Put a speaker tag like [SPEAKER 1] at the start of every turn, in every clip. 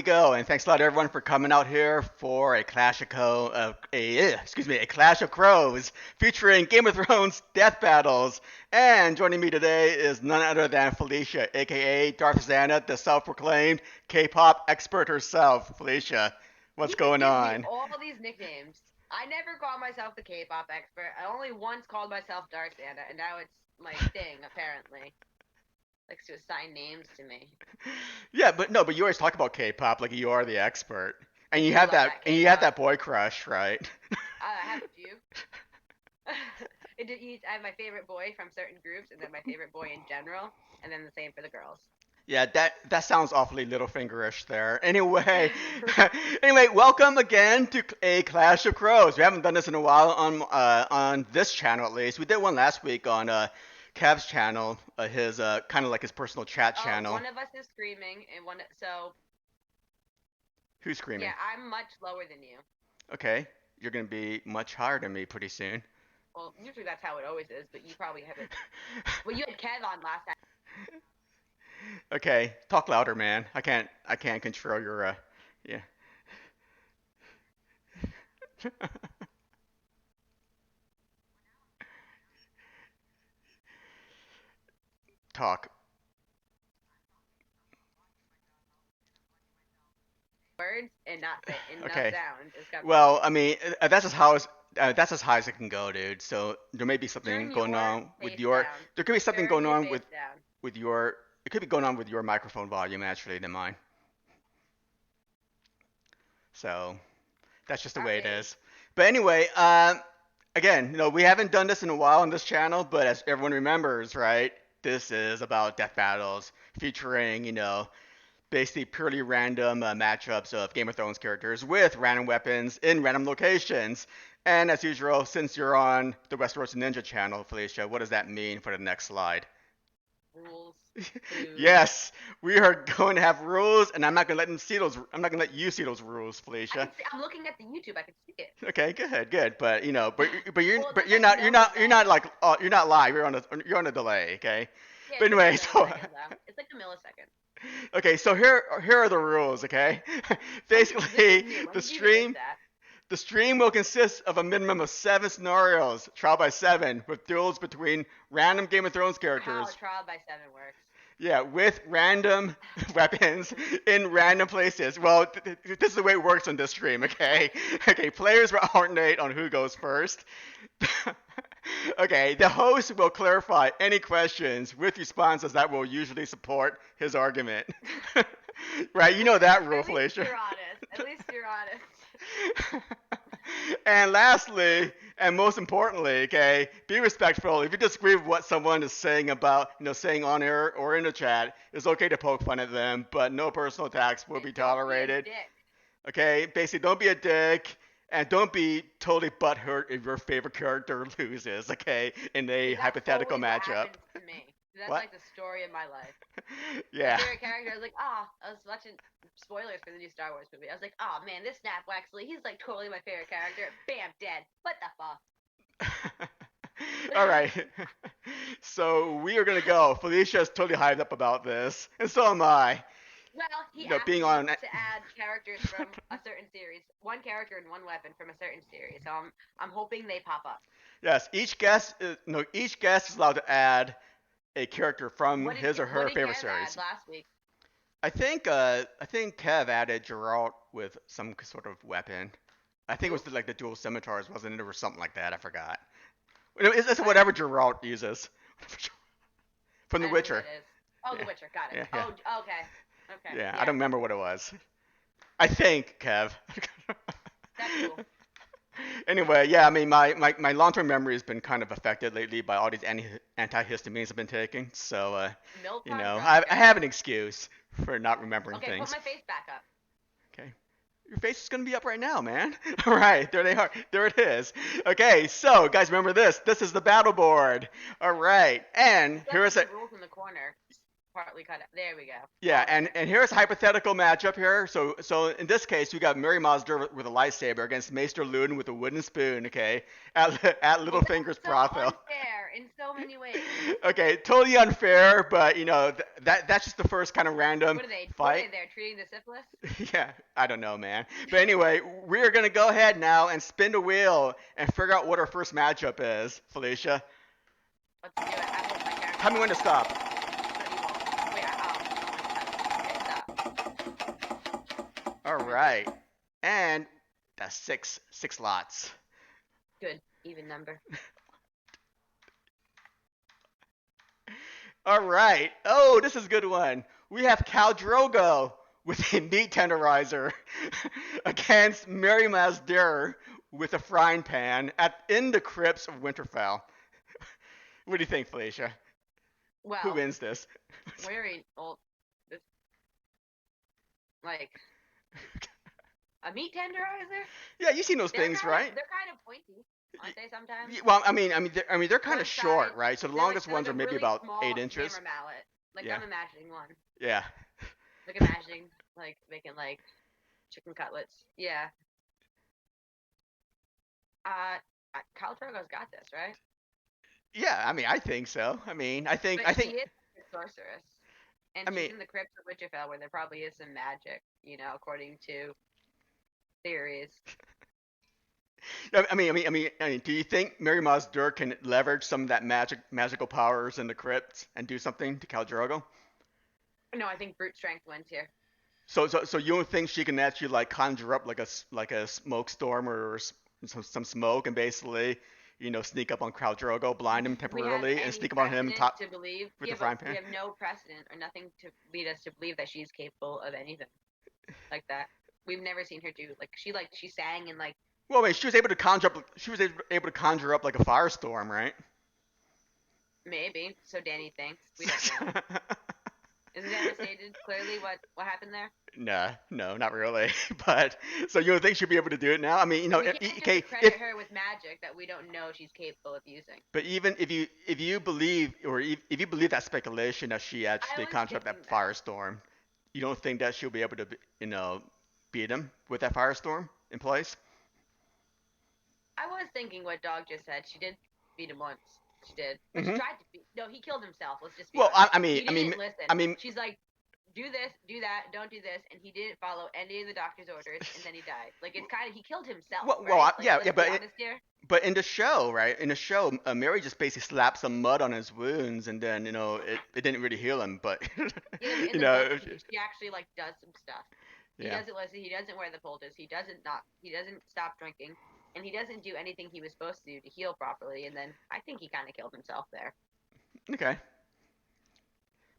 [SPEAKER 1] we go, and thanks a lot everyone for coming out here for a a Clash of Crows featuring Game of Thrones death battles. And joining me today is none other than Felicia, aka Darth Zannah, the self-proclaimed K-pop expert herself. Felicia, what's
[SPEAKER 2] He just
[SPEAKER 1] going
[SPEAKER 2] gives me
[SPEAKER 1] on?
[SPEAKER 2] all these nicknames. I never called myself the K-pop expert. I only once called myself Darth Zannah, and now it's my thing, apparently. Likes to assign names to me.
[SPEAKER 1] Yeah, but no, but you always talk about K-pop like you are the expert,
[SPEAKER 2] I
[SPEAKER 1] and you
[SPEAKER 2] do
[SPEAKER 1] have
[SPEAKER 2] love
[SPEAKER 1] that,
[SPEAKER 2] that
[SPEAKER 1] and you have
[SPEAKER 2] K-pop.
[SPEAKER 1] that boy crush, right?
[SPEAKER 2] I have a few. I have my favorite boy from certain groups, and then my favorite boy in general, and then the same for the girls.
[SPEAKER 1] Yeah, that sounds awfully Littlefingerish there. Anyway, anyway, welcome again to a Clash of Crows. We haven't done this in a while on this channel at least. We did one last week on Kev's channel, his kind of like his personal chat
[SPEAKER 2] Oh,
[SPEAKER 1] channel.
[SPEAKER 2] one of us is screaming, and one. So
[SPEAKER 1] Who's screaming?
[SPEAKER 2] yeah, I'm much lower than you.
[SPEAKER 1] Okay, you're gonna be much higher than me pretty soon.
[SPEAKER 2] Well, usually that's how it always is, but you probably have it. Well, you had Kev on last time.
[SPEAKER 1] Okay, talk louder, man. I can't control your yeah. Talk.
[SPEAKER 2] Words and not say and not
[SPEAKER 1] Okay.
[SPEAKER 2] sound. It's got
[SPEAKER 1] Well, I mean, that's as high as it can go, dude. So there may be something
[SPEAKER 2] turn
[SPEAKER 1] going
[SPEAKER 2] your
[SPEAKER 1] on with
[SPEAKER 2] face
[SPEAKER 1] your.
[SPEAKER 2] down.
[SPEAKER 1] There could be something
[SPEAKER 2] Turn
[SPEAKER 1] going
[SPEAKER 2] your
[SPEAKER 1] on
[SPEAKER 2] face down.
[SPEAKER 1] with your. It could be going on with your microphone volume actually than mine. So that's just the way it
[SPEAKER 2] Sorry.
[SPEAKER 1] is. But anyway, again, we haven't done this in a while on this channel, but as everyone remembers, right, this is about death battles featuring, basically purely random matchups of Game of Thrones characters with random weapons in random locations. And as usual, since you're on the Westeros Ninja channel, Felicia, what does that mean for the next slide?
[SPEAKER 2] Rules. Boo.
[SPEAKER 1] Yes, we are going to have rules, and I'm not going to let them see those. I'm not going to let you see those rules,
[SPEAKER 2] I
[SPEAKER 1] Felicia.
[SPEAKER 2] can see. I'm looking at the YouTube. I can see it.
[SPEAKER 1] Okay, good, good. But but you're
[SPEAKER 2] Well, it
[SPEAKER 1] but
[SPEAKER 2] looks
[SPEAKER 1] you're
[SPEAKER 2] like
[SPEAKER 1] not you're
[SPEAKER 2] no
[SPEAKER 1] not you're
[SPEAKER 2] delay.
[SPEAKER 1] not like you're not live. You're on a delay. Okay.
[SPEAKER 2] Yeah,
[SPEAKER 1] But
[SPEAKER 2] it's like a
[SPEAKER 1] anyway, so
[SPEAKER 2] millisecond though. It's like a millisecond.
[SPEAKER 1] okay, so here are the rules. Okay,
[SPEAKER 2] This is
[SPEAKER 1] basically
[SPEAKER 2] new. When
[SPEAKER 1] the
[SPEAKER 2] did you even make
[SPEAKER 1] stream
[SPEAKER 2] that?
[SPEAKER 1] the stream will consist of a minimum of 7 scenarios, trial by 7, with duels between random Game of Thrones
[SPEAKER 2] How a
[SPEAKER 1] characters.
[SPEAKER 2] trial by seven works.
[SPEAKER 1] Yeah, with random weapons in random places. Well, this is the way it works on this stream, okay? Okay, players will alternate on who goes first. Okay, the host will clarify any questions with responses that will usually support his argument. Right, you know that rule,
[SPEAKER 2] At least
[SPEAKER 1] Felicia.
[SPEAKER 2] you're honest. At least you're honest.
[SPEAKER 1] And lastly, and most importantly, okay, be respectful. If you disagree with what someone is saying about, saying on air or in the chat, it's okay to poke fun at them, but no personal attacks will
[SPEAKER 2] And
[SPEAKER 1] be
[SPEAKER 2] don't be a
[SPEAKER 1] tolerated.
[SPEAKER 2] dick.
[SPEAKER 1] Okay, basically, don't be a dick, and don't be totally butthurt if your favorite character loses. Okay, in a
[SPEAKER 2] Because that's
[SPEAKER 1] hypothetical
[SPEAKER 2] always what
[SPEAKER 1] matchup.
[SPEAKER 2] happens to me. That's
[SPEAKER 1] What?
[SPEAKER 2] like the story of my life. My
[SPEAKER 1] Yeah.
[SPEAKER 2] favorite character, I was like, I was watching spoilers for the new Star Wars movie. I was like, man, this Snap Wexley, he's like totally my favorite character. Bam, dead. What the fuck?
[SPEAKER 1] All right. So we are gonna go. Felicia is totally hyped up about this, and so am I.
[SPEAKER 2] Well, he asked
[SPEAKER 1] Being
[SPEAKER 2] me
[SPEAKER 1] on.
[SPEAKER 2] to add characters from a certain series, one character and one weapon from a certain series. So I'm hoping they pop up.
[SPEAKER 1] Yes, each guest is allowed to add a character from his or
[SPEAKER 2] What
[SPEAKER 1] her
[SPEAKER 2] did
[SPEAKER 1] favorite
[SPEAKER 2] Kev add
[SPEAKER 1] series.
[SPEAKER 2] last week?
[SPEAKER 1] I think Kev added Geralt with some sort of weapon. I think it was
[SPEAKER 2] Who?
[SPEAKER 1] like the dual scimitars, wasn't it, or something like that? I forgot. It's
[SPEAKER 2] I don't.
[SPEAKER 1] whatever Geralt uses from
[SPEAKER 2] I
[SPEAKER 1] The
[SPEAKER 2] don't know who
[SPEAKER 1] Witcher.
[SPEAKER 2] that is. Oh, The
[SPEAKER 1] Yeah,
[SPEAKER 2] Witcher. Got it.
[SPEAKER 1] yeah, yeah,
[SPEAKER 2] Oh, okay. Okay.
[SPEAKER 1] yeah. I
[SPEAKER 2] Yeah.
[SPEAKER 1] don't remember what it was. I think Kev.
[SPEAKER 2] That's cool.
[SPEAKER 1] Anyway, yeah, I mean, my long-term memory has been kind of affected lately by all these antihistamines I've been taking. So,
[SPEAKER 2] Milton drugs,
[SPEAKER 1] I
[SPEAKER 2] guys.
[SPEAKER 1] have an excuse for not remembering
[SPEAKER 2] Okay, put
[SPEAKER 1] things.
[SPEAKER 2] my face back up.
[SPEAKER 1] Okay. Your face is going to be up right now, man. All right, there they are. There it is. Okay, so guys, remember this. This is the battle board. All right, and
[SPEAKER 2] It's got
[SPEAKER 1] here
[SPEAKER 2] like
[SPEAKER 1] is a
[SPEAKER 2] the rules in the corner. partly cut out. There we go.
[SPEAKER 1] Yeah,
[SPEAKER 2] All
[SPEAKER 1] and
[SPEAKER 2] better.
[SPEAKER 1] and here's a hypothetical matchup here. So in this case, we got Mary Mazdur with a lightsaber against Maester Luden with a wooden spoon. Okay, at
[SPEAKER 2] Well,
[SPEAKER 1] Littlefinger's
[SPEAKER 2] that's so
[SPEAKER 1] brothel.
[SPEAKER 2] unfair in so many ways.
[SPEAKER 1] Okay, totally unfair, but that's just the first kind of random
[SPEAKER 2] What are they? What are
[SPEAKER 1] fight.
[SPEAKER 2] they? They're treating the syphilis.
[SPEAKER 1] Yeah, I don't know, man. But anyway, we're gonna go ahead now and spin the wheel and figure out what our first matchup is, Felicia.
[SPEAKER 2] Let's do it. I hope my character
[SPEAKER 1] Tell me when to
[SPEAKER 2] watches this,
[SPEAKER 1] stop.
[SPEAKER 2] but he won't. Wait, okay, stop.
[SPEAKER 1] All
[SPEAKER 2] We're good.
[SPEAKER 1] right, and that's six lots.
[SPEAKER 2] Good. Even number.
[SPEAKER 1] All right. Oh, this is a good one. We have Cal Drogo with a meat tenderizer against Mary Mazdur with a frying pan in the crypts of Winterfell. What do you think, Felicia? Who
[SPEAKER 2] Well,
[SPEAKER 1] wins this?
[SPEAKER 2] wearing old, this like a meat tenderizer.
[SPEAKER 1] Yeah, you've seen those
[SPEAKER 2] They're
[SPEAKER 1] things,
[SPEAKER 2] kind of
[SPEAKER 1] right?
[SPEAKER 2] they're kind of pointy, aren't they? Sometimes
[SPEAKER 1] Well, they're kind
[SPEAKER 2] one
[SPEAKER 1] of
[SPEAKER 2] side
[SPEAKER 1] short, right? So the
[SPEAKER 2] they're like
[SPEAKER 1] longest
[SPEAKER 2] they're like
[SPEAKER 1] ones are
[SPEAKER 2] a
[SPEAKER 1] maybe
[SPEAKER 2] really
[SPEAKER 1] about
[SPEAKER 2] small
[SPEAKER 1] 8 inches.
[SPEAKER 2] hammer mallet. Like
[SPEAKER 1] Yeah,
[SPEAKER 2] I'm imagining one.
[SPEAKER 1] yeah.
[SPEAKER 2] Like imagining like making like chicken cutlets. Yeah. Khal Drogo's got this, right?
[SPEAKER 1] Yeah, I think so.
[SPEAKER 2] But
[SPEAKER 1] I
[SPEAKER 2] she
[SPEAKER 1] think,
[SPEAKER 2] is a sorceress, and
[SPEAKER 1] I
[SPEAKER 2] she's
[SPEAKER 1] mean,
[SPEAKER 2] in the crypts of Winterfell, where there probably is some magic, according to theories.
[SPEAKER 1] do you think Mary Mazdur can leverage some of that magical powers in the crypt and do something to Khal Drogo?
[SPEAKER 2] No, I think brute strength wins here.
[SPEAKER 1] So you don't think she can actually like conjure up like a smoke storm or some smoke and basically sneak up on Khal Drogo, blind him
[SPEAKER 2] We have
[SPEAKER 1] temporarily, and
[SPEAKER 2] any
[SPEAKER 1] sneak up on him
[SPEAKER 2] precedent
[SPEAKER 1] top
[SPEAKER 2] to believe?
[SPEAKER 1] with the
[SPEAKER 2] Yeah, but
[SPEAKER 1] frying
[SPEAKER 2] we
[SPEAKER 1] pan?
[SPEAKER 2] have no precedent or nothing to lead us to believe that she's capable of anything like that. We've never seen her do she sang and like
[SPEAKER 1] Well, wait, she was able to conjure up like a firestorm, right?
[SPEAKER 2] maybe. So Danny thinks. We don't know. Is it ever stated clearly what happened there?
[SPEAKER 1] Nah, no, not really. But so you don't think she'll be able to do it now? I mean,
[SPEAKER 2] We can't just
[SPEAKER 1] okay,
[SPEAKER 2] accredit
[SPEAKER 1] if
[SPEAKER 2] her with magic that we don't know she's capable of using.
[SPEAKER 1] but even if you believe or if you believe that speculation that she
[SPEAKER 2] I
[SPEAKER 1] actually
[SPEAKER 2] was
[SPEAKER 1] conjured up
[SPEAKER 2] thinking
[SPEAKER 1] that
[SPEAKER 2] that.
[SPEAKER 1] firestorm, you don't think that she'll be able to beat him with that firestorm in place?
[SPEAKER 2] I was thinking what Dog just said. She did beat him once. She did. Or she
[SPEAKER 1] Hmm.
[SPEAKER 2] tried to beat. No, he killed himself. Let's just be
[SPEAKER 1] Well,
[SPEAKER 2] honest. He
[SPEAKER 1] I mean,
[SPEAKER 2] didn't listen.
[SPEAKER 1] I mean,
[SPEAKER 2] She's like, do this, do that, don't do this, and he didn't follow any of the doctor's orders, and then he died. Like it's kind of he killed himself, right? Like
[SPEAKER 1] yeah,
[SPEAKER 2] let's be honest here.
[SPEAKER 1] but in the show, right? In the show, Mary just basically slapped some mud on his wounds, and then it didn't really heal him, but
[SPEAKER 2] Yeah, but in
[SPEAKER 1] you
[SPEAKER 2] the book,
[SPEAKER 1] know,
[SPEAKER 2] she actually like does some stuff. He
[SPEAKER 1] yeah.
[SPEAKER 2] doesn't listen. He doesn't wear the poultice. He doesn't not. He doesn't stop drinking, and he doesn't do anything he was supposed to do to heal properly. And then I think he kind of killed himself there.
[SPEAKER 1] Okay.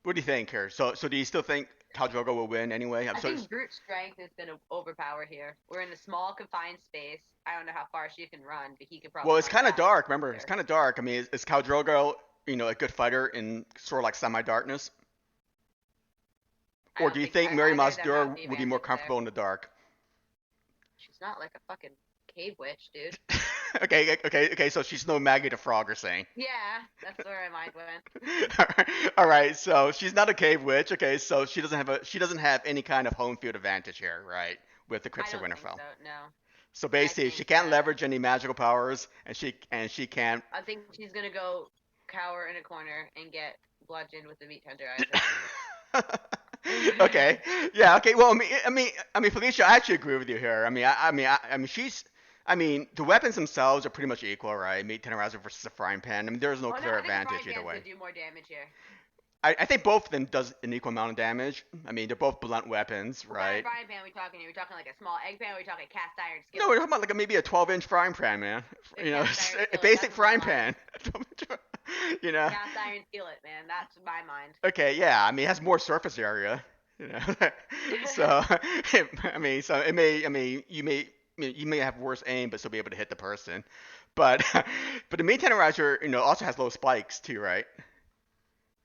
[SPEAKER 1] What do you think here? So do you still think Khal Drogo will win anyway?
[SPEAKER 2] I think brute strength is going to overpower here. We're in a small confined space. I don't know how far she can run, but he could
[SPEAKER 1] Well,
[SPEAKER 2] probably
[SPEAKER 1] it's
[SPEAKER 2] run
[SPEAKER 1] kind of
[SPEAKER 2] fast.
[SPEAKER 1] dark. Remember, it's kind of dark. I mean, is Khal Drogo, a good fighter in sort of like semi-darkness,
[SPEAKER 2] I
[SPEAKER 1] or
[SPEAKER 2] don't
[SPEAKER 1] do you
[SPEAKER 2] think
[SPEAKER 1] think Mary
[SPEAKER 2] either of them have
[SPEAKER 1] Mazdur
[SPEAKER 2] the
[SPEAKER 1] would be more
[SPEAKER 2] advantage there.
[SPEAKER 1] comfortable in the dark?
[SPEAKER 2] She's not like a fucking cave witch, dude.
[SPEAKER 1] Okay. So she's no Maggie the Frog, you're saying?
[SPEAKER 2] Yeah, that's where my mind went.
[SPEAKER 1] All right. So she's not a cave witch. Okay. So she doesn't have any kind of home field advantage here, right? With the
[SPEAKER 2] I
[SPEAKER 1] Crypts of
[SPEAKER 2] don't think
[SPEAKER 1] Winterfell.
[SPEAKER 2] so. No,
[SPEAKER 1] So
[SPEAKER 2] and I
[SPEAKER 1] basically,
[SPEAKER 2] think
[SPEAKER 1] she can't leverage any magical powers, and she can't.
[SPEAKER 2] I think she's gonna go cower in a corner and get bludgeoned with the meat tenderizer.
[SPEAKER 1] Okay. Yeah. Okay. Well, Felicia, I actually agree with you here. The weapons themselves are pretty much equal, right? Meat tenderizer versus a frying pan. I mean, there's no
[SPEAKER 2] Oh no,
[SPEAKER 1] clear
[SPEAKER 2] I think the frying
[SPEAKER 1] advantage either
[SPEAKER 2] pan's
[SPEAKER 1] way.
[SPEAKER 2] gonna do more damage here.
[SPEAKER 1] I think both of them does an equal amount of damage. I mean, they're both blunt weapons,
[SPEAKER 2] What kind of
[SPEAKER 1] right?
[SPEAKER 2] frying pan are we talking here? Are we talking like a small egg pan? Or are we talking cast iron
[SPEAKER 1] No, we're
[SPEAKER 2] skillet?
[SPEAKER 1] talking about like maybe a 12-inch frying pan, man.
[SPEAKER 2] A cast iron
[SPEAKER 1] A
[SPEAKER 2] skillet.
[SPEAKER 1] basic
[SPEAKER 2] That's my
[SPEAKER 1] frying
[SPEAKER 2] mind.
[SPEAKER 1] pan. you know.
[SPEAKER 2] Cast iron skillet, man. That's my mind.
[SPEAKER 1] Okay, yeah. I mean, it has more surface area. You know. So, so it may. I mean, you may have worse aim, but still be able to hit the person. But but the meat tenderizer, also has low spikes too, right?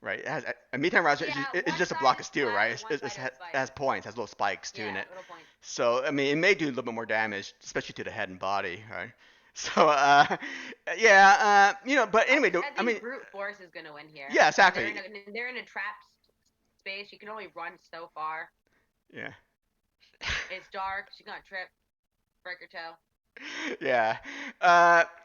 [SPEAKER 1] Right. It has a meat tenderizer.
[SPEAKER 2] Yeah,
[SPEAKER 1] It's
[SPEAKER 2] one
[SPEAKER 1] just a
[SPEAKER 2] side
[SPEAKER 1] block
[SPEAKER 2] is
[SPEAKER 1] of steel,
[SPEAKER 2] flat
[SPEAKER 1] right?
[SPEAKER 2] and one side has
[SPEAKER 1] It
[SPEAKER 2] spikes.
[SPEAKER 1] has points, has little spikes too in
[SPEAKER 2] Yeah,
[SPEAKER 1] it.
[SPEAKER 2] little points.
[SPEAKER 1] So I mean, it may do a little bit more damage, especially to the head and body, right? So yeah, but
[SPEAKER 2] I
[SPEAKER 1] anyway,
[SPEAKER 2] think I
[SPEAKER 1] I mean,
[SPEAKER 2] think brute force is gonna win here.
[SPEAKER 1] yeah,
[SPEAKER 2] And they're
[SPEAKER 1] exactly.
[SPEAKER 2] in a trap space. She can only run so far.
[SPEAKER 1] Yeah.
[SPEAKER 2] It's dark. She's gonna trip, break her toe.
[SPEAKER 1] Yeah.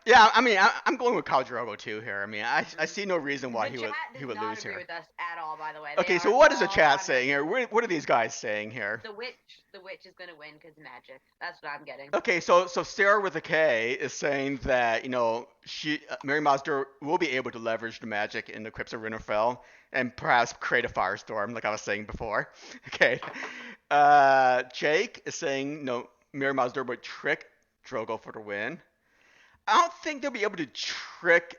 [SPEAKER 1] Yeah. I mean, I'm going with Khal Drogo too here. I mean, I
[SPEAKER 2] Mm.
[SPEAKER 1] see no reason why
[SPEAKER 2] The chat
[SPEAKER 1] he
[SPEAKER 2] does
[SPEAKER 1] would
[SPEAKER 2] not
[SPEAKER 1] lose
[SPEAKER 2] agree
[SPEAKER 1] here.
[SPEAKER 2] with us at all. By the way, they
[SPEAKER 1] Okay, so
[SPEAKER 2] are
[SPEAKER 1] what is the
[SPEAKER 2] all
[SPEAKER 1] chat
[SPEAKER 2] on her.
[SPEAKER 1] saying here? What are these guys saying here?
[SPEAKER 2] The witch is gonna win because magic. That's what I'm getting.
[SPEAKER 1] Okay, so Sarah with a K is saying that Mary Mazda will be able to leverage the magic in the Crypts of Winterfell and perhaps create a firestorm, like I was saying before. Okay, Jake is saying no, Mary Mazda would trick Drogo for the win. I don't think they'll be able to trick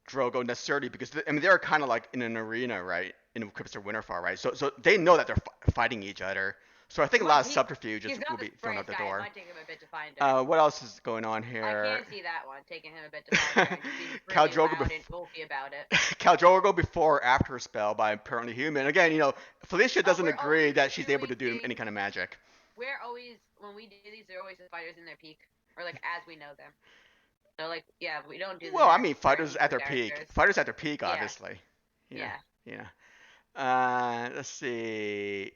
[SPEAKER 1] Drogo necessarily because I mean they're kind of like in an arena, right? In Crypts of Winterfell, right? So they know that they're fighting each other. So I think a lot of subterfuges
[SPEAKER 2] He's
[SPEAKER 1] will
[SPEAKER 2] not the
[SPEAKER 1] be thrown out
[SPEAKER 2] sprayest
[SPEAKER 1] the
[SPEAKER 2] guy. It
[SPEAKER 1] door.
[SPEAKER 2] might take him a bit to find her.
[SPEAKER 1] What else is going on
[SPEAKER 2] I
[SPEAKER 1] here?
[SPEAKER 2] can see that one taking him a bit to find her and just being
[SPEAKER 1] Khal
[SPEAKER 2] really
[SPEAKER 1] Drogo,
[SPEAKER 2] loud and goofy about it.
[SPEAKER 1] Khal Drogo before or after a spell by apparently human. Again, Felicia doesn't
[SPEAKER 2] We're
[SPEAKER 1] agree
[SPEAKER 2] always
[SPEAKER 1] that she's able to
[SPEAKER 2] doing
[SPEAKER 1] do any
[SPEAKER 2] things.
[SPEAKER 1] kind of magic.
[SPEAKER 2] We're always when we do these, they're always the fighters in their peak, or like as we know them. So like yeah, we don't do them
[SPEAKER 1] Well, I
[SPEAKER 2] there
[SPEAKER 1] mean,
[SPEAKER 2] for
[SPEAKER 1] fighters at
[SPEAKER 2] newer
[SPEAKER 1] their peak.
[SPEAKER 2] characters.
[SPEAKER 1] Fighters at their peak,
[SPEAKER 2] Yeah,
[SPEAKER 1] obviously. Yeah,
[SPEAKER 2] yeah.
[SPEAKER 1] yeah. Let's see.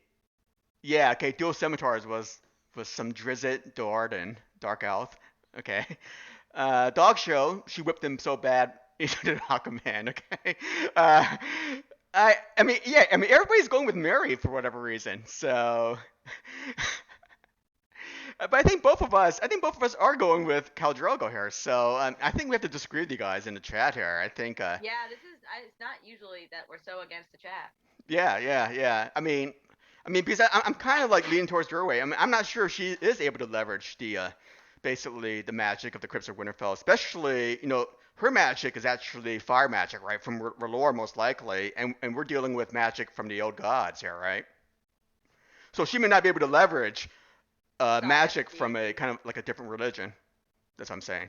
[SPEAKER 1] Yeah, okay. Dual Scimitars was some Drizzt, Dord, and Dark Elf. Okay. Dog Show, she whipped him so bad into the Aquaman. Okay. Uh, I mean, yeah. I mean, everybody's going with Mary for whatever reason. So, but I think both of us are going with Khal Drogo here. So I think we have to disagree with you guys in the chat here. I think,
[SPEAKER 2] Yeah, it's not usually that we're so against the chat.
[SPEAKER 1] yeah, yeah, yeah. I mean, because I'm kind of like leaning towards your way. I mean, I'm not sure if she is able to leverage basically the magic of the Crypts of Winterfell, especially her magic is actually fire magic, right, from R'hllor most likely, and we're dealing with magic from the old gods here, right? So she may not be able to leverage
[SPEAKER 2] Sorry, I have to
[SPEAKER 1] magic
[SPEAKER 2] sneeze.
[SPEAKER 1] from a kind of like a different religion. That's what I'm saying.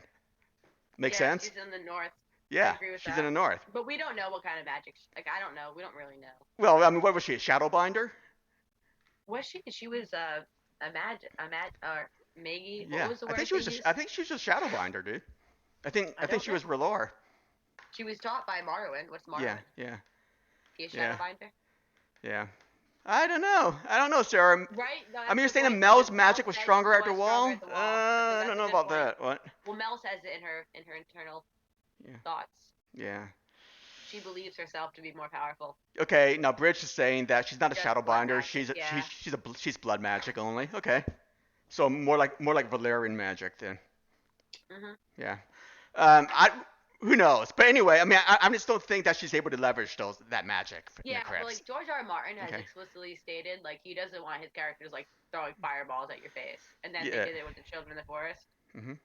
[SPEAKER 1] Make
[SPEAKER 2] Yeah,
[SPEAKER 1] sense?
[SPEAKER 2] she's in the north. I
[SPEAKER 1] Yeah,
[SPEAKER 2] agree with
[SPEAKER 1] she's in
[SPEAKER 2] that.
[SPEAKER 1] the north.
[SPEAKER 2] But we don't know what kind of magic. Like I don't know. We don't really know.
[SPEAKER 1] Well, I mean, what was she? A Shadowbinder?
[SPEAKER 2] Was she? She was or Maggie. What
[SPEAKER 1] Yeah,
[SPEAKER 2] was the
[SPEAKER 1] I think
[SPEAKER 2] word
[SPEAKER 1] she
[SPEAKER 2] they
[SPEAKER 1] was.
[SPEAKER 2] used?
[SPEAKER 1] I think she was just Shadowbinder, dude.
[SPEAKER 2] I
[SPEAKER 1] I think
[SPEAKER 2] don't
[SPEAKER 1] she
[SPEAKER 2] know.
[SPEAKER 1] was R'hllor.
[SPEAKER 2] She was taught by Marwyn. What's
[SPEAKER 1] Yeah,
[SPEAKER 2] Marwyn?
[SPEAKER 1] yeah,
[SPEAKER 2] He a
[SPEAKER 1] yeah,
[SPEAKER 2] Shadowbinder?
[SPEAKER 1] yeah. I don't know. I don't know, Sarah.
[SPEAKER 2] Right? No,
[SPEAKER 1] I mean,
[SPEAKER 2] that's
[SPEAKER 1] you're
[SPEAKER 2] the
[SPEAKER 1] saying that
[SPEAKER 2] point.
[SPEAKER 1] Mel's
[SPEAKER 2] Because Mel
[SPEAKER 1] magic was
[SPEAKER 2] said
[SPEAKER 1] stronger
[SPEAKER 2] she
[SPEAKER 1] at the
[SPEAKER 2] was stronger
[SPEAKER 1] wall?
[SPEAKER 2] at the wall.
[SPEAKER 1] I
[SPEAKER 2] That's
[SPEAKER 1] don't
[SPEAKER 2] a
[SPEAKER 1] know
[SPEAKER 2] good
[SPEAKER 1] about
[SPEAKER 2] point.
[SPEAKER 1] that. What?
[SPEAKER 2] Well, Mel says it in her internal
[SPEAKER 1] Yeah,
[SPEAKER 2] thoughts.
[SPEAKER 1] yeah.
[SPEAKER 2] She believes herself to be more powerful.
[SPEAKER 1] Okay, now Bridge is saying that she's not a
[SPEAKER 2] Just blood
[SPEAKER 1] Shadowbinder.
[SPEAKER 2] magic. Yeah.
[SPEAKER 1] She's blood magic only. Okay, so more like Valerian magic then.
[SPEAKER 2] Mhm.
[SPEAKER 1] Yeah. I who knows? But anyway, I mean, I just don't think that she's able to leverage that magic in the
[SPEAKER 2] Yeah, well,
[SPEAKER 1] crypts.
[SPEAKER 2] like George R. R. Martin has
[SPEAKER 1] Okay.
[SPEAKER 2] explicitly stated, like he doesn't want his characters like throwing fireballs at your face, and then they
[SPEAKER 1] Yeah.
[SPEAKER 2] did it with the Children of the Forest.
[SPEAKER 1] Mhm.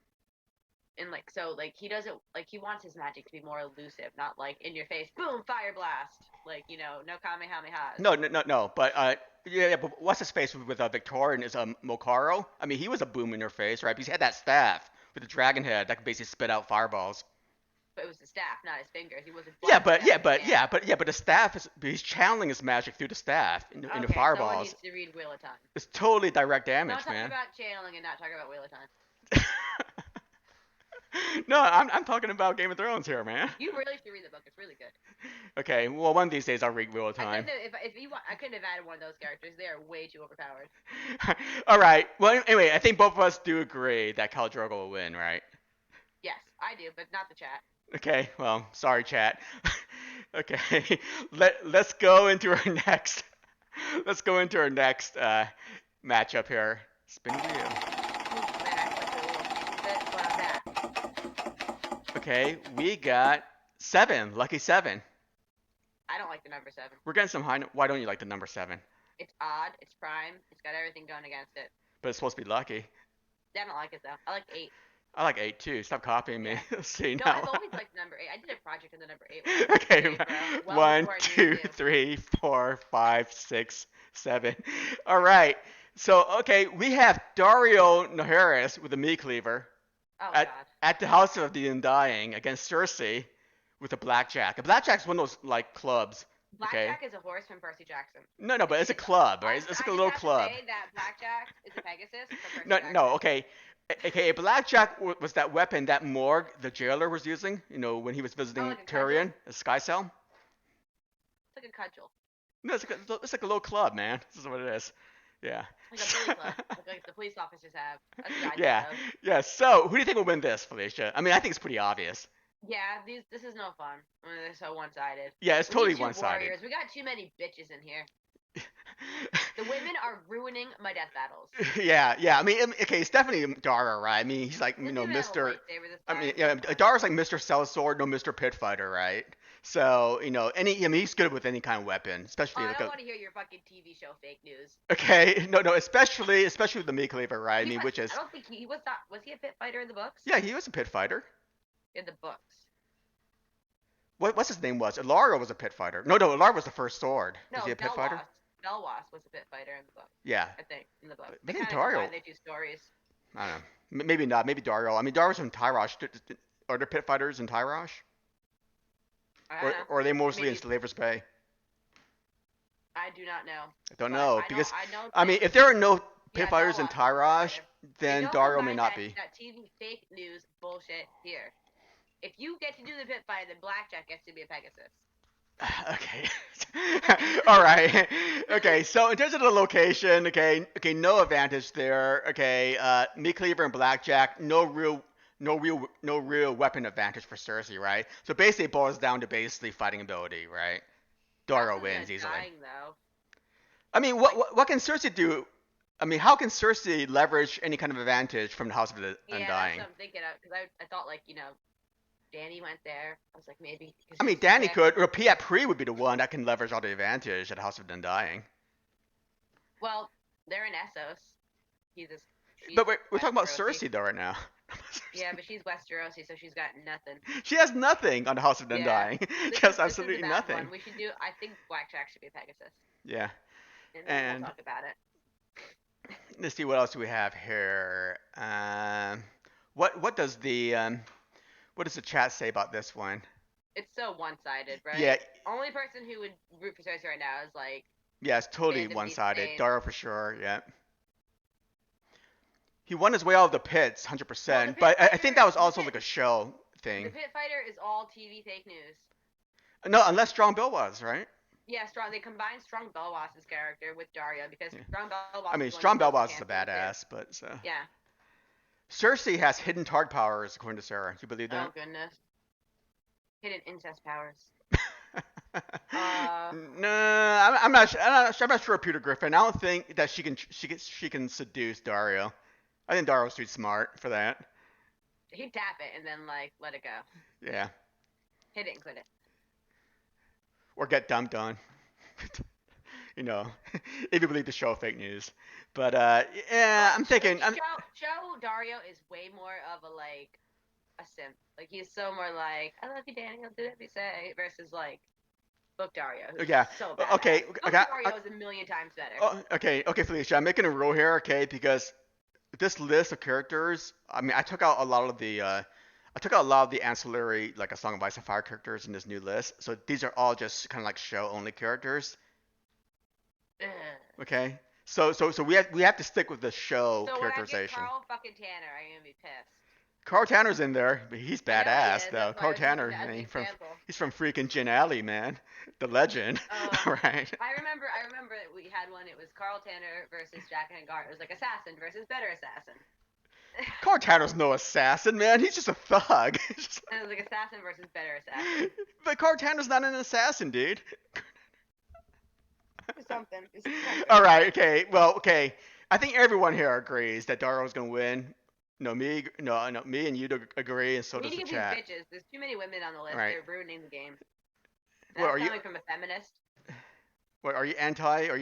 [SPEAKER 2] And like so, like he doesn't like he wants his magic to be more elusive, not like in your face, boom, fire blast, like no kamehamehas.
[SPEAKER 1] No. But yeah. But what's his face with Victorian is Mokaro. I mean, he was a boom in her face, right? Because he had that staff with the dragon head that could basically spit out fireballs.
[SPEAKER 2] But it was the staff, not his fingers. He wasn't
[SPEAKER 1] Yeah,
[SPEAKER 2] flying
[SPEAKER 1] but
[SPEAKER 2] staff
[SPEAKER 1] yeah,
[SPEAKER 2] in his
[SPEAKER 1] but
[SPEAKER 2] hand.
[SPEAKER 1] yeah, but yeah, but the staff is he's channeling his magic through the staff in the
[SPEAKER 2] Okay, someone
[SPEAKER 1] fireballs.
[SPEAKER 2] needs to read Wheel of Time.
[SPEAKER 1] It's totally direct
[SPEAKER 2] Not
[SPEAKER 1] damage,
[SPEAKER 2] talking
[SPEAKER 1] man.
[SPEAKER 2] about channeling and not talking about Wheel of Time.
[SPEAKER 1] No, I'm talking about Game of Thrones here, man.
[SPEAKER 2] You really should read the book. It's really good.
[SPEAKER 1] Okay, well, one of these days I'll read Wheel of
[SPEAKER 2] I
[SPEAKER 1] Time.
[SPEAKER 2] couldn't have, if you want, I couldn't have added one of those characters. They are way too overpowered.
[SPEAKER 1] All right. Well, anyway, I think both of us do agree that Khal Drogo will win, right?
[SPEAKER 2] Yes, I do, but not the chat.
[SPEAKER 1] Okay. Well, sorry, chat. Okay. Let's go into our next. Let's go into our next matchup here. Spin wheel.
[SPEAKER 2] Ooh, man, I clicked a little bit, but I'm back.
[SPEAKER 1] Okay, we got 7. Lucky 7.
[SPEAKER 2] I don't like the number 7.
[SPEAKER 1] We're getting some high. Why don't you like the number 7?
[SPEAKER 2] It's odd. It's prime. It's got everything going against it.
[SPEAKER 1] But it's supposed to be lucky.
[SPEAKER 2] I don't like it though. I like 8.
[SPEAKER 1] I like 8 too. Stop copying me.
[SPEAKER 2] Yeah.
[SPEAKER 1] Let's see
[SPEAKER 2] No,
[SPEAKER 1] now.
[SPEAKER 2] I've always liked number 8. I did a project on the number 8 when I was in
[SPEAKER 1] Okay,
[SPEAKER 2] grade, bro. Well
[SPEAKER 1] 1,
[SPEAKER 2] before I
[SPEAKER 1] 2,
[SPEAKER 2] needed to.
[SPEAKER 1] 3, 4, 5, 6, 7. All right. So, okay, we have Dario Naharis with a meat cleaver
[SPEAKER 2] Oh
[SPEAKER 1] at,
[SPEAKER 2] god.
[SPEAKER 1] at the House of the Undying against Cersei with a blackjack. A blackjack's one of those, like, clubs. Okay.
[SPEAKER 2] Blackjack is a horse from Percy Jackson.
[SPEAKER 1] No, but it's a club, right?
[SPEAKER 2] I
[SPEAKER 1] It's like
[SPEAKER 2] just
[SPEAKER 1] a little
[SPEAKER 2] have
[SPEAKER 1] club.
[SPEAKER 2] to say that Blackjack is a Pegasus from Percy
[SPEAKER 1] No,
[SPEAKER 2] Jackson.
[SPEAKER 1] no, okay. Okay, a blackjack was that weapon that Morg, the jailer, was using, when he was visiting
[SPEAKER 2] like a
[SPEAKER 1] Tyrion,
[SPEAKER 2] cudgel?
[SPEAKER 1] a sky cell.
[SPEAKER 2] It's like a cudgel.
[SPEAKER 1] No, it's like a little club, man. This is what it is. Yeah.
[SPEAKER 2] Like a billy club, like the police officers have. That's what I thought
[SPEAKER 1] Yeah.
[SPEAKER 2] of.
[SPEAKER 1] Yeah. So, who do you think will win this, Felicia? I mean, I think it's pretty obvious.
[SPEAKER 2] Yeah, this is no fun when they're so one-sided.
[SPEAKER 1] Yeah, it's
[SPEAKER 2] We need
[SPEAKER 1] totally
[SPEAKER 2] two
[SPEAKER 1] one-sided.
[SPEAKER 2] warriors. We got too many bitches in here. The women are ruining my death battles.
[SPEAKER 1] Yeah, yeah. I mean, okay, it's definitely Dara, right? I mean, he's like,
[SPEAKER 2] Doesn't even have a
[SPEAKER 1] Mister.
[SPEAKER 2] lightsaber this
[SPEAKER 1] I mean,
[SPEAKER 2] time.
[SPEAKER 1] yeah,
[SPEAKER 2] That's fun.
[SPEAKER 1] Dara's like Mister Sellsword, no Mister Pitfighter, right? So, I mean, he's good with any kind of weapon,
[SPEAKER 2] Oh,
[SPEAKER 1] especially
[SPEAKER 2] I
[SPEAKER 1] like
[SPEAKER 2] don't
[SPEAKER 1] a.
[SPEAKER 2] want to hear your fucking TV show fake news.
[SPEAKER 1] Okay, no, especially with the meat cleaver, right? I
[SPEAKER 2] He
[SPEAKER 1] mean,
[SPEAKER 2] was.
[SPEAKER 1] which
[SPEAKER 2] I
[SPEAKER 1] is,
[SPEAKER 2] don't think he was not. Was he a pit fighter in the books?
[SPEAKER 1] yeah, he was a pit fighter.
[SPEAKER 2] In the books.
[SPEAKER 1] What's his name was? Ilario was a pit fighter. No, Ilario was the first sword. Was
[SPEAKER 2] No,
[SPEAKER 1] he a pit fighter?
[SPEAKER 2] Belwas was a pit fighter in the book.
[SPEAKER 1] Yeah,
[SPEAKER 2] I think in the book
[SPEAKER 1] but
[SPEAKER 2] they
[SPEAKER 1] I think
[SPEAKER 2] kind of
[SPEAKER 1] Dario.
[SPEAKER 2] combined their two stories.
[SPEAKER 1] I don't know. Maybe not. Maybe Dario. I mean, Dario's from Tyrosh. Are there pit fighters in Tyrosh?
[SPEAKER 2] I don't know.
[SPEAKER 1] Or are they mostly in
[SPEAKER 2] Maybe
[SPEAKER 1] Slaver's Bay?
[SPEAKER 2] I do not know.
[SPEAKER 1] I don't
[SPEAKER 2] But
[SPEAKER 1] know
[SPEAKER 2] I know.
[SPEAKER 1] because
[SPEAKER 2] I know.
[SPEAKER 1] I mean, if there are no pit
[SPEAKER 2] Yeah,
[SPEAKER 1] fighters in
[SPEAKER 2] Belwas was a pit
[SPEAKER 1] Tyrosh,
[SPEAKER 2] fighter. And
[SPEAKER 1] then
[SPEAKER 2] don't
[SPEAKER 1] Dario may
[SPEAKER 2] combine
[SPEAKER 1] not be.
[SPEAKER 2] that TV fake news bullshit here. If you get to do the pit fight, then Blackjack gets to be a Pegasus.
[SPEAKER 1] Okay. All right. Okay. So in terms of the location, okay, no advantage there. Okay. Meat Cleaver and Blackjack, no real weapon advantage for Cersei, right? So basically, it boils down to basically fighting ability, right?
[SPEAKER 2] House
[SPEAKER 1] Dario
[SPEAKER 2] of the
[SPEAKER 1] wins easily.
[SPEAKER 2] Undying, though.
[SPEAKER 1] I mean,
[SPEAKER 2] Like,
[SPEAKER 1] what can Cersei do? I mean, how can Cersei leverage any kind of advantage from the House of the
[SPEAKER 2] yeah, that's
[SPEAKER 1] Undying?
[SPEAKER 2] what I'm thinking of. Because I thought, like, Danny went there. I was like, maybe.
[SPEAKER 1] I mean, Danny could, or Piat Pri would be the one that can leverage all the advantage at House of the Undying.
[SPEAKER 2] Well, they're in Essos. She's
[SPEAKER 1] But we're talking about
[SPEAKER 2] Westerosi.
[SPEAKER 1] Cersei though right now.
[SPEAKER 2] Yeah, but she's Westerosi, so she's got nothing.
[SPEAKER 1] She has nothing on the House of the
[SPEAKER 2] Yeah.
[SPEAKER 1] Undying.
[SPEAKER 2] This
[SPEAKER 1] She has
[SPEAKER 2] is a
[SPEAKER 1] absolutely
[SPEAKER 2] bad
[SPEAKER 1] nothing.
[SPEAKER 2] one. We should do. I think Blackjack should be Pegasus,
[SPEAKER 1] Yeah.
[SPEAKER 2] and then
[SPEAKER 1] And
[SPEAKER 2] we'll talk about it.
[SPEAKER 1] let's see what else do we have here. What does what does the chat say about this one?
[SPEAKER 2] It's so one-sided, right?
[SPEAKER 1] Yeah.
[SPEAKER 2] Only person who would root for Cersei right now is like.
[SPEAKER 1] Yeah, it's totally
[SPEAKER 2] Fans of
[SPEAKER 1] one-sided.
[SPEAKER 2] Beast
[SPEAKER 1] Dario for sure. Yeah. He won his way out of the pits, 100%. But I think that was also like a show
[SPEAKER 2] The
[SPEAKER 1] thing.
[SPEAKER 2] pit fighter is all TV fake news.
[SPEAKER 1] No, unless Strong Bill was, right?
[SPEAKER 2] Yeah, Strong. They combined Strong Belwas's character with Dario because
[SPEAKER 1] Yeah.
[SPEAKER 2] Strong Belwas.
[SPEAKER 1] I mean,
[SPEAKER 2] is one
[SPEAKER 1] Strong
[SPEAKER 2] who goes
[SPEAKER 1] Belwas
[SPEAKER 2] to
[SPEAKER 1] is a
[SPEAKER 2] camp too.
[SPEAKER 1] badass, but so.
[SPEAKER 2] Yeah.
[SPEAKER 1] Cersei has hidden target powers, according to Sarah. Do you believe that?
[SPEAKER 2] Oh goodness. Hidden incest powers.
[SPEAKER 1] No, I'm not. I'm not sure of Peter Griffin. I don't think that she can seduce Dario. I think Dario's too smart for that.
[SPEAKER 2] He'd tap it and then like let it go.
[SPEAKER 1] Yeah.
[SPEAKER 2] Hit it and quit it.
[SPEAKER 1] Or get dumped on. If you believe the show fake news. But yeah, I'm thinking.
[SPEAKER 2] Show Dario is way more of a simp. Like he's so more like I love you, Danny. I'll do whatever you say. Versus like Book Dario. Who's
[SPEAKER 1] Yeah.
[SPEAKER 2] So bad.
[SPEAKER 1] Okay.
[SPEAKER 2] Book
[SPEAKER 1] Okay.
[SPEAKER 2] Dario is a million times better.
[SPEAKER 1] Okay. Okay, Felicia. I'm making a rule here. Okay, because this list of characters. I mean, I took out a lot of the ancillary, like a Song of Ice and Fire characters in this new list. So these are all just kind of like show only characters.
[SPEAKER 2] Ugh.
[SPEAKER 1] Okay. So we have to stick with the show
[SPEAKER 2] So
[SPEAKER 1] characterization.
[SPEAKER 2] when I get Carl fucking Tanner, I'm gonna be pissed.
[SPEAKER 1] Carl Tanner's in there, but he's
[SPEAKER 2] I know he
[SPEAKER 1] badass
[SPEAKER 2] is,
[SPEAKER 1] though.
[SPEAKER 2] that's why I
[SPEAKER 1] Carl
[SPEAKER 2] was using
[SPEAKER 1] Tanner,
[SPEAKER 2] that as an example.
[SPEAKER 1] he's from freaking Gin Alley, man, the legend. Right.
[SPEAKER 2] I remember that we had one. It was Carl Tanner versus Jack and Gar. It was like assassin versus better assassin.
[SPEAKER 1] Carl Tanner's no assassin, man. He's just a thug.
[SPEAKER 2] And it was like assassin versus better assassin.
[SPEAKER 1] But Carl Tanner's not an assassin, dude.
[SPEAKER 2] Something.
[SPEAKER 1] All right. Okay. Well. Okay. I think everyone here agrees that Dario's gonna win. No, me and you agree, and so
[SPEAKER 2] We
[SPEAKER 1] does
[SPEAKER 2] need
[SPEAKER 1] the
[SPEAKER 2] to get
[SPEAKER 1] chat.
[SPEAKER 2] these bitches. There's too many women on the list.
[SPEAKER 1] Right.
[SPEAKER 2] They're ruining the game.
[SPEAKER 1] Well,
[SPEAKER 2] That's
[SPEAKER 1] are you
[SPEAKER 2] coming from a feminist.
[SPEAKER 1] are you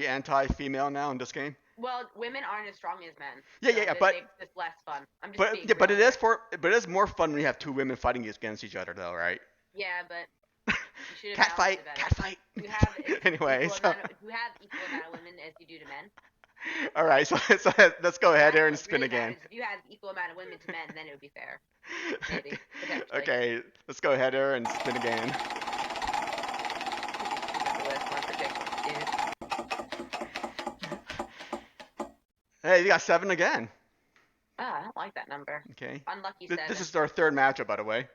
[SPEAKER 1] anti-female now in this game?
[SPEAKER 2] Well, women aren't as strong as men.
[SPEAKER 1] Yeah,
[SPEAKER 2] so
[SPEAKER 1] yeah,
[SPEAKER 2] this
[SPEAKER 1] but
[SPEAKER 2] makes this less fun. I'm just
[SPEAKER 1] but
[SPEAKER 2] being
[SPEAKER 1] yeah, but
[SPEAKER 2] real
[SPEAKER 1] it
[SPEAKER 2] here.
[SPEAKER 1] it is more fun when you have two women fighting against each other, though, right?
[SPEAKER 2] Yeah, but you should have
[SPEAKER 1] Cat
[SPEAKER 2] balanced
[SPEAKER 1] fight,
[SPEAKER 2] it better.
[SPEAKER 1] cat fight.
[SPEAKER 2] You have
[SPEAKER 1] Anyway,
[SPEAKER 2] equal
[SPEAKER 1] so
[SPEAKER 2] amount of, you have equal amount of women as you do to men.
[SPEAKER 1] all right, so let's go ahead here and
[SPEAKER 2] What's
[SPEAKER 1] spin
[SPEAKER 2] really
[SPEAKER 1] again.
[SPEAKER 2] bad is if you had equal amount of women to men, then it would be fair. Maybe, potentially.
[SPEAKER 1] Okay, let's go ahead here and spin again.
[SPEAKER 2] The list, one particular, dude.
[SPEAKER 1] Hey, you got 7 again.
[SPEAKER 2] Ah, I don't like that number.
[SPEAKER 1] Okay.
[SPEAKER 2] Unlucky 7.
[SPEAKER 1] This is our third matchup, by the way.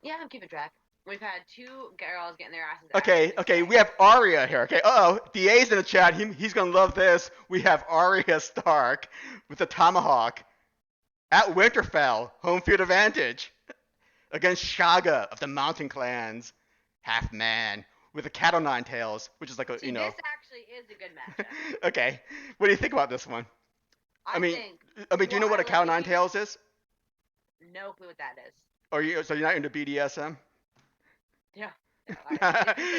[SPEAKER 2] Yeah, I'm keeping track. We've had two girls getting their asses
[SPEAKER 1] Okay,
[SPEAKER 2] absolutely
[SPEAKER 1] okay, we
[SPEAKER 2] spanked.
[SPEAKER 1] have Arya here. Okay, oh, DA's in the chat. He's gonna love this. We have Arya Stark with the tomahawk at Winterfell, home field advantage against Shaga of the Mountain Clans, half man with a cat o' nine tails, which is like a
[SPEAKER 2] See, this actually is a good matchup.
[SPEAKER 1] okay, what do you think about this one? I
[SPEAKER 2] I
[SPEAKER 1] mean,
[SPEAKER 2] think.
[SPEAKER 1] do you know what a cat o'
[SPEAKER 2] Like if
[SPEAKER 1] nine
[SPEAKER 2] you
[SPEAKER 1] tails is?
[SPEAKER 2] no clue what that is.
[SPEAKER 1] Or you're not into BDSM?
[SPEAKER 2] Yeah. No,
[SPEAKER 1] No,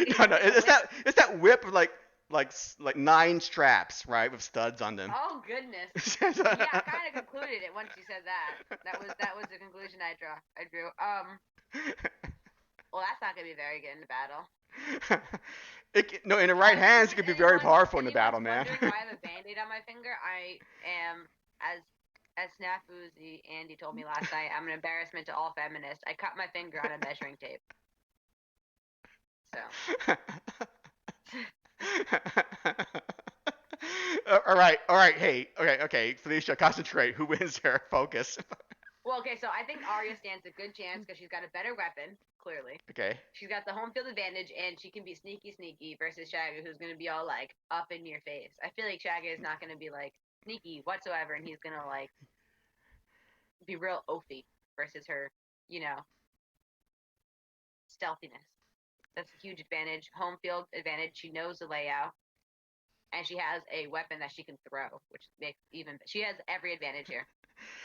[SPEAKER 2] it's
[SPEAKER 1] no,
[SPEAKER 2] like a whip.
[SPEAKER 1] it's that whip of like nine straps, right, with studs on them.
[SPEAKER 2] Oh goodness. Yeah, I kind of concluded it once you said that. That was the conclusion I drew. Well, that's not gonna be very good in the battle.
[SPEAKER 1] No, in the right hands, it could be very
[SPEAKER 2] If
[SPEAKER 1] powerful in the battle,
[SPEAKER 2] anyone's
[SPEAKER 1] man.
[SPEAKER 2] wondering why I have a band-aid on my finger, I am as Snafuzi Andy told me last night. I'm an embarrassment to all feminists. I cut my finger on a measuring tape. So.
[SPEAKER 1] All right. Hey, okay. Felicia, concentrate. Who wins here? Focus.
[SPEAKER 2] Well, okay, so I think Arya stands a good chance because she's got a better weapon, clearly.
[SPEAKER 1] Okay.
[SPEAKER 2] She's got the home field advantage, and she can be sneaky versus Shaggy, who's going to be all, like, up in your face. I feel like Shaggy is not going to be, like, sneaky whatsoever, and he's going to, like, be real oafy versus her, you know, stealthiness. That's a huge advantage. Home field advantage. She knows the layout. And she has a weapon that she can throw, which makes even. She has every advantage here,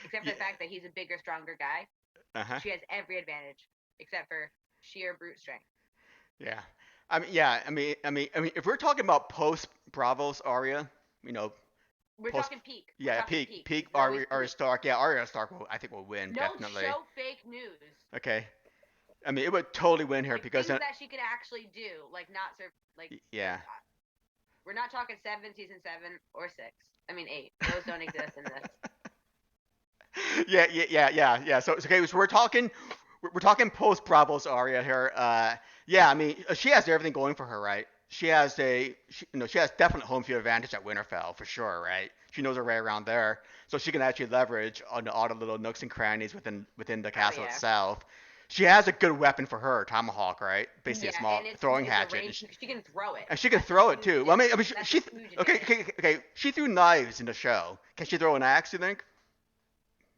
[SPEAKER 2] except for the fact that he's a bigger, stronger guy.
[SPEAKER 1] Uh-huh.
[SPEAKER 2] She has every advantage except for sheer brute strength.
[SPEAKER 1] Yeah. If we're talking about post Bravos Arya, you know,
[SPEAKER 2] We're
[SPEAKER 1] post,
[SPEAKER 2] talking peak. We're
[SPEAKER 1] yeah,
[SPEAKER 2] talking
[SPEAKER 1] peak,
[SPEAKER 2] peak.
[SPEAKER 1] peak
[SPEAKER 2] This is always
[SPEAKER 1] Arya
[SPEAKER 2] peak.
[SPEAKER 1] Stark. Yeah, Arya Stark I think will win
[SPEAKER 2] No
[SPEAKER 1] definitely.
[SPEAKER 2] show fake news.
[SPEAKER 1] Okay. I mean, it would totally win here
[SPEAKER 2] Like
[SPEAKER 1] because
[SPEAKER 2] things that she could actually do, like not serve,
[SPEAKER 1] yeah.
[SPEAKER 2] we're not talking season 7 or 6. I mean 8. Those don't exist in this.
[SPEAKER 1] Yeah. So okay, so we're talking post Bravos Arya here. Yeah, I mean, she has everything going for her, right? She has definite home field advantage at Winterfell for sure, right? She knows her way around there, so she can actually leverage on all the little nooks and crannies within the
[SPEAKER 2] Oh
[SPEAKER 1] castle
[SPEAKER 2] yeah.
[SPEAKER 1] itself. She has a good weapon for her, tomahawk, right? Basically a
[SPEAKER 2] Yeah,
[SPEAKER 1] small
[SPEAKER 2] and
[SPEAKER 1] throwing
[SPEAKER 2] it's a
[SPEAKER 1] hatchet,
[SPEAKER 2] range. She can throw it.
[SPEAKER 1] and she can
[SPEAKER 2] That's a
[SPEAKER 1] throw it
[SPEAKER 2] huge.
[SPEAKER 1] too. Well,
[SPEAKER 2] That's a huge advantage.
[SPEAKER 1] okay. She threw knives in the show. Can she throw an axe? You think?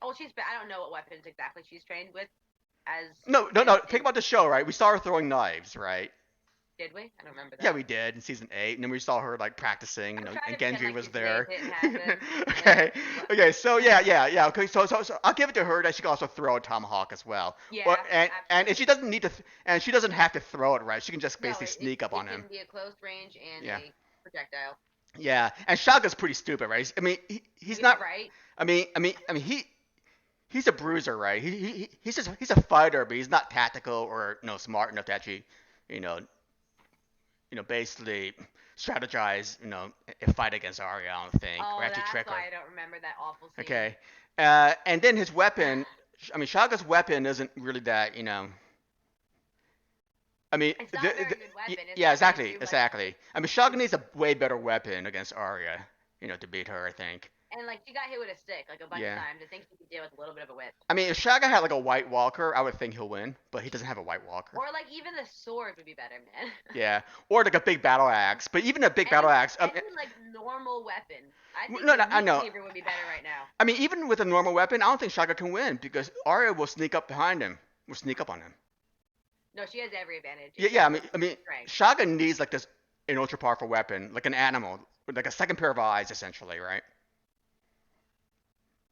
[SPEAKER 2] Oh, I don't know what weapons exactly she's trained with. As
[SPEAKER 1] No. Think about the show, right? We saw her throwing knives, right?
[SPEAKER 2] Did we? I don't remember
[SPEAKER 1] Yeah,
[SPEAKER 2] that.
[SPEAKER 1] we did in season 8, and then we saw her like practicing,
[SPEAKER 2] I'm trying
[SPEAKER 1] and
[SPEAKER 2] to pretend
[SPEAKER 1] Genji
[SPEAKER 2] like
[SPEAKER 1] was
[SPEAKER 2] season 8
[SPEAKER 1] there.
[SPEAKER 2] didn't happen.
[SPEAKER 1] Okay,
[SPEAKER 2] Like,
[SPEAKER 1] okay, so yeah. Okay, so I'll give it to her that she can also throw a tomahawk as well.
[SPEAKER 2] yeah,
[SPEAKER 1] And she
[SPEAKER 2] absolutely.
[SPEAKER 1] doesn't need to, and she doesn't have to throw it, right? She can just
[SPEAKER 2] No,
[SPEAKER 1] basically sneak up on
[SPEAKER 2] it
[SPEAKER 1] him.
[SPEAKER 2] can be a close range and
[SPEAKER 1] Yeah,
[SPEAKER 2] a projectile.
[SPEAKER 1] yeah. And Shaga's pretty stupid, right? I mean, he's
[SPEAKER 2] Yeah,
[SPEAKER 1] not.
[SPEAKER 2] right.
[SPEAKER 1] He's a bruiser, right? He's a fighter, but he's not tactical or smart enough to actually, you know, basically strategize, a fight against Arya, I don't think, or
[SPEAKER 2] Oh,
[SPEAKER 1] actually
[SPEAKER 2] that's
[SPEAKER 1] trick her.
[SPEAKER 2] why I don't remember that awful scene.
[SPEAKER 1] Okay. And then his weapon, I mean, Shaga's weapon isn't really that, I mean,
[SPEAKER 2] It's not a very good weapon. It's
[SPEAKER 1] yeah,
[SPEAKER 2] not gonna
[SPEAKER 1] exactly,
[SPEAKER 2] do like
[SPEAKER 1] exactly. I mean, Shaga needs a way better weapon against Arya, to beat her, I think.
[SPEAKER 2] and like she got hit with a stick like a bunch of
[SPEAKER 1] Yeah.
[SPEAKER 2] times. I think she could deal with a little bit of a whip.
[SPEAKER 1] I mean, if Shaga had like a White Walker, I would think he'll win, but he doesn't have a White Walker.
[SPEAKER 2] Or like even the sword would be better, man.
[SPEAKER 1] Yeah, or like a big battle axe. But even a big battle axe,
[SPEAKER 2] any like normal weapon. I think
[SPEAKER 1] no,
[SPEAKER 2] the
[SPEAKER 1] I
[SPEAKER 2] meat
[SPEAKER 1] know.
[SPEAKER 2] cleaver would be better right now.
[SPEAKER 1] I mean, even with a normal weapon, I don't think Shaka can win because Arya will sneak up behind him. Will sneak up on him.
[SPEAKER 2] No, she has every advantage.
[SPEAKER 1] Yeah. I mean,
[SPEAKER 2] strength.
[SPEAKER 1] Shaka needs like an ultra powerful weapon, like an animal, with like a second pair of eyes, essentially, right?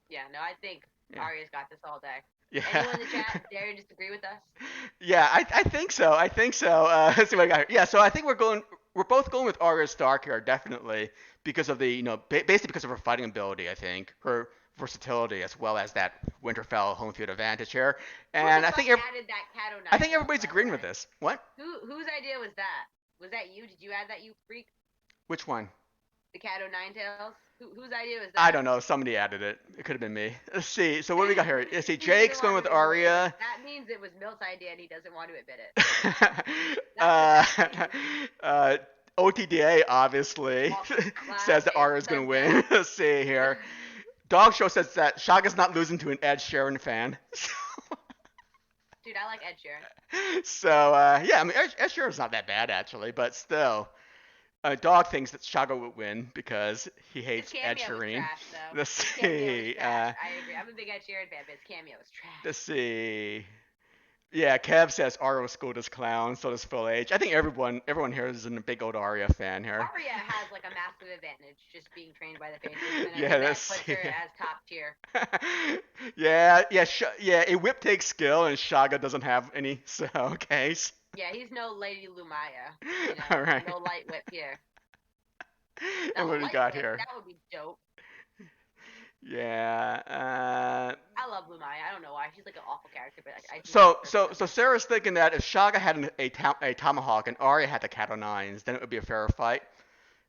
[SPEAKER 2] Yeah, no, I think Arya's got this all day.
[SPEAKER 1] Yeah.
[SPEAKER 2] Anyone in the chat dare to disagree with us?
[SPEAKER 1] Yeah, I think so. Let's see what I got here. Yeah, so I think we're both going with Arya Stark here, definitely, because of the, basically because of her fighting ability, I think, her versatility, as well as that Winterfell home field advantage here. And
[SPEAKER 2] added that cat o' nine
[SPEAKER 1] I think
[SPEAKER 2] tails,
[SPEAKER 1] everybody's
[SPEAKER 2] by the
[SPEAKER 1] agreeing
[SPEAKER 2] way?
[SPEAKER 1] with this. What?
[SPEAKER 2] Whose idea was that? Was that you? Did you add that, you freak?
[SPEAKER 1] Which one?
[SPEAKER 2] The cat o' nine tails? Whose idea was that?
[SPEAKER 1] I don't know. Somebody added it. It could have been me. Let's see. So what do we got here? Let's see.
[SPEAKER 2] He doesn't
[SPEAKER 1] Jake's going
[SPEAKER 2] want
[SPEAKER 1] with
[SPEAKER 2] to admit it.
[SPEAKER 1] Arya.
[SPEAKER 2] That means it was Milt's idea and he doesn't want to admit it.
[SPEAKER 1] OTDA obviously says that
[SPEAKER 2] Classic.
[SPEAKER 1] Arya's going to win. Let's see here. Dog Show says that Shaga's not losing to an Ed Sheeran fan.
[SPEAKER 2] Dude, I like Ed Sheeran.
[SPEAKER 1] So yeah, I mean Ed Sheeran's not that bad actually, but still, Dog thinks that Shago would win because he
[SPEAKER 2] His
[SPEAKER 1] hates Ed
[SPEAKER 2] cameo was
[SPEAKER 1] Sheeran.
[SPEAKER 2] trash, though.
[SPEAKER 1] Let's
[SPEAKER 2] His cameo was
[SPEAKER 1] see.
[SPEAKER 2] trash. I agree. I'm a big Ed Sheeran fan, but his cameo was trash.
[SPEAKER 1] Let's see. Yeah, Kev says Aria schooled as clown, so does Phil H. I think everyone here is a big old Aria fan here.
[SPEAKER 2] Arya has like a massive advantage just being trained by the Faces,
[SPEAKER 1] Yeah,
[SPEAKER 2] and that
[SPEAKER 1] let's
[SPEAKER 2] puts
[SPEAKER 1] see.
[SPEAKER 2] her as top tier.
[SPEAKER 1] Yeah. A whip takes skill, and Shaga doesn't have any. So okay.
[SPEAKER 2] Yeah, he's no Lady Lumaya.
[SPEAKER 1] All right.
[SPEAKER 2] No light whip here.
[SPEAKER 1] And
[SPEAKER 2] No
[SPEAKER 1] what do we
[SPEAKER 2] light
[SPEAKER 1] got
[SPEAKER 2] whip.
[SPEAKER 1] here?
[SPEAKER 2] That would be dope.
[SPEAKER 1] Yeah.
[SPEAKER 2] I love Lumaya. I don't know why. She's like an awful character, but I do
[SPEAKER 1] So
[SPEAKER 2] like her
[SPEAKER 1] so
[SPEAKER 2] for
[SPEAKER 1] so
[SPEAKER 2] some
[SPEAKER 1] Sarah's thinking that if Shaga had a tomahawk and Arya had the cat o' nines, then it would be a fairer fight.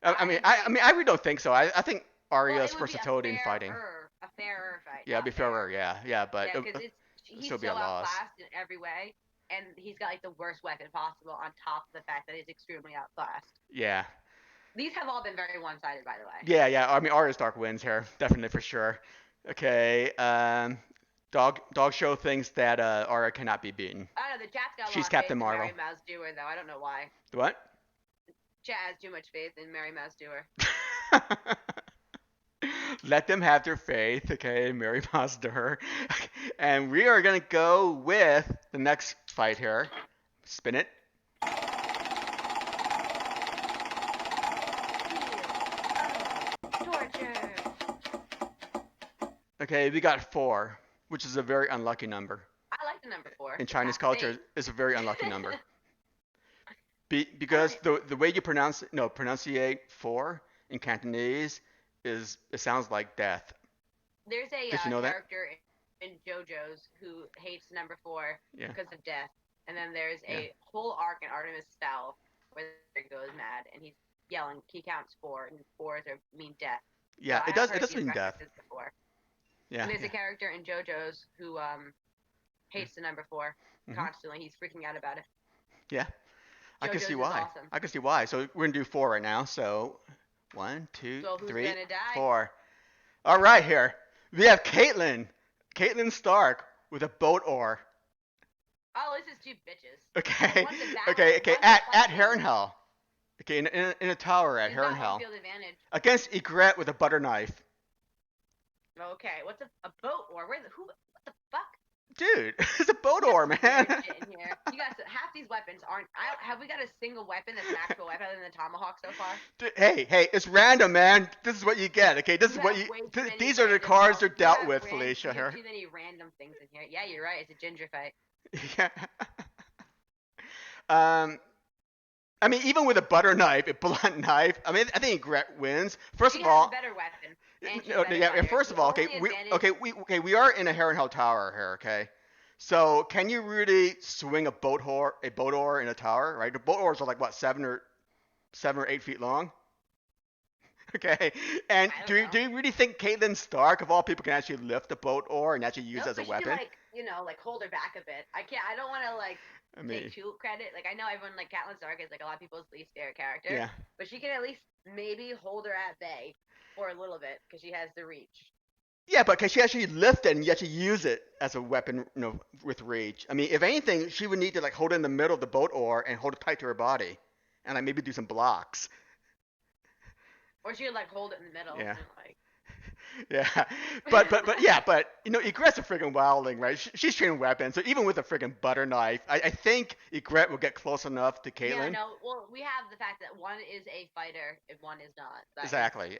[SPEAKER 2] I agree.
[SPEAKER 1] I really don't think so. I think
[SPEAKER 2] Well,
[SPEAKER 1] Arya's
[SPEAKER 2] it would be
[SPEAKER 1] versatility in fighting.
[SPEAKER 2] a fairer fight,
[SPEAKER 1] Yeah, it'd be
[SPEAKER 2] not fair.
[SPEAKER 1] fairer. Yeah, but
[SPEAKER 2] Yeah, because
[SPEAKER 1] it'd
[SPEAKER 2] he's
[SPEAKER 1] still be
[SPEAKER 2] so
[SPEAKER 1] a loss.
[SPEAKER 2] outclassed in every way, and he's got like the worst weapon possible on top of the fact that he's extremely outclassed.
[SPEAKER 1] Yeah.
[SPEAKER 2] These have all been very one-sided, by the way.
[SPEAKER 1] Yeah. I mean, Arya's Dark wins here, definitely for sure. Okay. Dog Show thinks that Arya cannot be beaten.
[SPEAKER 2] I don't know. The chat's got a
[SPEAKER 1] She's
[SPEAKER 2] lot of faith
[SPEAKER 1] Captain
[SPEAKER 2] in
[SPEAKER 1] Marvel.
[SPEAKER 2] Mary Mouse Dewar, though. I don't know why.
[SPEAKER 1] What?
[SPEAKER 2] Chat has too much faith in Mary Mouse Dewar.
[SPEAKER 1] Let them have their faith, okay? Mary Mazda. And we are gonna go with the next fight here. Spin it.
[SPEAKER 2] Torture.
[SPEAKER 1] Okay, we got 4, which is a very unlucky number.
[SPEAKER 2] I like the number 4.
[SPEAKER 1] In
[SPEAKER 2] It's
[SPEAKER 1] Chinese
[SPEAKER 2] half
[SPEAKER 1] culture,
[SPEAKER 2] fate.
[SPEAKER 1] it's a very unlucky number. Because
[SPEAKER 2] Alright.
[SPEAKER 1] the way you pronunciate 4 in Cantonese it sounds like death.
[SPEAKER 2] There's a
[SPEAKER 1] Did you know that?
[SPEAKER 2] character in JoJo's who hates number 4
[SPEAKER 1] Yeah.
[SPEAKER 2] because of death. And then there's
[SPEAKER 1] Yeah.
[SPEAKER 2] a whole arc in Artemis Fowl where he goes mad and he's yelling, he counts 4, and 4s mean death.
[SPEAKER 1] Yeah,
[SPEAKER 2] So
[SPEAKER 1] it
[SPEAKER 2] I
[SPEAKER 1] does
[SPEAKER 2] have
[SPEAKER 1] it
[SPEAKER 2] heard
[SPEAKER 1] does
[SPEAKER 2] these
[SPEAKER 1] mean death.
[SPEAKER 2] references before.
[SPEAKER 1] Yeah.
[SPEAKER 2] And there's
[SPEAKER 1] Yeah.
[SPEAKER 2] a character in JoJo's who hates the number 4
[SPEAKER 1] Mhm.
[SPEAKER 2] constantly. He's freaking out about it.
[SPEAKER 1] Yeah. I can
[SPEAKER 2] JoJo's
[SPEAKER 1] see
[SPEAKER 2] is
[SPEAKER 1] why.
[SPEAKER 2] awesome.
[SPEAKER 1] I can see why. So we're gonna do 4 right now. So 1, 2,
[SPEAKER 2] So who's
[SPEAKER 1] 3,
[SPEAKER 2] gonna die?
[SPEAKER 1] 4. All right, here we have Caitlin Stark with a boat oar.
[SPEAKER 2] Oh, this is 2 bitches.
[SPEAKER 1] Okay.
[SPEAKER 2] One's a battle,
[SPEAKER 1] Okay.
[SPEAKER 2] one's a
[SPEAKER 1] At
[SPEAKER 2] fighting.
[SPEAKER 1] Harrenhal. Okay, in a tower at
[SPEAKER 2] She's got home
[SPEAKER 1] Harrenhal
[SPEAKER 2] field advantage.
[SPEAKER 1] against Ygritte with a butter knife.
[SPEAKER 2] Okay, what's a boat or what the fuck?
[SPEAKER 1] Dude, it's a boat
[SPEAKER 2] You got
[SPEAKER 1] oar,
[SPEAKER 2] some
[SPEAKER 1] man.
[SPEAKER 2] weird shit in here. You got half these weapons aren't. have we got a single weapon that's an actual weapon other than the tomahawk so far?
[SPEAKER 1] Dude, hey, it's random, man. This is what you get. Okay, this is what
[SPEAKER 2] have way too many
[SPEAKER 1] These are the
[SPEAKER 2] random
[SPEAKER 1] cards they're
[SPEAKER 2] you
[SPEAKER 1] dealt
[SPEAKER 2] have
[SPEAKER 1] with,
[SPEAKER 2] ran-
[SPEAKER 1] Felicia.
[SPEAKER 2] You
[SPEAKER 1] Here.
[SPEAKER 2] have too many random things in here. Yeah, you're right. It's a ginger fight.
[SPEAKER 1] Yeah. I mean, even with a butter knife, a blunt knife, I mean, I think Ygritte wins. First
[SPEAKER 2] She
[SPEAKER 1] of
[SPEAKER 2] has
[SPEAKER 1] all,
[SPEAKER 2] a better weapon. And she's
[SPEAKER 1] no,
[SPEAKER 2] better
[SPEAKER 1] yeah.
[SPEAKER 2] fighter.
[SPEAKER 1] First
[SPEAKER 2] The
[SPEAKER 1] of all,
[SPEAKER 2] only advantage-
[SPEAKER 1] we are in a Harrenhal Tower here. Okay, so can you really swing a boat oar in a tower? Right, the boat oars are like what 7 or 8 feet long. Okay, and
[SPEAKER 2] I
[SPEAKER 1] do
[SPEAKER 2] don't know.
[SPEAKER 1] you really think Caitlin Stark, of all people, can actually lift a boat oar and actually use it
[SPEAKER 2] Nope,
[SPEAKER 1] as a
[SPEAKER 2] but she can
[SPEAKER 1] weapon?
[SPEAKER 2] hold her back a bit. I can't. I don't want to
[SPEAKER 1] I mean,
[SPEAKER 2] take too credit. Like I know everyone like Catelyn Stark is like a lot of people's least favorite character.
[SPEAKER 1] yeah.
[SPEAKER 2] But she can at least maybe hold her at bay for a little bit because she has the reach.
[SPEAKER 1] Yeah, but can she actually lift it and actually use it as a weapon, with reach? I mean, if anything, she would need to like hold it in the middle of the boat oar and hold it tight to her body, and like maybe do some blocks.
[SPEAKER 2] Or she would like hold it in the middle.
[SPEAKER 1] Yeah.
[SPEAKER 2] And, like,
[SPEAKER 1] Yeah, but Ygritte's a freaking wildling, right? She's training weapons, so even with a freaking butter knife, I think Ygritte will get close enough to
[SPEAKER 2] yeah,
[SPEAKER 1] Caitlyn.
[SPEAKER 2] no. Well, we have the fact that one is a fighter and one is not.
[SPEAKER 1] Exactly.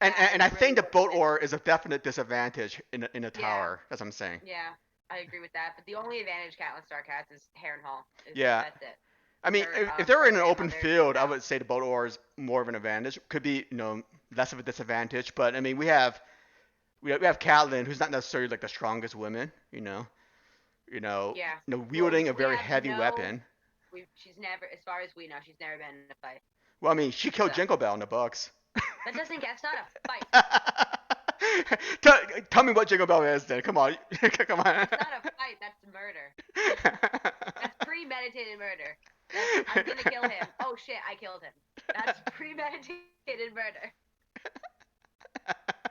[SPEAKER 2] That
[SPEAKER 1] And I
[SPEAKER 2] is
[SPEAKER 1] think
[SPEAKER 2] really
[SPEAKER 1] the boat
[SPEAKER 2] what it is.
[SPEAKER 1] oar is a definite disadvantage in a tower. That's what I'm saying.
[SPEAKER 2] Yeah, I agree with that. But the only advantage Catelyn Stark has is Harrenhal.
[SPEAKER 1] Yeah.
[SPEAKER 2] That's it.
[SPEAKER 1] I mean,
[SPEAKER 2] Her,
[SPEAKER 1] if they were
[SPEAKER 2] her
[SPEAKER 1] in an open
[SPEAKER 2] grandmother
[SPEAKER 1] field, I
[SPEAKER 2] out.
[SPEAKER 1] would say the boat oar is more of an advantage. Could be, less of a disadvantage. But I mean, we have Catelyn, who's not necessarily like the strongest woman,
[SPEAKER 2] Yeah.
[SPEAKER 1] wielding a
[SPEAKER 2] we
[SPEAKER 1] very
[SPEAKER 2] have
[SPEAKER 1] heavy
[SPEAKER 2] no-
[SPEAKER 1] weapon.
[SPEAKER 2] She's never, as far as we know, she's never been in a fight.
[SPEAKER 1] Well, I mean, she killed
[SPEAKER 2] So-
[SPEAKER 1] Jingle Bell in the books.
[SPEAKER 2] That doesn't get. It's not a fight.
[SPEAKER 1] Tell me what Jingle Bell is then. Come on. Come on.
[SPEAKER 2] It's not a fight. That's murder. That's premeditated murder. I'm gonna kill him. Oh shit, I killed him. That's premeditated murder.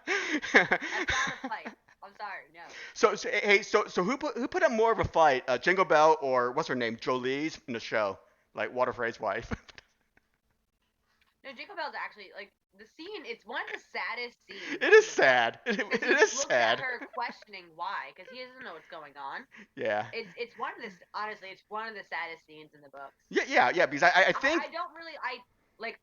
[SPEAKER 2] That's not a fight. I'm sorry, no.
[SPEAKER 1] So who put up more of a fight, Jingle Bell or what's her name, Jolie's in the show, like Walter Frey's wife?
[SPEAKER 2] No, Jingle Bell's actually like the scene. It's one of the saddest scenes
[SPEAKER 1] It
[SPEAKER 2] in
[SPEAKER 1] is
[SPEAKER 2] the book
[SPEAKER 1] sad. It
[SPEAKER 2] because he
[SPEAKER 1] is
[SPEAKER 2] just looks at
[SPEAKER 1] sad.
[SPEAKER 2] her questioning why, because he doesn't know what's going on.
[SPEAKER 1] Yeah.
[SPEAKER 2] It's one of the honestly, it's one of the saddest scenes in the books.
[SPEAKER 1] Yeah. Because I think
[SPEAKER 2] I don't really like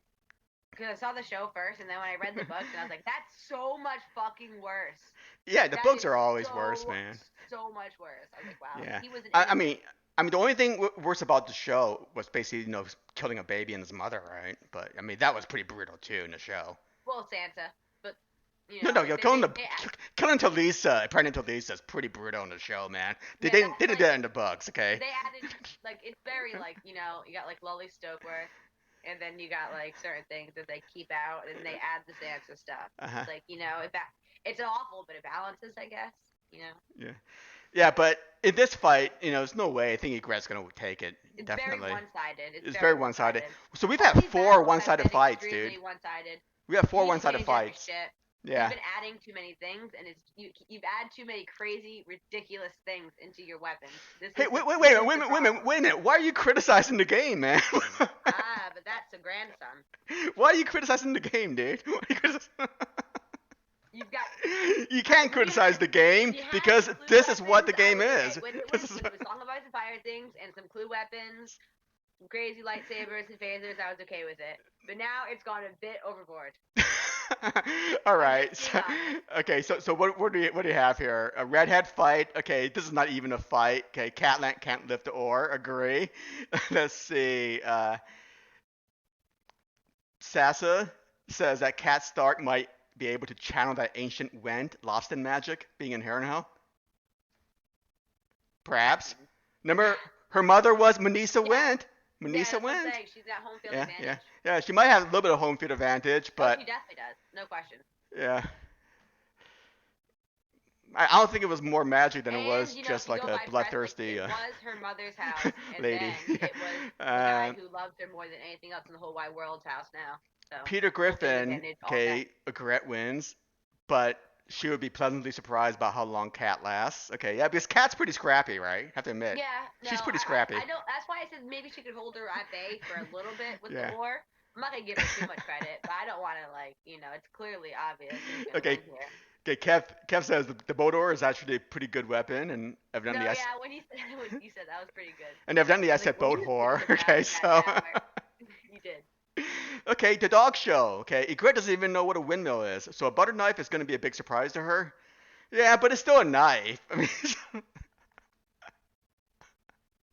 [SPEAKER 2] because I saw the show first, and then when I read the books, and I was like, that's so much fucking worse.
[SPEAKER 1] yeah, the
[SPEAKER 2] That
[SPEAKER 1] books
[SPEAKER 2] is
[SPEAKER 1] are always worse,
[SPEAKER 2] so
[SPEAKER 1] man.
[SPEAKER 2] so much worse. I was like, wow,
[SPEAKER 1] Yeah.
[SPEAKER 2] he was an
[SPEAKER 1] I
[SPEAKER 2] innocent.
[SPEAKER 1] mean, the only thing worse about the show was basically killing a baby and his mother, right? But I mean that was pretty brutal too in the show.
[SPEAKER 2] Well, Santa, but
[SPEAKER 1] No,
[SPEAKER 2] like
[SPEAKER 1] killing Talisa, pregnant Talisa is pretty brutal in the show, man. They
[SPEAKER 2] yeah,
[SPEAKER 1] didn't
[SPEAKER 2] that's
[SPEAKER 1] they did
[SPEAKER 2] like
[SPEAKER 1] that in the books, okay?
[SPEAKER 2] they added like it's very like you got like Lolly Stokeworth, and then you got like certain things that they keep out, and they add the Sansa stuff.
[SPEAKER 1] Uh-huh.
[SPEAKER 2] It's like it's awful, but it balances, I guess. You know,
[SPEAKER 1] Yeah. Yeah, but in this fight, there's no way I think Egret's gonna take it.
[SPEAKER 2] it's very
[SPEAKER 1] Definitely.
[SPEAKER 2] one-sided. It's
[SPEAKER 1] It's
[SPEAKER 2] very
[SPEAKER 1] very one-sided.
[SPEAKER 2] one-sided.
[SPEAKER 1] So we've
[SPEAKER 2] All
[SPEAKER 1] had
[SPEAKER 2] these
[SPEAKER 1] four
[SPEAKER 2] battles have
[SPEAKER 1] one-sided
[SPEAKER 2] been
[SPEAKER 1] fights, dude.
[SPEAKER 2] extremely one-sided.
[SPEAKER 1] We have four
[SPEAKER 2] He's
[SPEAKER 1] one-sided
[SPEAKER 2] changed every
[SPEAKER 1] fights.
[SPEAKER 2] shit.
[SPEAKER 1] Yeah.
[SPEAKER 2] You've been adding too many things, and you've added too many crazy, ridiculous things into your weapons.
[SPEAKER 1] Hey, wait a minute. Why are you criticizing the game, man?
[SPEAKER 2] But that's a grandson.
[SPEAKER 1] Why are you criticizing the game, dude?
[SPEAKER 2] You've got.
[SPEAKER 1] You can't criticize the game because this is what the game is.
[SPEAKER 2] When it was Song of Ice and Fire things and some clue weapons, some crazy lightsabers and phasers, I was okay with it. But now it's gone a bit overboard.
[SPEAKER 1] All right. So what do you have here? A redhead fight. Okay, this is not even a fight. Okay, Catland can't lift the oar. Agree. Let's see. Sassa says that Cat Stark might be able to channel that ancient wind lost in magic, being in Harrenhal. Perhaps. Remember, her mother was Manisa Wind. Manisa Wind.
[SPEAKER 2] She's got home field
[SPEAKER 1] Yeah,
[SPEAKER 2] advantage.
[SPEAKER 1] yeah. She might have a little bit of home field advantage, but
[SPEAKER 2] she definitely does. No question.
[SPEAKER 1] yeah. I don't think it was more magic than it was just like a bloodthirsty
[SPEAKER 2] it was her mother's house, and
[SPEAKER 1] lady.
[SPEAKER 2] then it was the guy who loved her more than anything else in the whole wide world's house now. So
[SPEAKER 1] Peter Griffin, okay, Gret wins, but she would be pleasantly surprised about how long Cat lasts. Okay, yeah, because Cat's pretty scrappy, right? Have to admit.
[SPEAKER 2] Yeah, no,
[SPEAKER 1] she's pretty scrappy.
[SPEAKER 2] I don't. That's why I said maybe she could hold her at bay for a little bit with the war. I'm not gonna give her too much credit, but I don't want to it's clearly obvious.
[SPEAKER 1] Okay. Okay, Kev says the Bodor is actually a pretty good weapon, and evidently
[SPEAKER 2] when you said that was pretty good.
[SPEAKER 1] And evidently I said boat whore. Okay, so.
[SPEAKER 2] You did.
[SPEAKER 1] Okay, the dog show. Okay, Ygritte doesn't even know what a windmill is, so a butter knife is going to be a big surprise to her. Yeah, but it's still a knife. I mean.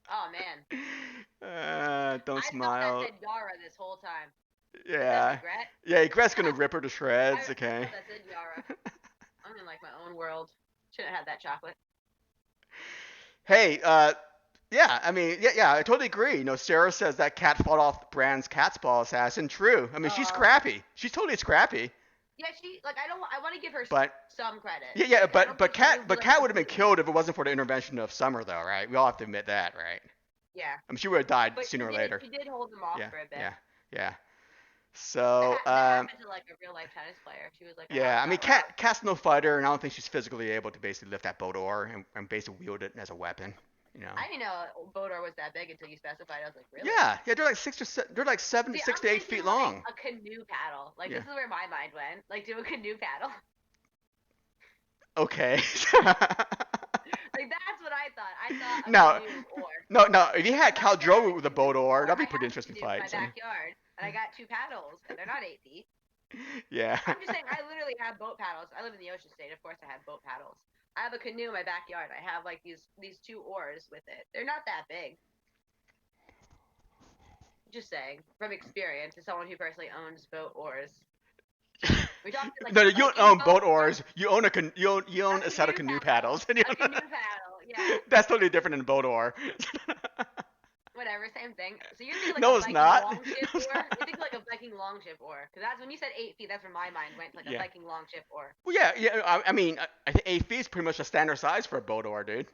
[SPEAKER 2] Oh man.
[SPEAKER 1] Don't smile.
[SPEAKER 2] I thought that said Yara this whole time.
[SPEAKER 1] Yeah. Yeah, Ygritte's gonna rip her to shreds. Okay.
[SPEAKER 2] I thought that said Yara. I'm in like my own world. Shouldn't have had that chocolate.
[SPEAKER 1] Hey, yeah, I mean, yeah, I totally agree. Sarah says that Cat fought off Bran's cat's ball assassin. True. I mean, she's scrappy. She's totally scrappy.
[SPEAKER 2] Yeah, I want to give her some credit.
[SPEAKER 1] Yeah, but Cat would have been killed if it wasn't for the intervention of Summer, though, right? We all have to admit that, right?
[SPEAKER 2] Yeah.
[SPEAKER 1] I mean, she would have died sooner or later.
[SPEAKER 2] She did hold them off for a bit.
[SPEAKER 1] Yeah. So.
[SPEAKER 2] That happened to like a real life tennis player. She was like.
[SPEAKER 1] Yeah, I mean, Cat's no fighter, and I don't think she's physically able to basically lift that Bodor and basically wield it as a weapon.
[SPEAKER 2] I didn't know Bodor was that big until you specified. I was like, really?
[SPEAKER 1] Yeah, they're like 6 to 8 feet long.
[SPEAKER 2] A canoe paddle. Like this is where my mind went. Like do a canoe paddle.
[SPEAKER 1] Okay.
[SPEAKER 2] Like that's what I thought. I thought
[SPEAKER 1] no,
[SPEAKER 2] canoe or.
[SPEAKER 1] No. If you had Khal Drogo with a Bodor, that'd be a pretty interesting fight.
[SPEAKER 2] In my backyard, and I got 2 paddles, and they're not 8 feet.
[SPEAKER 1] Yeah.
[SPEAKER 2] I'm just saying, I literally have boat paddles. I live in the ocean state. Of course, I have boat paddles. I have a canoe in my backyard. I have like these 2 oars with it. They're not that big. Just saying, from experience, as someone who personally owns boat oars. We talked like,
[SPEAKER 1] no, you don't own boat oars. You own a set of canoe paddles.
[SPEAKER 2] A canoe paddle, yeah.
[SPEAKER 1] That's totally different than a boat oar.
[SPEAKER 2] Whatever, same thing. So you're thinking like
[SPEAKER 1] no,
[SPEAKER 2] a
[SPEAKER 1] it's
[SPEAKER 2] Viking
[SPEAKER 1] not.
[SPEAKER 2] longship oar? You think like a Viking longship oar? Because that's when you said 8 feet. That's where my mind went, like a Viking longship oar.
[SPEAKER 1] Well, yeah. I mean, I think 8 feet is pretty much a standard size for a boat oar, dude.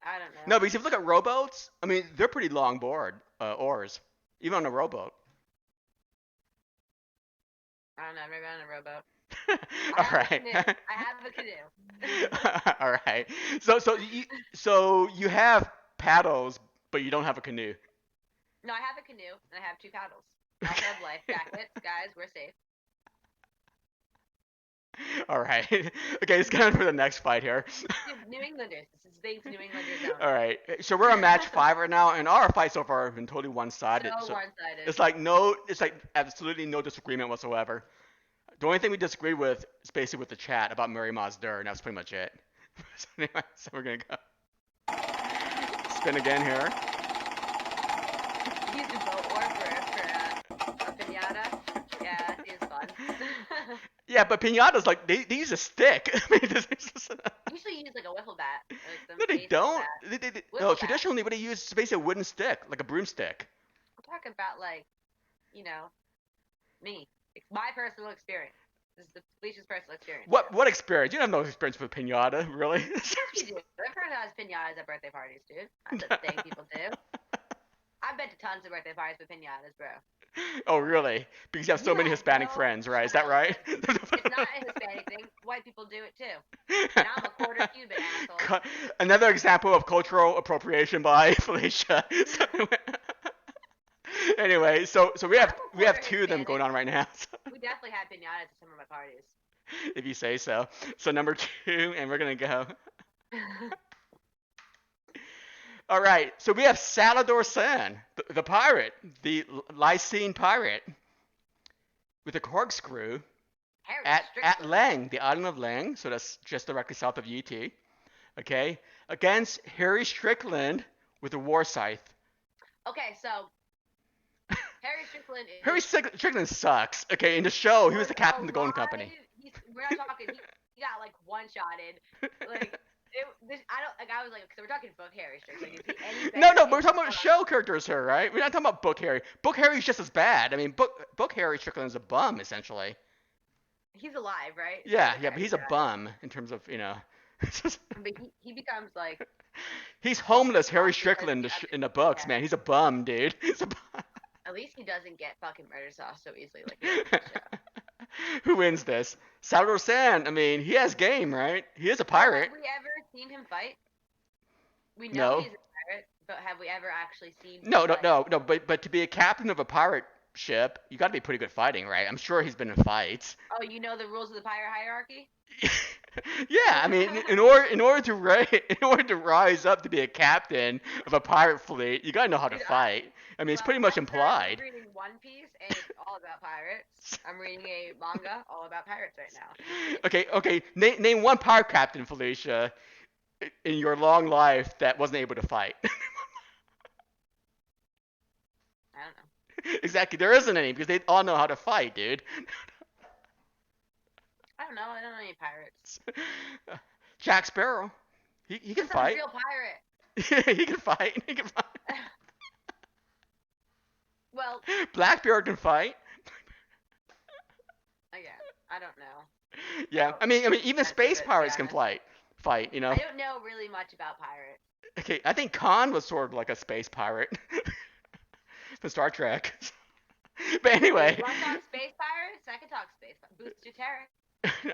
[SPEAKER 2] I don't know.
[SPEAKER 1] No, because if you look at rowboats, I mean, they're pretty long oars, even on a rowboat.
[SPEAKER 2] I don't know. I've never been on a rowboat.
[SPEAKER 1] All right.
[SPEAKER 2] I have a canoe.
[SPEAKER 1] All right. So you have paddles, but you don't have a canoe.
[SPEAKER 2] No, I have a canoe and I have two paddles. I also have life jackets, guys. We're safe.
[SPEAKER 1] All right. Okay, let's get on for the next fight here.
[SPEAKER 2] Dude, New Englanders. This is big New Englanders only.
[SPEAKER 1] All right. So we're on match five right now, and our fights so far have been totally one-sided.
[SPEAKER 2] So
[SPEAKER 1] So
[SPEAKER 2] one-sided.
[SPEAKER 1] it's like absolutely no disagreement whatsoever. The only thing we disagreed with is basically with the chat about Mary Mazdur, and that's pretty much it. So anyway, so we're gonna go spin again here.
[SPEAKER 2] Use a boat or for a pinata. Yeah, it is fun.
[SPEAKER 1] Yeah, but pinatas like they use a stick. I mean,
[SPEAKER 2] Usually use like a wiffle bat, or like some
[SPEAKER 1] no, they
[SPEAKER 2] baseball
[SPEAKER 1] don't.
[SPEAKER 2] bat.
[SPEAKER 1] No,
[SPEAKER 2] Wiffle bat.
[SPEAKER 1] traditionally, what they use is basically a wooden stick, like a broomstick.
[SPEAKER 2] I'm talking about like, you know, me. It's my personal experience. This is the Felicia's personal experience.
[SPEAKER 1] What experience? You don't have no experience with pinata, really?
[SPEAKER 2] Yes, you do. Everyone has pinatas at birthday parties, dude. That's a thing people do. I've been to tons of birthday parties with pinatas, bro.
[SPEAKER 1] Oh, really? Because you have so many Hispanic friends, right? Is that right?
[SPEAKER 2] It's not a Hispanic thing. White people do it too. And I'm a quarter Cuban, asshole.
[SPEAKER 1] Another example of cultural appropriation by Felicia. Anyway, so we have two of them going on right now. So.
[SPEAKER 2] We definitely had pinatas at some of my parties.
[SPEAKER 1] If you say so. So number two, and we're gonna go. All right, so we have Salador San, the pirate, the Lycene pirate, with a corkscrew at Lang, the island of Lang, so that's just directly south of UT. Okay, against Harry Strickland with a war scythe.
[SPEAKER 2] Okay, so Harry Strickland is.
[SPEAKER 1] Harry Strickland sucks. Okay, in the show, he was the captain of the Golden Company.
[SPEAKER 2] We're not talking. He got like one-shotted. Like. I don't like. I was like, because we're talking book Harry Strickland. Is he any better?
[SPEAKER 1] No, but we're talking about show characters here, right? We're not talking about book Harry. Book Harry's just as bad. I mean, book Harry Strickland is a bum essentially.
[SPEAKER 2] He's alive, right?
[SPEAKER 1] Yeah, but he's a bum in terms of
[SPEAKER 2] But he becomes like.
[SPEAKER 1] He's homeless, Harry Strickland in the books, man. He's a bum, dude. He's a bum.
[SPEAKER 2] At least he doesn't get fucking murder sauce so easily, like he does in the show.
[SPEAKER 1] Who wins this? Salvador San. I mean, he has game, right? He is a pirate.
[SPEAKER 2] Have we ever seen him fight? We know he's a pirate, but have we ever actually seen him fight?
[SPEAKER 1] No. But to be a captain of a pirate ship, you got to be pretty good fighting, right? I'm sure he's been in fights.
[SPEAKER 2] Oh, you know the rules of the pirate hierarchy?
[SPEAKER 1] Yeah, I mean, in order to rise up to be a captain of a pirate fleet, you gotta know how to fight. I mean, it's pretty much implied.
[SPEAKER 2] I'm reading One Piece, and it's all about pirates. I'm reading a manga all about pirates right now.
[SPEAKER 1] Okay. Name one pirate captain, Felicia, in your long life that wasn't able to fight.
[SPEAKER 2] I don't know.
[SPEAKER 1] Exactly, there isn't any because they all know how to fight, dude.
[SPEAKER 2] I don't know. I don't know any pirates.
[SPEAKER 1] Jack Sparrow, he can fight.
[SPEAKER 2] He's a real pirate.
[SPEAKER 1] He can fight.
[SPEAKER 2] Well,
[SPEAKER 1] Blackbeard can fight.
[SPEAKER 2] Again, I don't know.
[SPEAKER 1] Yeah, I mean, even space pirates can fight. You know.
[SPEAKER 2] I don't know really much about pirates.
[SPEAKER 1] Okay, I think Khan was sort of like a space pirate from Star Trek. But anyway.
[SPEAKER 2] You want to talk space pirates? I can talk space pirates. Booster Terror.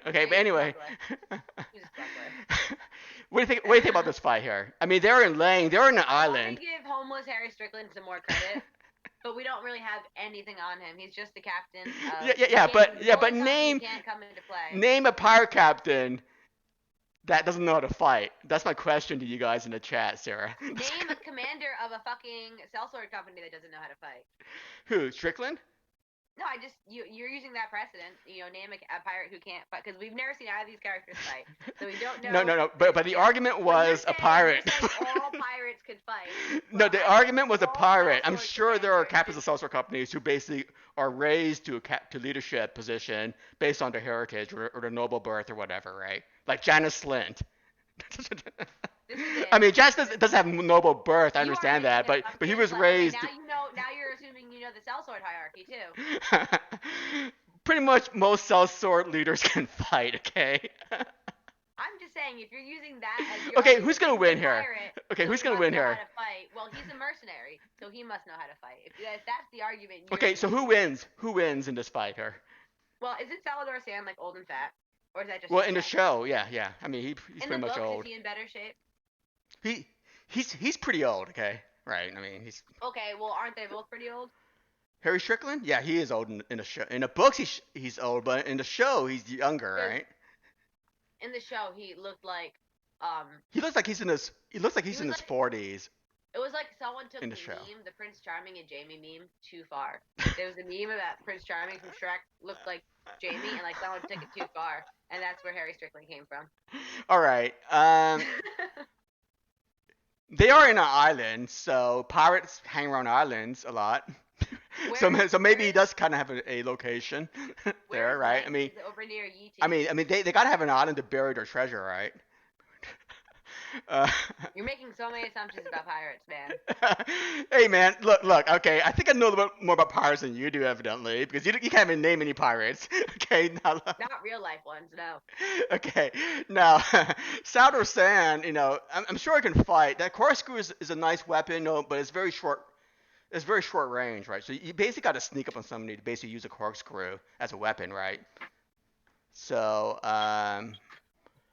[SPEAKER 1] Okay, but anyway. What do you think about this fight here? I mean, they're in an island.
[SPEAKER 2] I give homeless Harry Strickland some more credit, but we don't really have anything on him. He's just the captain.
[SPEAKER 1] But name a pirate captain that doesn't know how to fight. That's my question to you guys in the chat, Sarah.
[SPEAKER 2] Name a commander of a fucking sellsword company that doesn't know how to fight.
[SPEAKER 1] Who? Strickland?
[SPEAKER 2] No, you're using that precedent. Name a pirate who can't fight, because we've never seen either of these characters fight, so we don't know.
[SPEAKER 1] No. But the argument was a pirate.
[SPEAKER 2] All pirates could fight.
[SPEAKER 1] No, the argument was a pirate. I'm sure there are captains of sellsword companies who basically are raised to leadership position based on their heritage or their noble birth or whatever, right? Like Janice Slint. I mean, Janice doesn't have noble birth. I understand that, but he was raised.
[SPEAKER 2] Now you're assuming you know the sellsword hierarchy too.
[SPEAKER 1] Pretty much most sellsword leaders can fight. Okay.
[SPEAKER 2] I'm just saying, if you're using that as your
[SPEAKER 1] okay, who's gonna win here?
[SPEAKER 2] Okay, who's gonna win here? How to fight. Well, he's a mercenary, so he must know how to fight. If that's the argument.
[SPEAKER 1] Okay, so who wins? Who wins in this fight here?
[SPEAKER 2] Well, isn't Salador San like old and fat? or is that just
[SPEAKER 1] Well,
[SPEAKER 2] his
[SPEAKER 1] in the
[SPEAKER 2] neck?
[SPEAKER 1] show, yeah, yeah. I mean, he's
[SPEAKER 2] In the
[SPEAKER 1] pretty much
[SPEAKER 2] books, is
[SPEAKER 1] old.
[SPEAKER 2] he in better shape?
[SPEAKER 1] He he's pretty old. Okay, right. I mean, he's
[SPEAKER 2] Okay, well, aren't they both pretty old?
[SPEAKER 1] Harry Strickland. Yeah, he is old in the show. In the books, he's old, but in the show, he's younger,
[SPEAKER 2] Because
[SPEAKER 1] right?
[SPEAKER 2] in the show, he looked like um
[SPEAKER 1] He looks like he looks like
[SPEAKER 2] he
[SPEAKER 1] he's in
[SPEAKER 2] was
[SPEAKER 1] his
[SPEAKER 2] like
[SPEAKER 1] 40s
[SPEAKER 2] it was like someone took
[SPEAKER 1] in the
[SPEAKER 2] the
[SPEAKER 1] show.
[SPEAKER 2] meme, the Prince Charming and Jamie meme, too far. Like there was a meme of that Prince Charming from Shrek looked like Jamie, and like someone took it too far, and that's where Harry Strickland came from.
[SPEAKER 1] All right. They are in an island, so pirates hang around islands a lot. So
[SPEAKER 2] where
[SPEAKER 1] maybe he
[SPEAKER 2] is
[SPEAKER 1] does kind of have a location
[SPEAKER 2] where
[SPEAKER 1] there,
[SPEAKER 2] is
[SPEAKER 1] right?
[SPEAKER 2] land? Is it over near
[SPEAKER 1] I
[SPEAKER 2] Yee?
[SPEAKER 1] mean, I mean, they gotta have an island to bury their treasure, right? Uh,
[SPEAKER 2] You're making so many assumptions about pirates, man.
[SPEAKER 1] hey man, look. Okay, I think I know a little bit more about pirates than you do, evidently, because you can't even name any pirates. Okay, now.
[SPEAKER 2] Not real life ones, no.
[SPEAKER 1] Okay, now Souter Sand, I'm sure I can fight. That corkscrew is a nice weapon, no, but it's very short. It's very short range, right? So you basically got to sneak up on somebody to basically use a corkscrew as a weapon, right? So,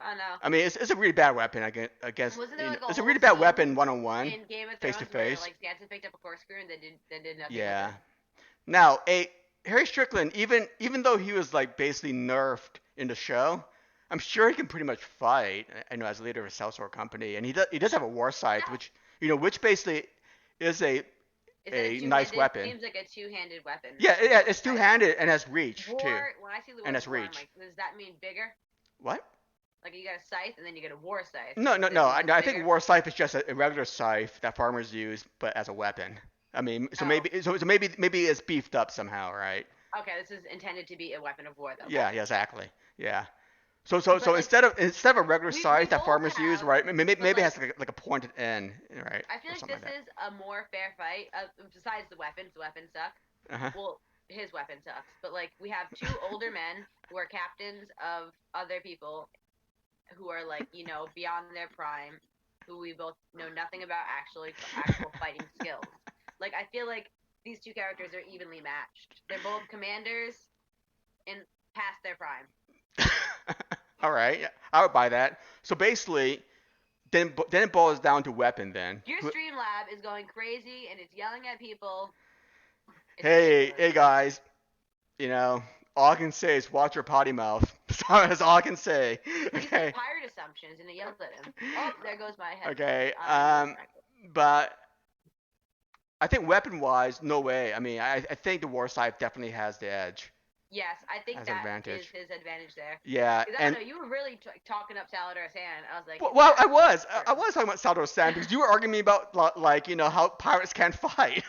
[SPEAKER 2] Oh no.
[SPEAKER 1] I mean, it's a really bad weapon against,
[SPEAKER 2] Wasn't there like a
[SPEAKER 1] it's a
[SPEAKER 2] whole
[SPEAKER 1] really bad
[SPEAKER 2] scene
[SPEAKER 1] weapon one on one,
[SPEAKER 2] in Game of
[SPEAKER 1] face to
[SPEAKER 2] Thrones where
[SPEAKER 1] face.
[SPEAKER 2] like Sansa picked up a corkscrew and then did nothing with
[SPEAKER 1] Yeah.
[SPEAKER 2] it?
[SPEAKER 1] Now, Harry Strickland, even though he was like basically nerfed in the show, I'm sure he can pretty much fight. I know as leader of a sellsword company, and he does have a war scythe,
[SPEAKER 2] Yeah.
[SPEAKER 1] which basically is
[SPEAKER 2] Is it a
[SPEAKER 1] a nice
[SPEAKER 2] two-handed?
[SPEAKER 1] weapon.
[SPEAKER 2] Seems like a two-handed weapon.
[SPEAKER 1] Yeah, it's two-handed and has reach too,
[SPEAKER 2] War. When I see the
[SPEAKER 1] and
[SPEAKER 2] word
[SPEAKER 1] has
[SPEAKER 2] war, I'm
[SPEAKER 1] reach.
[SPEAKER 2] like, does that mean bigger?
[SPEAKER 1] What?
[SPEAKER 2] Like you got a scythe and then you get a war scythe.
[SPEAKER 1] No,
[SPEAKER 2] Does
[SPEAKER 1] no,
[SPEAKER 2] it
[SPEAKER 1] no.
[SPEAKER 2] mean
[SPEAKER 1] I,
[SPEAKER 2] it's
[SPEAKER 1] I think
[SPEAKER 2] bigger?
[SPEAKER 1] war scythe is just a regular scythe that farmers use, but as a weapon. I mean, so
[SPEAKER 2] Oh,
[SPEAKER 1] maybe it's beefed up somehow, right?
[SPEAKER 2] okay. This is intended to be a weapon of war, though.
[SPEAKER 1] Yeah,
[SPEAKER 2] Got
[SPEAKER 1] yeah,
[SPEAKER 2] it.
[SPEAKER 1] exactly. Yeah. So
[SPEAKER 2] But like
[SPEAKER 1] instead of a regular
[SPEAKER 2] we
[SPEAKER 1] scythe that
[SPEAKER 2] both
[SPEAKER 1] farmers use,
[SPEAKER 2] have,
[SPEAKER 1] right? Maybe
[SPEAKER 2] but
[SPEAKER 1] maybe it
[SPEAKER 2] like
[SPEAKER 1] has like a pointed end, right,
[SPEAKER 2] I feel
[SPEAKER 1] or
[SPEAKER 2] like
[SPEAKER 1] something
[SPEAKER 2] this
[SPEAKER 1] like
[SPEAKER 2] is a more fair fight. Besides the weapons suck.
[SPEAKER 1] that. Uh-huh.
[SPEAKER 2] Well, his weapon sucks. But like we have two older men who are captains of other people who are like beyond their prime, who we both know nothing about actual fighting skills. Like I feel like these two characters are evenly matched. They're both commanders in past their prime.
[SPEAKER 1] All right, yeah, I would buy that. So basically, then it boils down to weapon. Then,
[SPEAKER 2] Your stream lab is going crazy and it's yelling at people. It's
[SPEAKER 1] hey,
[SPEAKER 2] ridiculous.
[SPEAKER 1] hey guys, all I can say is watch your potty mouth. That's all I can say.
[SPEAKER 2] He said
[SPEAKER 1] Okay.
[SPEAKER 2] pirate assumptions and it yelled at him. Oh, there goes my headphone.
[SPEAKER 1] Okay.
[SPEAKER 2] I'm distracted.
[SPEAKER 1] But I think weapon-wise, no way. I mean, I think the war scythe definitely has the edge,
[SPEAKER 2] Yes, I think
[SPEAKER 1] has an
[SPEAKER 2] that is
[SPEAKER 1] advantage.
[SPEAKER 2] his advantage there.
[SPEAKER 1] Yeah,
[SPEAKER 2] Because I don't
[SPEAKER 1] and
[SPEAKER 2] know, you were really talking up Saladar's hand. I was like,
[SPEAKER 1] well, I
[SPEAKER 2] that's
[SPEAKER 1] was I
[SPEAKER 2] true.
[SPEAKER 1] was talking about Salvador Sand because you were arguing me about like how pirates can't fight.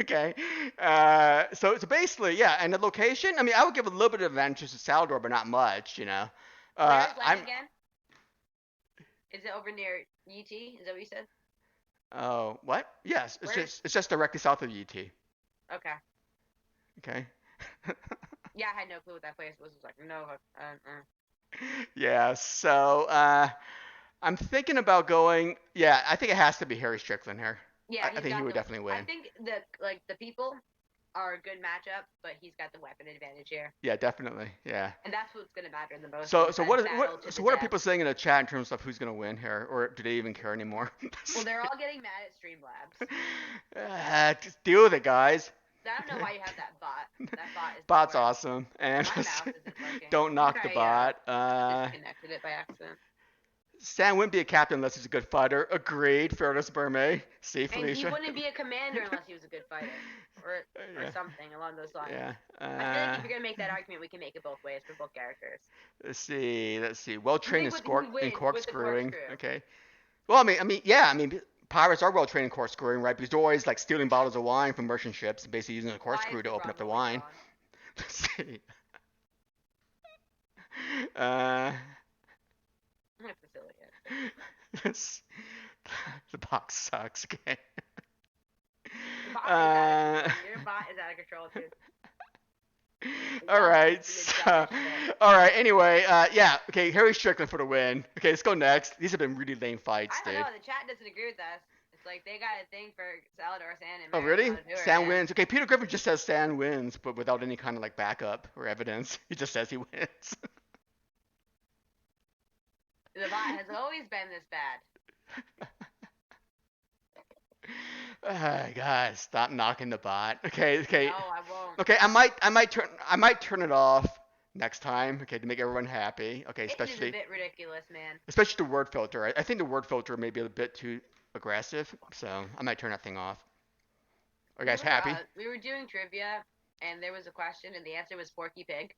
[SPEAKER 1] Okay. So basically, yeah, and the location. I mean, I would give a little bit of advantage to Salvador, but not much.
[SPEAKER 2] Where's land
[SPEAKER 1] I'm.
[SPEAKER 2] again? Is it over near UT? Is that what you said?
[SPEAKER 1] Oh, what? Yes,
[SPEAKER 2] Where's
[SPEAKER 1] it's just directly south of UT.
[SPEAKER 2] okay?
[SPEAKER 1] Okay.
[SPEAKER 2] Yeah, I had no clue what that place was. I was like, no.
[SPEAKER 1] Yeah. So I'm thinking about going. Yeah, I think it has to be Harry Strickland here.
[SPEAKER 2] Yeah,
[SPEAKER 1] I
[SPEAKER 2] he's
[SPEAKER 1] think he
[SPEAKER 2] got
[SPEAKER 1] would
[SPEAKER 2] the.
[SPEAKER 1] definitely
[SPEAKER 2] I
[SPEAKER 1] win.
[SPEAKER 2] think the people are a good matchup, but he's got the weapon advantage here,
[SPEAKER 1] Yeah, definitely. Yeah.
[SPEAKER 2] and that's what's gonna matter the most
[SPEAKER 1] So
[SPEAKER 2] in
[SPEAKER 1] so
[SPEAKER 2] that
[SPEAKER 1] what
[SPEAKER 2] battle to
[SPEAKER 1] what so
[SPEAKER 2] the
[SPEAKER 1] what are
[SPEAKER 2] death.
[SPEAKER 1] people saying in the chat in terms of who's gonna win here, or do they even care anymore?
[SPEAKER 2] Well, they're all getting mad at Streamlabs.
[SPEAKER 1] Just deal with it, guys.
[SPEAKER 2] I don't know why you have that bot. That bot is the
[SPEAKER 1] Bot's
[SPEAKER 2] worst.
[SPEAKER 1] awesome, and
[SPEAKER 2] My mouse isn't working.
[SPEAKER 1] don't
[SPEAKER 2] I
[SPEAKER 1] knock
[SPEAKER 2] think
[SPEAKER 1] the
[SPEAKER 2] I
[SPEAKER 1] bot.
[SPEAKER 2] disconnected it by accident.
[SPEAKER 1] Sam wouldn't be a captain unless he's a good fighter. Agreed, Fearless Burmay. See,
[SPEAKER 2] And he
[SPEAKER 1] Felicia.
[SPEAKER 2] wouldn't be a commander unless he was a good fighter, or
[SPEAKER 1] Yeah.
[SPEAKER 2] something along those lines.
[SPEAKER 1] Yeah.
[SPEAKER 2] I feel like if you're gonna make that argument, we can make it both ways for both characters.
[SPEAKER 1] Let's see. Let's see. Well
[SPEAKER 2] You
[SPEAKER 1] trained
[SPEAKER 2] think who would
[SPEAKER 1] in
[SPEAKER 2] win with the
[SPEAKER 1] corkscrewing.
[SPEAKER 2] corkscrew?
[SPEAKER 1] Okay. Well, yeah. I mean, pirates are well trained in corkscrewing, right? Because they're always like stealing bottles of wine from merchant ships, and basically using a
[SPEAKER 2] Why is
[SPEAKER 1] corkscrew to
[SPEAKER 2] the
[SPEAKER 1] open up
[SPEAKER 2] rum
[SPEAKER 1] the
[SPEAKER 2] always
[SPEAKER 1] wine.
[SPEAKER 2] gone?
[SPEAKER 1] Let's see. Uh,
[SPEAKER 2] I'm gonna facilitate it.
[SPEAKER 1] let's- the box sucks. Okay.
[SPEAKER 2] Your bot is out of control too.
[SPEAKER 1] All right.
[SPEAKER 2] Dumb
[SPEAKER 1] So,
[SPEAKER 2] as shit.
[SPEAKER 1] all right. Anyway, yeah. Okay, Harry Strickland for the win. Okay, let's go next. These have been really lame fights,
[SPEAKER 2] I don't
[SPEAKER 1] dude.
[SPEAKER 2] know. The chat doesn't agree with us. It's Like they got a thing for Salvador San and
[SPEAKER 1] Oh,
[SPEAKER 2] Marion
[SPEAKER 1] really?
[SPEAKER 2] Honduras,
[SPEAKER 1] San
[SPEAKER 2] man.
[SPEAKER 1] wins. Okay, Peter Griffin just says San wins, but without any kind of like backup or evidence. He just says he wins.
[SPEAKER 2] The bot has always been this bad.
[SPEAKER 1] Guys, stop knocking the bot. Okay,
[SPEAKER 2] No,
[SPEAKER 1] okay,
[SPEAKER 2] I won't.
[SPEAKER 1] okay. I might turn it off next time. Okay, to make everyone happy. Okay,
[SPEAKER 2] It is a
[SPEAKER 1] especially
[SPEAKER 2] bit ridiculous, man.
[SPEAKER 1] especially the word filter. I think the word filter may be a bit too aggressive, so I might turn that thing off. Are you guys happy?
[SPEAKER 2] We were doing trivia, and there was a question, and the answer was Porky Pig,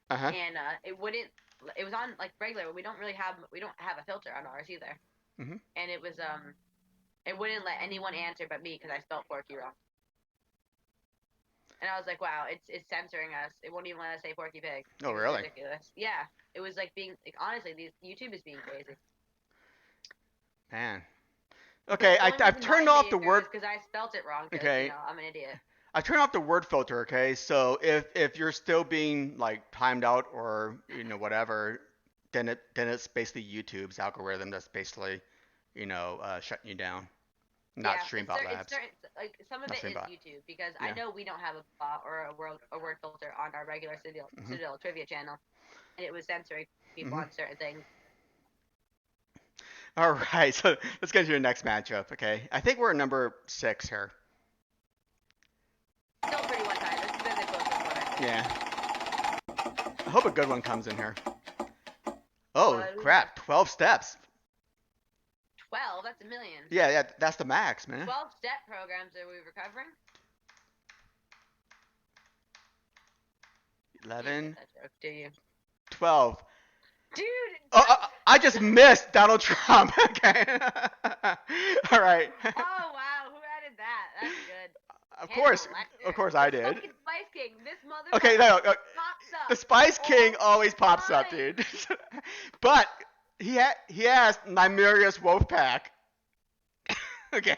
[SPEAKER 1] Uh huh.
[SPEAKER 2] and it wouldn't. It was on like regular. We don't have a filter on ours either,
[SPEAKER 1] Mhm.
[SPEAKER 2] and it wouldn't let anyone answer but me because I spelled Porky wrong. And I was like, wow, it's censoring us. It won't even let us say Porky Pig.
[SPEAKER 1] Oh,
[SPEAKER 2] It was
[SPEAKER 1] really?
[SPEAKER 2] ridiculous. Yeah, it was like being like honestly, these YouTube is being crazy.
[SPEAKER 1] Man.
[SPEAKER 2] But
[SPEAKER 1] Okay,
[SPEAKER 2] the only
[SPEAKER 1] I've
[SPEAKER 2] reason
[SPEAKER 1] turned
[SPEAKER 2] mine
[SPEAKER 1] off the
[SPEAKER 2] made it
[SPEAKER 1] word.
[SPEAKER 2] was because I spelt it wrong because
[SPEAKER 1] Okay,
[SPEAKER 2] I'm an idiot.
[SPEAKER 1] I turn off the word filter. Okay, so if you're still being like timed out or whatever, then it's basically YouTube's algorithm that's basically shutting you down. Not
[SPEAKER 2] Yeah,
[SPEAKER 1] Streambot
[SPEAKER 2] it's
[SPEAKER 1] Labs.
[SPEAKER 2] certain like some of
[SPEAKER 1] Not
[SPEAKER 2] it is
[SPEAKER 1] Streambot.
[SPEAKER 2] YouTube because I
[SPEAKER 1] Yeah.
[SPEAKER 2] know we don't have a bot or a word filter on our regular
[SPEAKER 1] Mhm.
[SPEAKER 2] Citadel Trivia channel, and it was censoring people
[SPEAKER 1] Mhm.
[SPEAKER 2] on certain things.
[SPEAKER 1] All right, so let's get to the next matchup. Okay, I think we're at number 6 here.
[SPEAKER 2] Still pretty one sided. This has been the closest one, I think.
[SPEAKER 1] Yeah. I hope a good one comes in here. Oh
[SPEAKER 2] What do we have?
[SPEAKER 1] crap! 12 steps.
[SPEAKER 2] 12. That's a million.
[SPEAKER 1] Yeah, yeah, that's the max, man.
[SPEAKER 2] 12-step programs are we recovering? You didn't get
[SPEAKER 1] 11,
[SPEAKER 2] that joke, do you?
[SPEAKER 1] 12.
[SPEAKER 2] Dude,
[SPEAKER 1] Oh,
[SPEAKER 2] what?
[SPEAKER 1] I just missed Donald Trump. Okay. All right.
[SPEAKER 2] Oh wow, who added that? That's good.
[SPEAKER 1] Of course,
[SPEAKER 2] Hannibal
[SPEAKER 1] of
[SPEAKER 2] Lecter.
[SPEAKER 1] course I
[SPEAKER 2] The
[SPEAKER 1] did.
[SPEAKER 2] fucking Spice King. This
[SPEAKER 1] Okay,
[SPEAKER 2] motherfucker
[SPEAKER 1] no,
[SPEAKER 2] pops
[SPEAKER 1] the
[SPEAKER 2] up
[SPEAKER 1] Spice King
[SPEAKER 2] all
[SPEAKER 1] always
[SPEAKER 2] the
[SPEAKER 1] pops up,
[SPEAKER 2] time.
[SPEAKER 1] dude. But he has Nymerius Wolfpack. Okay.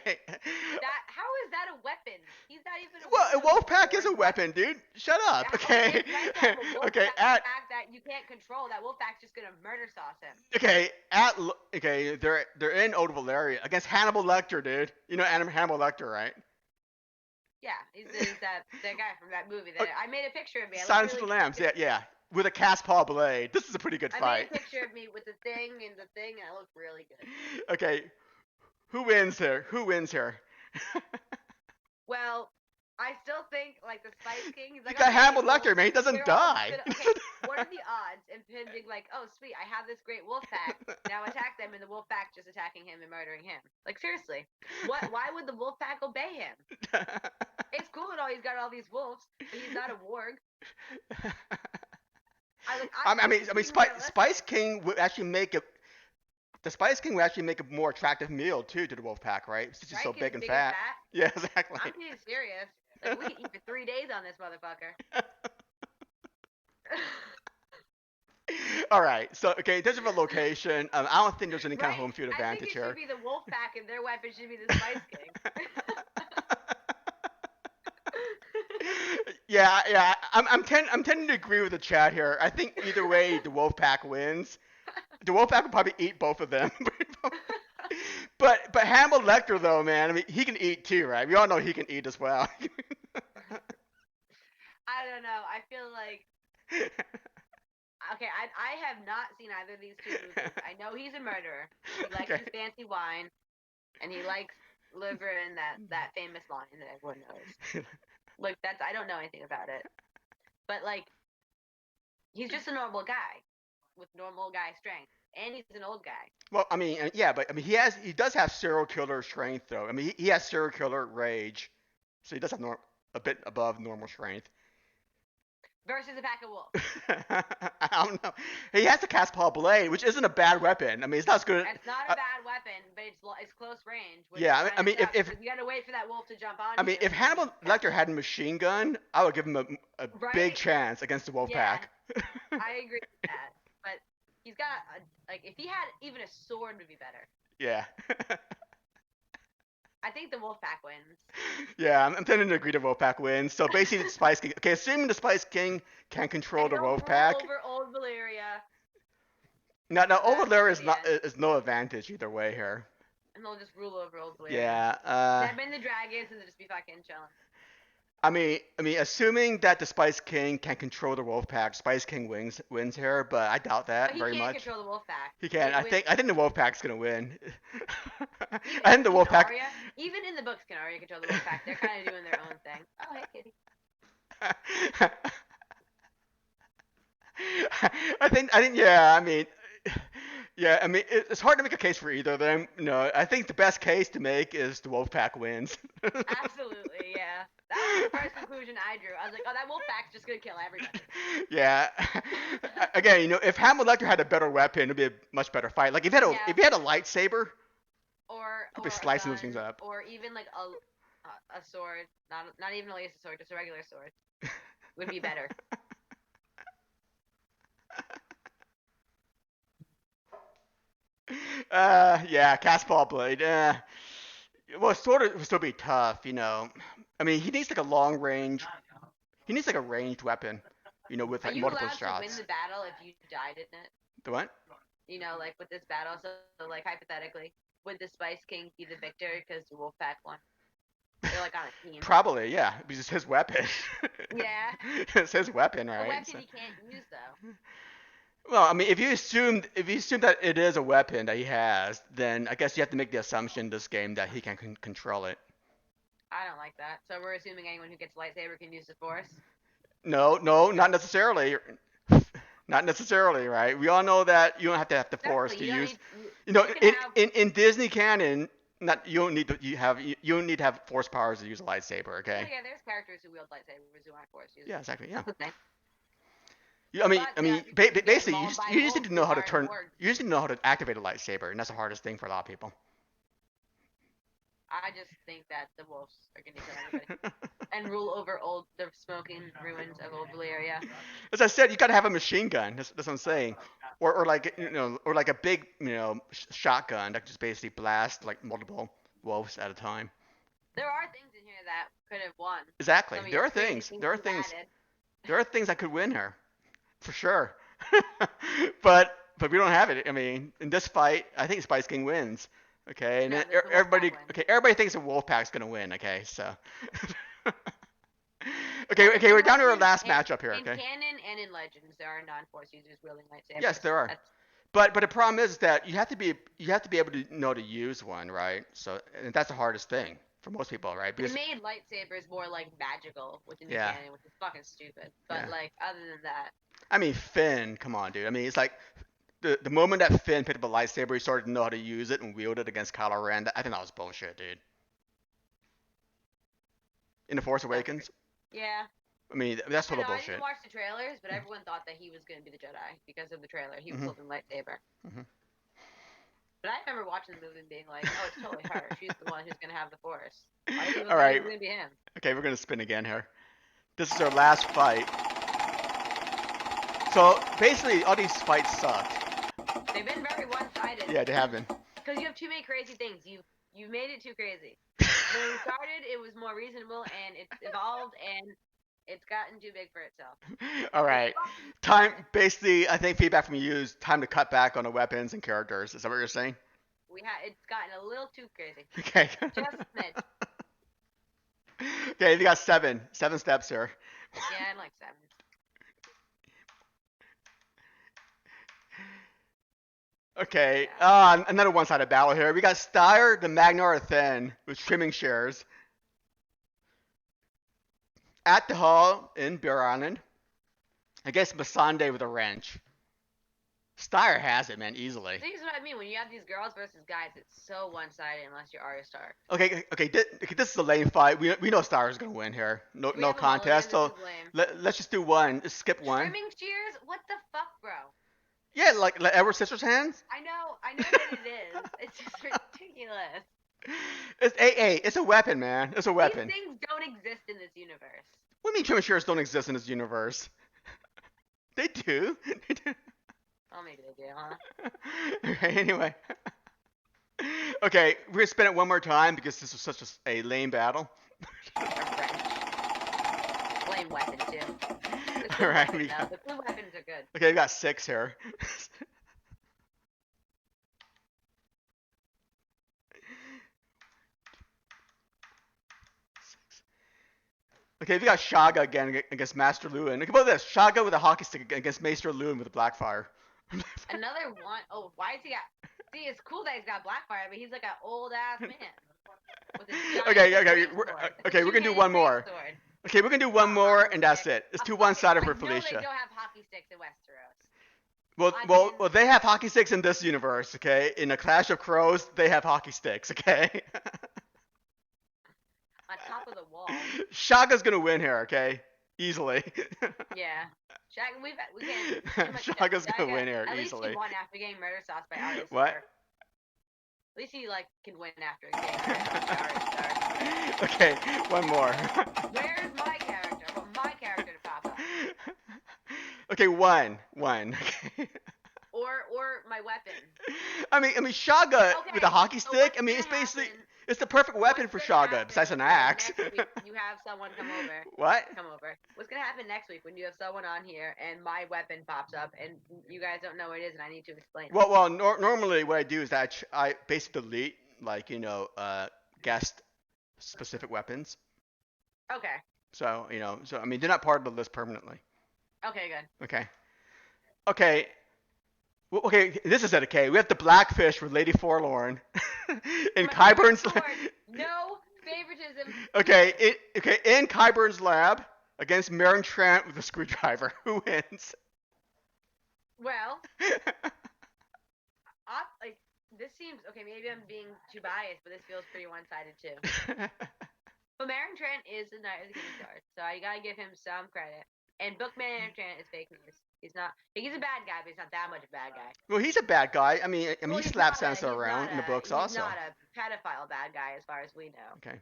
[SPEAKER 2] That how is that a weapon? He's not even a
[SPEAKER 1] Well, a
[SPEAKER 2] wolf no more.
[SPEAKER 1] Wolfpack is a weapon, dude. Shut up.
[SPEAKER 2] Okay,
[SPEAKER 1] Okay.
[SPEAKER 2] it depends on the wolf
[SPEAKER 1] Okay.
[SPEAKER 2] pack that you can't control. That wolf pack's just gonna murder sauce him.
[SPEAKER 1] Okay. They're in Old Valeria against Hannibal Lecter, dude. You know Hannibal Lecter, right?
[SPEAKER 2] Yeah, he's that guy from that movie. That I made a picture of me. I look
[SPEAKER 1] Silence of
[SPEAKER 2] really
[SPEAKER 1] the Lambs.
[SPEAKER 2] good.
[SPEAKER 1] Yeah, yeah. With a cast paw blade. This is a pretty good
[SPEAKER 2] I made
[SPEAKER 1] fight.
[SPEAKER 2] a picture of me with the thing, and I look really good.
[SPEAKER 1] Okay. Who wins here? Who wins here?
[SPEAKER 2] Well, I still think like the Spice King. He's
[SPEAKER 1] You
[SPEAKER 2] like,
[SPEAKER 1] got
[SPEAKER 2] okay,
[SPEAKER 1] Hannibal
[SPEAKER 2] well,
[SPEAKER 1] Lecter, man. He doesn't
[SPEAKER 2] they're all just
[SPEAKER 1] die.
[SPEAKER 2] gonna. Okay, what are the odds? And him being like, oh sweet, I have this great wolf pack. Now attack them, and the wolf pack just attacking him and murdering him. Like seriously, what? Why would the wolf pack obey him? It's cool and all. He's got all these wolves, but he's not a warg.
[SPEAKER 1] Spice King would actually make a the Spice King would actually make a more attractive meal too to the wolf pack, right? Since he's
[SPEAKER 2] Right?
[SPEAKER 1] so
[SPEAKER 2] Because
[SPEAKER 1] big and
[SPEAKER 2] big and
[SPEAKER 1] fat.
[SPEAKER 2] fat.
[SPEAKER 1] Yeah, exactly.
[SPEAKER 2] I'm being serious. Like we can eat for 3 days on this motherfucker.
[SPEAKER 1] All right. So, okay, in terms of a location, I don't think there's any kind of
[SPEAKER 2] Right?
[SPEAKER 1] home field
[SPEAKER 2] I think
[SPEAKER 1] advantage
[SPEAKER 2] it should
[SPEAKER 1] here.
[SPEAKER 2] be the wolf pack, and their weapon should be the Spice King.
[SPEAKER 1] Yeah, yeah. I'm tending to agree with the chat here. I think either way, the wolf pack wins. The wolf pack will probably eat both of them. But Hannibal Lecter though, man, I mean, he can eat too, right? We all know he can eat as well.
[SPEAKER 2] I don't know. I feel like okay. I have not seen either of these two movies. I know he's a murderer. He likes
[SPEAKER 1] Okay.
[SPEAKER 2] his fancy wine, and he likes liver and that famous line that everyone knows. Like that's I don't know anything about it, but like he's just a normal guy with normal guy strength, and he's an old guy.
[SPEAKER 1] Well, I mean, yeah, but I mean, he does have serial killer strength though. I mean, he has serial killer rage, so he does have a bit above normal strength.
[SPEAKER 2] Versus a pack of wolves.
[SPEAKER 1] I don't know. He has the cast paw blade, which isn't a bad weapon. I mean, it's not as good.
[SPEAKER 2] It's not a bad weapon, but it's close range. Which
[SPEAKER 1] Yeah, I mean, if
[SPEAKER 2] you gotta wait for that wolf to jump on
[SPEAKER 1] I mean,
[SPEAKER 2] you.
[SPEAKER 1] if Hannibal Lecter had a machine gun, I would give him a
[SPEAKER 2] Right?
[SPEAKER 1] big chance against the wolf
[SPEAKER 2] Yeah,
[SPEAKER 1] pack.
[SPEAKER 2] I agree with that. But he's got like if he had even a sword would be better.
[SPEAKER 1] Yeah.
[SPEAKER 2] I think the wolf pack wins.
[SPEAKER 1] Yeah, I'm tending to agree the wolf pack wins. So basically, the Spice King. Okay, assuming the Spice King can control
[SPEAKER 2] And
[SPEAKER 1] the
[SPEAKER 2] he'll
[SPEAKER 1] wolf
[SPEAKER 2] rule
[SPEAKER 1] pack.
[SPEAKER 2] over old Valeria.
[SPEAKER 1] Now
[SPEAKER 2] That's
[SPEAKER 1] Old Valeria
[SPEAKER 2] the end.
[SPEAKER 1] is no advantage either way here.
[SPEAKER 2] and they'll just rule over old Valyria.
[SPEAKER 1] Yeah.
[SPEAKER 2] Them and the dragons, and they'll just be fucking chilling.
[SPEAKER 1] I mean, assuming that the Spice King can control the wolf pack, Spice King wins here, but I doubt
[SPEAKER 2] But
[SPEAKER 1] that
[SPEAKER 2] he
[SPEAKER 1] very
[SPEAKER 2] can't
[SPEAKER 1] much.
[SPEAKER 2] control the wolf pack.
[SPEAKER 1] He can. I think the wolf pack's gonna win. I think the
[SPEAKER 2] Even
[SPEAKER 1] wolf pack.
[SPEAKER 2] Arya, even in the books, can Arya control the wolf pack? They're kind of doing their own thing. Oh, hey, kitty.
[SPEAKER 1] I think, yeah. I mean, yeah. I mean, it's hard to make a case for either of them. No, I think the best case to make is the wolf pack wins.
[SPEAKER 2] Absolutely, yeah. That was the first conclusion I drew. I was like, oh, that wolf pack's just gonna kill everybody.
[SPEAKER 1] Yeah. Again, if Hannibal Lecter had a better weapon, it'd be a much better fight. Like
[SPEAKER 2] Yeah.
[SPEAKER 1] if he had a lightsaber,
[SPEAKER 2] Or
[SPEAKER 1] he'd be
[SPEAKER 2] a
[SPEAKER 1] slicing
[SPEAKER 2] gun,
[SPEAKER 1] those things up.
[SPEAKER 2] or even like a sword, not even a laser sword, just a regular sword, would be better.
[SPEAKER 1] Yeah, castball blade. Well, sword would still be tough. I mean, he needs like a long range. He needs like a ranged weapon, with
[SPEAKER 2] Are
[SPEAKER 1] like
[SPEAKER 2] you
[SPEAKER 1] multiple
[SPEAKER 2] allowed to win
[SPEAKER 1] shots.
[SPEAKER 2] the battle if you died in it?
[SPEAKER 1] The what?
[SPEAKER 2] Like with this battle, so like hypothetically, would the Spice King be the victor because the wolf pack won? They're like on a team.
[SPEAKER 1] Probably, yeah. Because it's his weapon.
[SPEAKER 2] Yeah.
[SPEAKER 1] It's his weapon,
[SPEAKER 2] A
[SPEAKER 1] right?
[SPEAKER 2] weapon
[SPEAKER 1] So-
[SPEAKER 2] he can't use though.
[SPEAKER 1] Well, I mean, if you assume that it is a weapon that he has, then I guess you have to make the assumption in this game that he can control it.
[SPEAKER 2] I don't like that. So we're assuming anyone who gets a lightsaber can use the Force.
[SPEAKER 1] No, no, not necessarily. Not necessarily, right? We all know that you don't have the force to
[SPEAKER 2] Exactly. You don't
[SPEAKER 1] use.
[SPEAKER 2] need.
[SPEAKER 1] You know,
[SPEAKER 2] You can
[SPEAKER 1] in,
[SPEAKER 2] have.
[SPEAKER 1] in in Disney canon, not you don't need to you don't need to have force powers to use a lightsaber,
[SPEAKER 2] Yeah,
[SPEAKER 1] okay?
[SPEAKER 2] yeah. There's characters who wield lightsabers who aren't Force users.
[SPEAKER 1] Yeah, exactly. Yeah.
[SPEAKER 2] Okay.
[SPEAKER 1] I mean,
[SPEAKER 2] But
[SPEAKER 1] I
[SPEAKER 2] there
[SPEAKER 1] mean,
[SPEAKER 2] are people who get
[SPEAKER 1] basically,
[SPEAKER 2] mauled by
[SPEAKER 1] you just need
[SPEAKER 2] wolves
[SPEAKER 1] to know
[SPEAKER 2] who
[SPEAKER 1] how to
[SPEAKER 2] aren't
[SPEAKER 1] turn.
[SPEAKER 2] wargs.
[SPEAKER 1] You just need to know how to activate a lightsaber, and that's the hardest thing for a lot of people.
[SPEAKER 2] I just think that the wolves are gonna kill everybody and rule over the smoking ruins of old Valyria.
[SPEAKER 1] As I said, you got to have a machine gun. That's what I'm saying, or like or like a big shotgun that just basically blast like multiple wolves at a time.
[SPEAKER 2] There are things in here that could have won.
[SPEAKER 1] Exactly.
[SPEAKER 2] Some of
[SPEAKER 1] There
[SPEAKER 2] your
[SPEAKER 1] are
[SPEAKER 2] crazy
[SPEAKER 1] things.
[SPEAKER 2] things
[SPEAKER 1] There are
[SPEAKER 2] you've
[SPEAKER 1] things.
[SPEAKER 2] added.
[SPEAKER 1] There are things that could win her, for sure. but we don't have it. I mean, in this fight, I think Spice King wins. Okay, and
[SPEAKER 2] No,
[SPEAKER 1] then
[SPEAKER 2] the wolf
[SPEAKER 1] everybody,
[SPEAKER 2] pack wins.
[SPEAKER 1] okay, everybody thinks the Wolfpack's gonna win. Okay, so.
[SPEAKER 2] Well,
[SPEAKER 1] okay, we're down to our
[SPEAKER 2] legend,
[SPEAKER 1] last matchup here.
[SPEAKER 2] in
[SPEAKER 1] Okay.
[SPEAKER 2] canon and in legends, there are non-Force users wielding lightsabers.
[SPEAKER 1] Yes, there are.
[SPEAKER 2] That's,
[SPEAKER 1] But the problem is that you have to be able to know to use one, right? So and that's the hardest thing for most people, right?
[SPEAKER 2] they
[SPEAKER 1] Because
[SPEAKER 2] made lightsabers more like magical within the
[SPEAKER 1] yeah,
[SPEAKER 2] canon, which is fucking stupid. But
[SPEAKER 1] yeah.
[SPEAKER 2] like other than that,
[SPEAKER 1] I mean, Finn, come on, dude. I mean, it's like the moment that Finn picked up a lightsaber, he started to know how to use it and wield it against Kylo Ren. I think that was bullshit, dude. In the Force
[SPEAKER 2] that's true.
[SPEAKER 1] Awakens,
[SPEAKER 2] Yeah.
[SPEAKER 1] I mean, that's
[SPEAKER 2] I
[SPEAKER 1] total
[SPEAKER 2] know. I didn't
[SPEAKER 1] bullshit.
[SPEAKER 2] watch the trailers, but everyone thought that he was going to be the Jedi because of the trailer. He was
[SPEAKER 1] Mhm.
[SPEAKER 2] holding a lightsaber.
[SPEAKER 1] Mhm.
[SPEAKER 2] But I remember watching the movie and being like, "Oh, it's totally her. She's the one who's going to have the Force." Why do people
[SPEAKER 1] All
[SPEAKER 2] think
[SPEAKER 1] right.
[SPEAKER 2] it's going to be him?
[SPEAKER 1] Okay, we're gonna spin again here. This is our last fight. So basically, all these fights sucked.
[SPEAKER 2] They've been very one-sided.
[SPEAKER 1] Yeah, they have been.
[SPEAKER 2] Because you have too many crazy things. You made it too crazy. When we started, it was more reasonable, and it's evolved, and it's gotten too big for itself.
[SPEAKER 1] All right. Time. Basically, I think feedback from you is time to cut back on the weapons and characters. Is that what you're saying?
[SPEAKER 2] It's gotten a little too crazy.
[SPEAKER 1] Okay.
[SPEAKER 2] Just a smidge.
[SPEAKER 1] Okay, you got seven steps here.
[SPEAKER 2] Yeah, I'm like 7.
[SPEAKER 1] Okay,
[SPEAKER 2] Yeah.
[SPEAKER 1] another one-sided battle here. We got Styre, the Magnar Thin, with trimming shares. At the hall in Bear Island, against Masande with a wrench. Styre has it, man, easily.
[SPEAKER 2] See, this is what I mean. When you have these girls versus guys, it's so one-sided unless you're Arya Stark.
[SPEAKER 1] Okay, this is a lame fight. We know Styre's gonna win here. No,
[SPEAKER 2] We
[SPEAKER 1] no
[SPEAKER 2] have a mulligan.
[SPEAKER 1] contest.
[SPEAKER 2] This
[SPEAKER 1] So
[SPEAKER 2] is lame.
[SPEAKER 1] let's just do one. Just skip one.
[SPEAKER 2] Trimming shears? What the fuck, bro?
[SPEAKER 1] Yeah, like Edward Sister's hands.
[SPEAKER 2] I know that it is. It's just ridiculous.
[SPEAKER 1] It's a weapon, man. It's a weapon.
[SPEAKER 2] These things don't exist in this universe.
[SPEAKER 1] What do you mean trimming shears don't exist in this universe? They do. They do.
[SPEAKER 2] Oh, maybe they do, huh?
[SPEAKER 1] Okay, anyway. Okay, we're gonna spin it one more time because this was such a lame battle.
[SPEAKER 2] Or French. Lame weapon, too. The blue
[SPEAKER 1] Alright,
[SPEAKER 2] weapon, though. The blue weapons are good.
[SPEAKER 1] okay, we got 6 here. Okay, we got Shaga again against Master Lewin. Look about this. Shaga with a hockey stick against Maester Lewin with a Blackfire.
[SPEAKER 2] Another one. Oh, why is he got? See, it's cool that he's got Blackfire, but he's like an old ass man with a giant
[SPEAKER 1] Okay,
[SPEAKER 2] great sword. It's a
[SPEAKER 1] okay, we're gonna do
[SPEAKER 2] two-handed
[SPEAKER 1] one
[SPEAKER 2] great
[SPEAKER 1] more.
[SPEAKER 2] sword.
[SPEAKER 1] Okay, we're gonna do one more, and that's
[SPEAKER 2] Unrealistic.
[SPEAKER 1] it. It's
[SPEAKER 2] A
[SPEAKER 1] too
[SPEAKER 2] fucking.
[SPEAKER 1] one-sided
[SPEAKER 2] I
[SPEAKER 1] for
[SPEAKER 2] know they
[SPEAKER 1] Felicia.
[SPEAKER 2] don't have hockey sticks in Westeros.
[SPEAKER 1] Well,
[SPEAKER 2] I
[SPEAKER 1] well,
[SPEAKER 2] mean,
[SPEAKER 1] well, they have hockey sticks in this universe, okay? In a Clash of Crows, they have hockey sticks, okay?
[SPEAKER 2] on top of the wall.
[SPEAKER 1] Shaga's gonna win here, okay? Easily.
[SPEAKER 2] Yeah. Shag, we can't. Too much
[SPEAKER 1] Shaga's
[SPEAKER 2] Shag,
[SPEAKER 1] gonna win here
[SPEAKER 2] at least
[SPEAKER 1] easily.
[SPEAKER 2] he won after getting murder sauce by Arya
[SPEAKER 1] What?
[SPEAKER 2] Stark. At least he like can win after getting murder sauce by Arya Stark.
[SPEAKER 1] Okay, one more.
[SPEAKER 2] Where's my character? I want my character to pop up.
[SPEAKER 1] Okay, one. Okay.
[SPEAKER 2] Or my weapon.
[SPEAKER 1] I mean, Shaga
[SPEAKER 2] Okay,
[SPEAKER 1] with a hockey
[SPEAKER 2] so
[SPEAKER 1] stick.
[SPEAKER 2] what's
[SPEAKER 1] I mean,
[SPEAKER 2] gonna
[SPEAKER 1] it's basically
[SPEAKER 2] happen-
[SPEAKER 1] it's the perfect weapon for
[SPEAKER 2] What's gonna
[SPEAKER 1] Shaga
[SPEAKER 2] happen
[SPEAKER 1] besides an
[SPEAKER 2] is
[SPEAKER 1] axe.
[SPEAKER 2] Next week, you have someone come over.
[SPEAKER 1] What?
[SPEAKER 2] Come over. What's gonna happen next week when you have someone on here and my weapon pops up and you guys don't know what it is and I need to explain?
[SPEAKER 1] Well, normally what I do is that I basically delete guest specific weapons.
[SPEAKER 2] Okay.
[SPEAKER 1] So I mean they're not part of the list permanently.
[SPEAKER 2] Okay, good.
[SPEAKER 1] Okay. Okay. Well, okay, this is it. Okay, we have the Blackfish with Lady Forlorn in
[SPEAKER 2] My
[SPEAKER 1] Qyburn's.
[SPEAKER 2] sword. No favoritism.
[SPEAKER 1] Okay, in Qyburn's lab against Meryn Trant with a screwdriver. Who wins?
[SPEAKER 2] Well, like this seems okay. Maybe I'm being too biased, but this feels pretty one-sided too. But Meryn Trant is the Knight of the Kingsguard, so I gotta give him some credit. And Book Meryn Trant is fake news. He's not. He's a bad guy, but he's not that much a bad guy.
[SPEAKER 1] Well, he's a bad guy. I mean,
[SPEAKER 2] Well,
[SPEAKER 1] he
[SPEAKER 2] he's
[SPEAKER 1] slaps
[SPEAKER 2] not a-
[SPEAKER 1] Sansa
[SPEAKER 2] he's
[SPEAKER 1] around
[SPEAKER 2] not
[SPEAKER 1] in the
[SPEAKER 2] a-
[SPEAKER 1] books
[SPEAKER 2] he's
[SPEAKER 1] also.
[SPEAKER 2] not a pedophile bad guy, as far as we know.
[SPEAKER 1] Okay,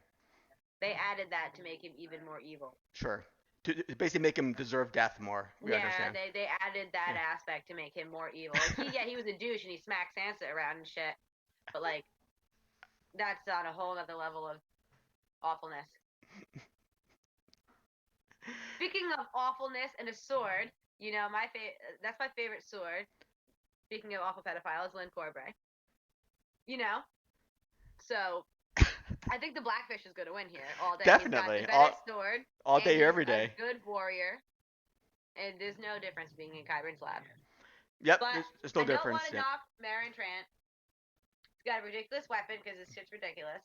[SPEAKER 2] They added that to make him even more evil.
[SPEAKER 1] sure. To basically make him deserve death more. We understand.
[SPEAKER 2] They added that aspect to make him more evil. Like, he was a douche and he smacked Sansa around and shit. But like, that's on a whole other level of awfulness. Speaking of awfulness and a sword, that's my favorite sword. Speaking of awful pedophiles, Lynn Corbray. So I think the Blackfish is going to win here all day.
[SPEAKER 1] Definitely.
[SPEAKER 2] He's got the better sword.
[SPEAKER 1] All day,
[SPEAKER 2] he's
[SPEAKER 1] every day.
[SPEAKER 2] A good warrior. And there's no difference being in Qyburn's lab.
[SPEAKER 1] Yep,
[SPEAKER 2] But
[SPEAKER 1] there's no
[SPEAKER 2] I don't
[SPEAKER 1] difference.
[SPEAKER 2] want to knock Meryn Trant. He's got a ridiculous weapon because his shit's ridiculous.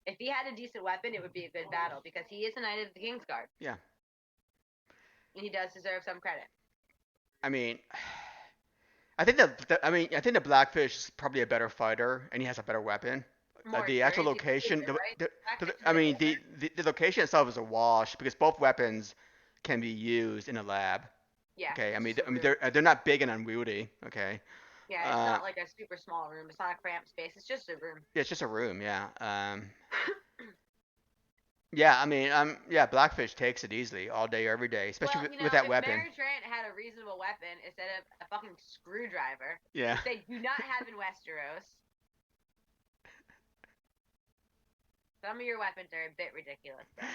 [SPEAKER 2] If he had a decent weapon, it would be a good battle because he is a Knight of the Kingsguard.
[SPEAKER 1] Yeah.
[SPEAKER 2] And he does deserve some credit.
[SPEAKER 1] I mean, I think the Blackfish is probably a better fighter, and he has a better weapon. The actual location, the location itself is a wash because both weapons can be used in a lab.
[SPEAKER 2] Yeah.
[SPEAKER 1] Okay. I mean, they're not big and unwieldy. Okay.
[SPEAKER 2] Yeah, it's not like a super small room. It's not a cramped space. It's just a room.
[SPEAKER 1] Yeah, it's just a room. Yeah. Yeah, I mean, Blackfish takes it easily all day, every day, especially with that weapon.
[SPEAKER 2] If Meryn Trant had a reasonable weapon instead of a fucking screwdriver,
[SPEAKER 1] yeah,
[SPEAKER 2] which they do not have in Westeros. Some of your weapons are a bit ridiculous, bro.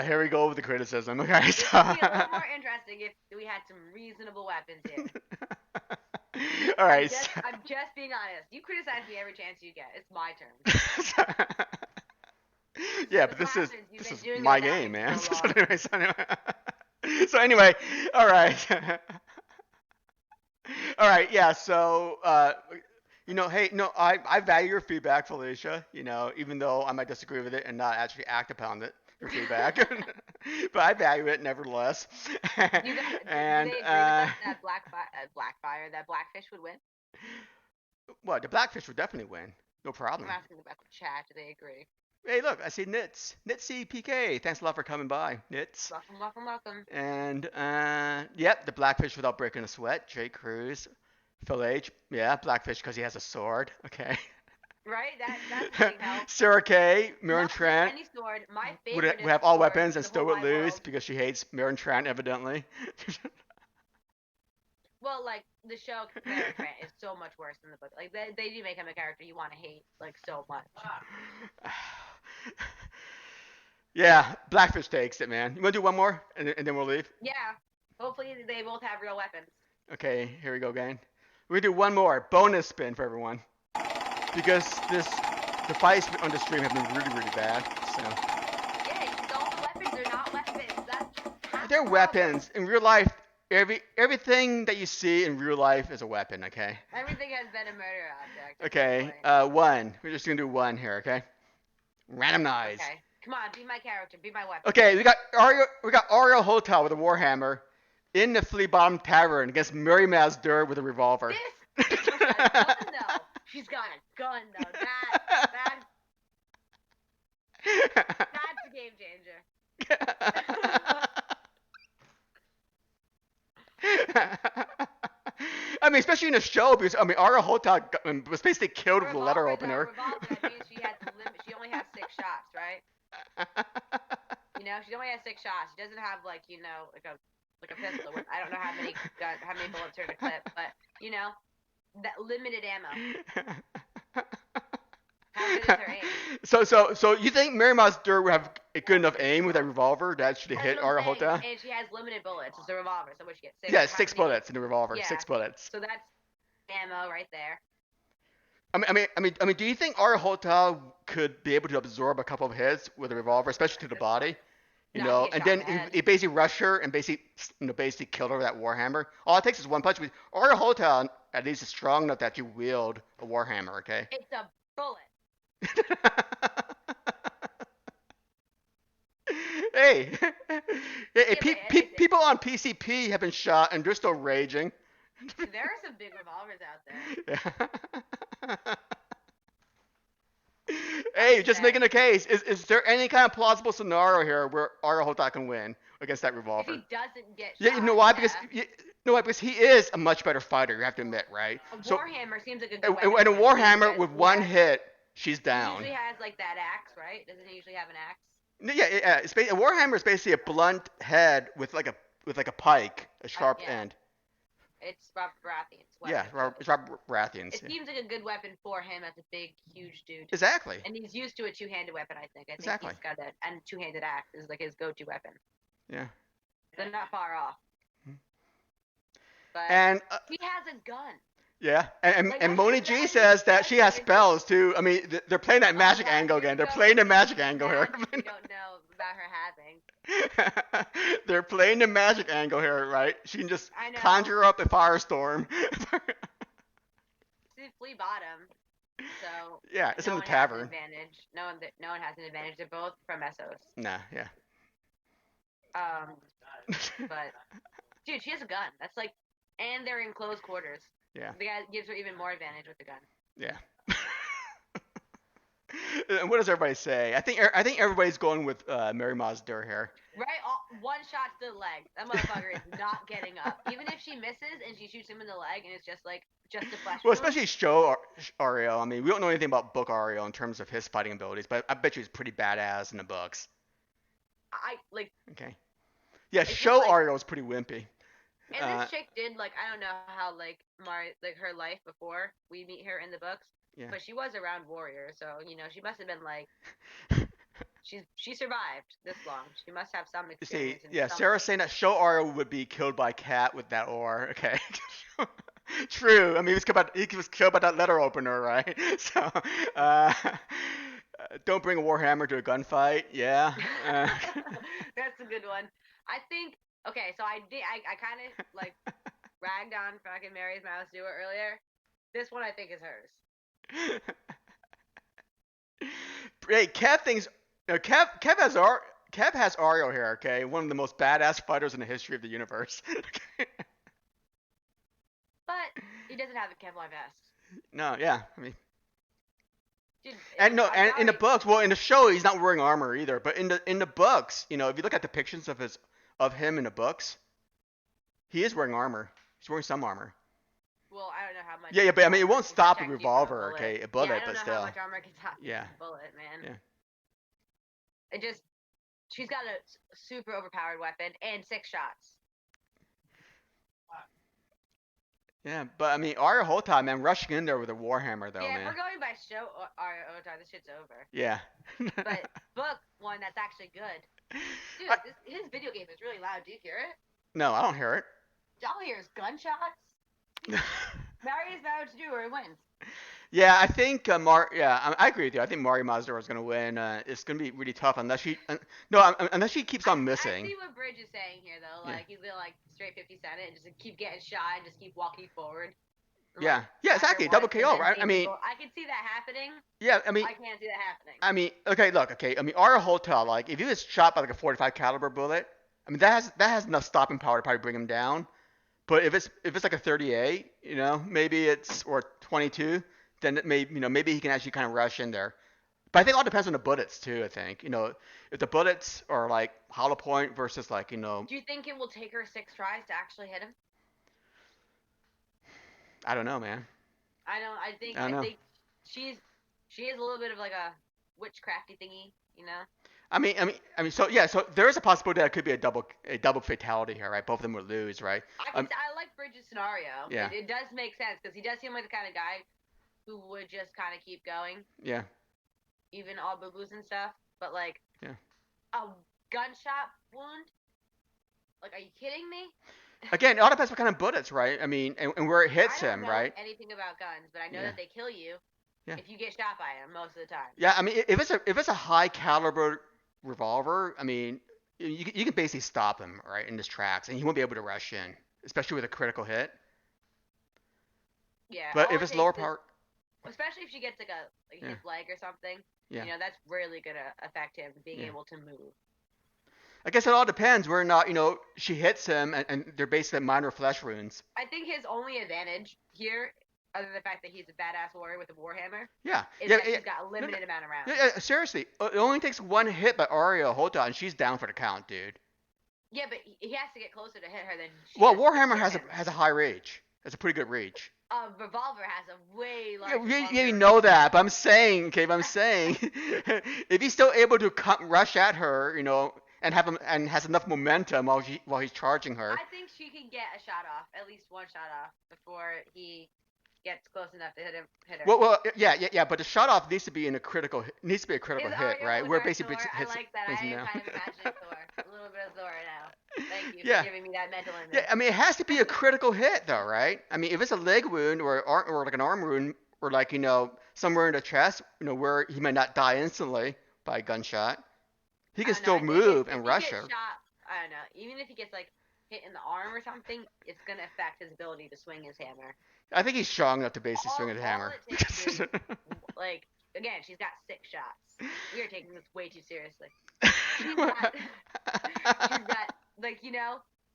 [SPEAKER 1] Here we go with the criticism. Okay,
[SPEAKER 2] so. It would be a little more interesting if we had some reasonable weapons here.
[SPEAKER 1] All right.
[SPEAKER 2] I'm just being honest. You criticize me every chance you get. It's my turn.
[SPEAKER 1] Yeah, but this is my game, man. So anyway, all right. All right, yeah. So hey, no, I value your feedback, Felicia. Even though I might disagree with it and not actually act upon it, your feedback, but I value it nevertheless.
[SPEAKER 2] And do they agree with us that that Blackfish would win?
[SPEAKER 1] Well, the Blackfish would definitely win. No problem.
[SPEAKER 2] I'm asking about the chat. Do they agree?
[SPEAKER 1] Hey, look, I see Nitz. Nitzy PK. Thanks a lot for coming by, Nitz.
[SPEAKER 2] Welcome.
[SPEAKER 1] And, yep, the Blackfish without breaking a sweat. Jake Cruz. Phil H. Yeah, Blackfish because he has a sword. Okay.
[SPEAKER 2] Right? That's a big help.
[SPEAKER 1] Sarah K. Meryn Trant.
[SPEAKER 2] Any sword. My favorite
[SPEAKER 1] would have all
[SPEAKER 2] sword
[SPEAKER 1] weapons and still would lose
[SPEAKER 2] world.
[SPEAKER 1] because she hates Meryn Trant, evidently.
[SPEAKER 2] Well, like, the show Meryn Trant is so much worse than the book. Like, they do make him a character you want to hate, like, so much.
[SPEAKER 1] Yeah, Blackfish takes it, man. You want to do one more, and then we'll leave?
[SPEAKER 2] Yeah. Hopefully they both have real weapons.
[SPEAKER 1] Okay, here we go, gang. We're going to do one more. Bonus spin for everyone. Because the fights on the stream have been really, really bad, so...
[SPEAKER 2] Yeah, all the weapons are not weapons. That's half
[SPEAKER 1] They're
[SPEAKER 2] the problem.
[SPEAKER 1] weapons. In real life, everything that you see in real life is a weapon. Okay.
[SPEAKER 2] Everything has been a murder object at this
[SPEAKER 1] Okay.
[SPEAKER 2] point.
[SPEAKER 1] One. We're just gonna do one here. Okay. Randomize.
[SPEAKER 2] Okay. Come on, be my character. Be my weapon.
[SPEAKER 1] Okay. We got Ario. We got Ario Hotel with a warhammer in the Flea Bottom Tavern against Mary Mazdur with a revolver.
[SPEAKER 2] This bitch has got a gun though. She's got a gun though. That's a game changer.
[SPEAKER 1] I mean, especially in a show, because I mean, Ario Hotel was basically killed with a letter
[SPEAKER 2] Revolver,
[SPEAKER 1] opener.
[SPEAKER 2] revolver. That means she has the limit. She only has 6 shots, right? You know, she only has 6 shots. She doesn't have like like a pistol. I don't know how many bullets are in a clip, but that limited ammo. How good is her aim?
[SPEAKER 1] So you think Mary Mazdur would have a good enough aim with that revolver to actually
[SPEAKER 2] That's
[SPEAKER 1] hit
[SPEAKER 2] what I'm
[SPEAKER 1] Ario
[SPEAKER 2] saying.
[SPEAKER 1] Hotel?
[SPEAKER 2] And she has limited bullets. It's a revolver, so what she get? 6.
[SPEAKER 1] Yeah,
[SPEAKER 2] How
[SPEAKER 1] 6
[SPEAKER 2] many-
[SPEAKER 1] bullets in the revolver.
[SPEAKER 2] Yeah.
[SPEAKER 1] 6 bullets.
[SPEAKER 2] So that's ammo right there.
[SPEAKER 1] I mean, do you think Ario Hotel could be able to absorb a couple of hits with a revolver, especially to the body? You
[SPEAKER 2] No,
[SPEAKER 1] know,
[SPEAKER 2] he gets
[SPEAKER 1] and
[SPEAKER 2] shot
[SPEAKER 1] then
[SPEAKER 2] in the head.
[SPEAKER 1] it basically rush her and basically kill her with that warhammer. All it takes is one punch. Ario Hotel at least is strong enough that you wield a warhammer. Okay.
[SPEAKER 2] It's a bullet.
[SPEAKER 1] Hey,
[SPEAKER 2] Yeah, but
[SPEAKER 1] people on PCP have been shot and they're still raging.
[SPEAKER 2] There are some big revolvers out there.
[SPEAKER 1] Hey, just making a case. Is there any kind of plausible scenario here where Ario Hotel can win against that
[SPEAKER 2] If
[SPEAKER 1] revolver?
[SPEAKER 2] he doesn't get shot,
[SPEAKER 1] Yeah, you know why?
[SPEAKER 2] yeah.
[SPEAKER 1] Because he is a much better fighter. You have to admit, right?
[SPEAKER 2] A
[SPEAKER 1] So,
[SPEAKER 2] warhammer seems like a good
[SPEAKER 1] and,
[SPEAKER 2] weapon.
[SPEAKER 1] and a
[SPEAKER 2] for
[SPEAKER 1] warhammer
[SPEAKER 2] him.
[SPEAKER 1] with one hit, she's
[SPEAKER 2] He
[SPEAKER 1] down.
[SPEAKER 2] usually has like that axe, right? Doesn't he usually have an axe?
[SPEAKER 1] Yeah. A warhammer is basically a blunt head with like a pike, a sharp
[SPEAKER 2] Yeah.
[SPEAKER 1] end.
[SPEAKER 2] It's Robert Baratheon's weapon.
[SPEAKER 1] Yeah, it's Robert Baratheon's.
[SPEAKER 2] It seems like a good weapon for him as a big, huge dude.
[SPEAKER 1] Exactly.
[SPEAKER 2] And he's used to a two-handed weapon, I think.
[SPEAKER 1] Exactly.
[SPEAKER 2] He's got that, and two-handed axe is like his go-to weapon.
[SPEAKER 1] Yeah.
[SPEAKER 2] They're not far off. But
[SPEAKER 1] And
[SPEAKER 2] he has a gun.
[SPEAKER 1] yeah, and
[SPEAKER 2] Like,
[SPEAKER 1] Moni
[SPEAKER 2] what's
[SPEAKER 1] G
[SPEAKER 2] your
[SPEAKER 1] says that she has
[SPEAKER 2] value?
[SPEAKER 1] spells too. I mean, they're playing that magic
[SPEAKER 2] God,
[SPEAKER 1] angle
[SPEAKER 2] here
[SPEAKER 1] again.
[SPEAKER 2] we
[SPEAKER 1] They're
[SPEAKER 2] go.
[SPEAKER 1] playing the magic angle here.
[SPEAKER 2] We don't know about her having.
[SPEAKER 1] They're playing the magic angle here, right? She can just
[SPEAKER 2] I know.
[SPEAKER 1] conjure up a firestorm.
[SPEAKER 2] It's Flea Bottom, so
[SPEAKER 1] Yeah, it's
[SPEAKER 2] no
[SPEAKER 1] in the
[SPEAKER 2] one has an
[SPEAKER 1] tavern.
[SPEAKER 2] advantage. No one has an advantage. They're both from Essos.
[SPEAKER 1] Nah, yeah.
[SPEAKER 2] But dude, she has a gun. That's like, and they're in close quarters.
[SPEAKER 1] Yeah.
[SPEAKER 2] The guy gives her even more advantage with the gun.
[SPEAKER 1] Yeah. And what does everybody say? I think everybody's going with Mary Mazdur here.
[SPEAKER 2] Right, one shot to the leg. That motherfucker is not getting up. Even if she misses and she shoots him in the leg, and it's just a flesh
[SPEAKER 1] Well,
[SPEAKER 2] wound.
[SPEAKER 1] especially show Ario. I mean, we don't know anything about book Ario in terms of his fighting abilities, but I bet you he's pretty badass in the books.
[SPEAKER 2] I like.
[SPEAKER 1] Okay. Yeah,
[SPEAKER 2] It's
[SPEAKER 1] show
[SPEAKER 2] just like-
[SPEAKER 1] Ario is pretty wimpy.
[SPEAKER 2] And this chick did I don't know how her life before we meet her in the books,
[SPEAKER 1] Yeah.
[SPEAKER 2] but she was around warriors, so she must have been like. She survived this long. She must have some
[SPEAKER 1] You
[SPEAKER 2] experience.
[SPEAKER 1] see, yeah, Sarah's saying that show Ario would be killed by cat with that oar. Okay. True. I mean, he was killed by that letter opener, right? So, don't bring a warhammer to a gunfight. Yeah.
[SPEAKER 2] That's a good one. I think. Okay, so I kind of ragged on fucking Mary's Mouse Duo earlier. This one I think is hers.
[SPEAKER 1] Hey, Kev thinks. Kev has Ario here. Okay, one of the most badass fighters in the history of the universe.
[SPEAKER 2] But he doesn't have a Kevlar vest.
[SPEAKER 1] No, yeah, I mean.
[SPEAKER 2] Dude,
[SPEAKER 1] And no,
[SPEAKER 2] I'm
[SPEAKER 1] and in the
[SPEAKER 2] sorry.
[SPEAKER 1] books, well, in the show, he's not wearing armor either. But in the books, if you look at depictions of him in the books, he is wearing armor. He's wearing some armor.
[SPEAKER 2] Well, I don't know how much.
[SPEAKER 1] Yeah, but I mean, it won't
[SPEAKER 2] can
[SPEAKER 1] stop a
[SPEAKER 2] protect you from
[SPEAKER 1] revolver,
[SPEAKER 2] bullet.
[SPEAKER 1] okay, a bullet,
[SPEAKER 2] Yeah, I don't
[SPEAKER 1] but
[SPEAKER 2] know
[SPEAKER 1] still.
[SPEAKER 2] how much armor can stop you
[SPEAKER 1] Yeah.
[SPEAKER 2] from a bullet, man.
[SPEAKER 1] Yeah.
[SPEAKER 2] It just, she's got a super overpowered weapon and 6 shots.
[SPEAKER 1] Yeah, but I mean, Ario Hotai, man, rushing in there with a warhammer, though,
[SPEAKER 2] Yeah, if
[SPEAKER 1] man.
[SPEAKER 2] we're going by show Avatar, this shit's over.
[SPEAKER 1] Yeah.
[SPEAKER 2] But book one that's actually good. Dude, his video game is really loud. Do you hear it?
[SPEAKER 1] No, I don't hear
[SPEAKER 2] All I hear is gunshots. Marius Vouch Duer wins.
[SPEAKER 1] Yeah, I think Yeah, I agree with you. I think Mari Mazda is gonna win. It's gonna be really tough unless she. No, unless she keeps on
[SPEAKER 2] I
[SPEAKER 1] missing.
[SPEAKER 2] see what Bridge is saying here though.
[SPEAKER 1] Yeah.
[SPEAKER 2] Like he's gonna like straight 50 Cent it and just keep getting shot and just keep walking forward. And like
[SPEAKER 1] Yeah. Yeah.
[SPEAKER 2] Shagger
[SPEAKER 1] Exactly. Double
[SPEAKER 2] wants and
[SPEAKER 1] KO,
[SPEAKER 2] then
[SPEAKER 1] right? I
[SPEAKER 2] Jason
[SPEAKER 1] mean.
[SPEAKER 2] goes. I can see that happening.
[SPEAKER 1] Yeah. I mean.
[SPEAKER 2] I can't see that happening.
[SPEAKER 1] Okay. Look. Okay. I mean, Aria Hotel. Like, if he was shot by like a 45 caliber bullet, I mean that has enough stopping power to probably bring him down. But if it's like a 38, maybe it's or 22, then it may maybe he can actually kind of rush in there. But I think it all depends on the bullets too. I think if the bullets are like hollow point versus like
[SPEAKER 2] Do you think it will take her 6 tries to actually hit him?
[SPEAKER 1] I don't know, man.
[SPEAKER 2] I don't.
[SPEAKER 1] I don't
[SPEAKER 2] I
[SPEAKER 1] know.
[SPEAKER 2] think she's she is a little bit of like a witchcrafty thingy, you know.
[SPEAKER 1] So yeah, so there is a possibility that it could be a double fatality here, right? Both of them would lose, right? Um,
[SPEAKER 2] I like Bridges' scenario.
[SPEAKER 1] yeah,
[SPEAKER 2] It does make sense because he does seem like the kind of guy who would just kind of keep going,
[SPEAKER 1] yeah,
[SPEAKER 2] even all boo boos and stuff. But like
[SPEAKER 1] yeah.
[SPEAKER 2] a gunshot wound, like, are you kidding me?
[SPEAKER 1] Again, it all depends what kind of bullets, right? I mean, and where it
[SPEAKER 2] I
[SPEAKER 1] hits
[SPEAKER 2] don't
[SPEAKER 1] him,
[SPEAKER 2] know
[SPEAKER 1] right?
[SPEAKER 2] anything about guns, but I know
[SPEAKER 1] Yeah,
[SPEAKER 2] that they kill you
[SPEAKER 1] yeah,
[SPEAKER 2] if you get shot by them most of the time.
[SPEAKER 1] yeah. I mean, if it's a high caliber revolver, I mean, you can basically stop him right in his tracks, and he won't be able to rush in, especially with a critical hit.
[SPEAKER 2] Yeah,
[SPEAKER 1] But
[SPEAKER 2] all
[SPEAKER 1] if
[SPEAKER 2] it
[SPEAKER 1] it's lower
[SPEAKER 2] takes is,
[SPEAKER 1] power,
[SPEAKER 2] especially if she gets like a
[SPEAKER 1] yeah,
[SPEAKER 2] hip leg or something,
[SPEAKER 1] yeah.
[SPEAKER 2] that's really gonna affect him being
[SPEAKER 1] Yeah.
[SPEAKER 2] able to move.
[SPEAKER 1] I guess it all depends whether or not she hits him, and they're basically minor flesh wounds.
[SPEAKER 2] I think his only advantage here, other than the fact that he's a badass warrior with a warhammer,
[SPEAKER 1] Yeah,
[SPEAKER 2] is
[SPEAKER 1] yeah,
[SPEAKER 2] that
[SPEAKER 1] yeah.
[SPEAKER 2] she's got a
[SPEAKER 1] No, no,
[SPEAKER 2] limited amount of rounds.
[SPEAKER 1] yeah, yeah, seriously, it only takes one hit by Aria Hota, and she's down for the count, dude.
[SPEAKER 2] Yeah, but he has to get closer to hit her than she
[SPEAKER 1] Well,
[SPEAKER 2] does to
[SPEAKER 1] Warhammer
[SPEAKER 2] hit
[SPEAKER 1] has a
[SPEAKER 2] him.
[SPEAKER 1] has a high reach. It's a pretty good reach.
[SPEAKER 2] A revolver has a way
[SPEAKER 1] Yeah,
[SPEAKER 2] larger,
[SPEAKER 1] you
[SPEAKER 2] longer
[SPEAKER 1] know
[SPEAKER 2] reach.
[SPEAKER 1] that, but I'm saying, okay, but I'm saying, if he's still able to rush at her, and has enough momentum while he's charging her.
[SPEAKER 2] I think she can get a shot off, at least one shot off, before he gets close enough to hit her.
[SPEAKER 1] Well, yeah, but the shut off needs to be a critical
[SPEAKER 2] Is
[SPEAKER 1] hit,
[SPEAKER 2] Arya
[SPEAKER 1] right?
[SPEAKER 2] with
[SPEAKER 1] Where it
[SPEAKER 2] her
[SPEAKER 1] basically
[SPEAKER 2] Thor? I
[SPEAKER 1] hits
[SPEAKER 2] like that.
[SPEAKER 1] him
[SPEAKER 2] I am
[SPEAKER 1] down.
[SPEAKER 2] kind of imagining Thor. A little bit of Thor now. Thank you for
[SPEAKER 1] Yeah,
[SPEAKER 2] giving me that mental
[SPEAKER 1] yeah.
[SPEAKER 2] image.
[SPEAKER 1] I mean, it has to be a critical hit, though, right? I mean, if it's a leg wound or like an arm wound or like somewhere in the chest, where he might not die instantly by a gunshot, he
[SPEAKER 2] I
[SPEAKER 1] can
[SPEAKER 2] don't know.
[SPEAKER 1] still
[SPEAKER 2] I think
[SPEAKER 1] move
[SPEAKER 2] if
[SPEAKER 1] and
[SPEAKER 2] he
[SPEAKER 1] rush
[SPEAKER 2] gets
[SPEAKER 1] her.
[SPEAKER 2] shot, I don't know. Even if he gets like hit in the arm or something, it's gonna affect his ability to swing his hammer.
[SPEAKER 1] I think he's strong enough to basically swing his
[SPEAKER 2] All
[SPEAKER 1] hammer.
[SPEAKER 2] it takes is like again, she's got 6 shots. We are taking this way too seriously. She's got she's got like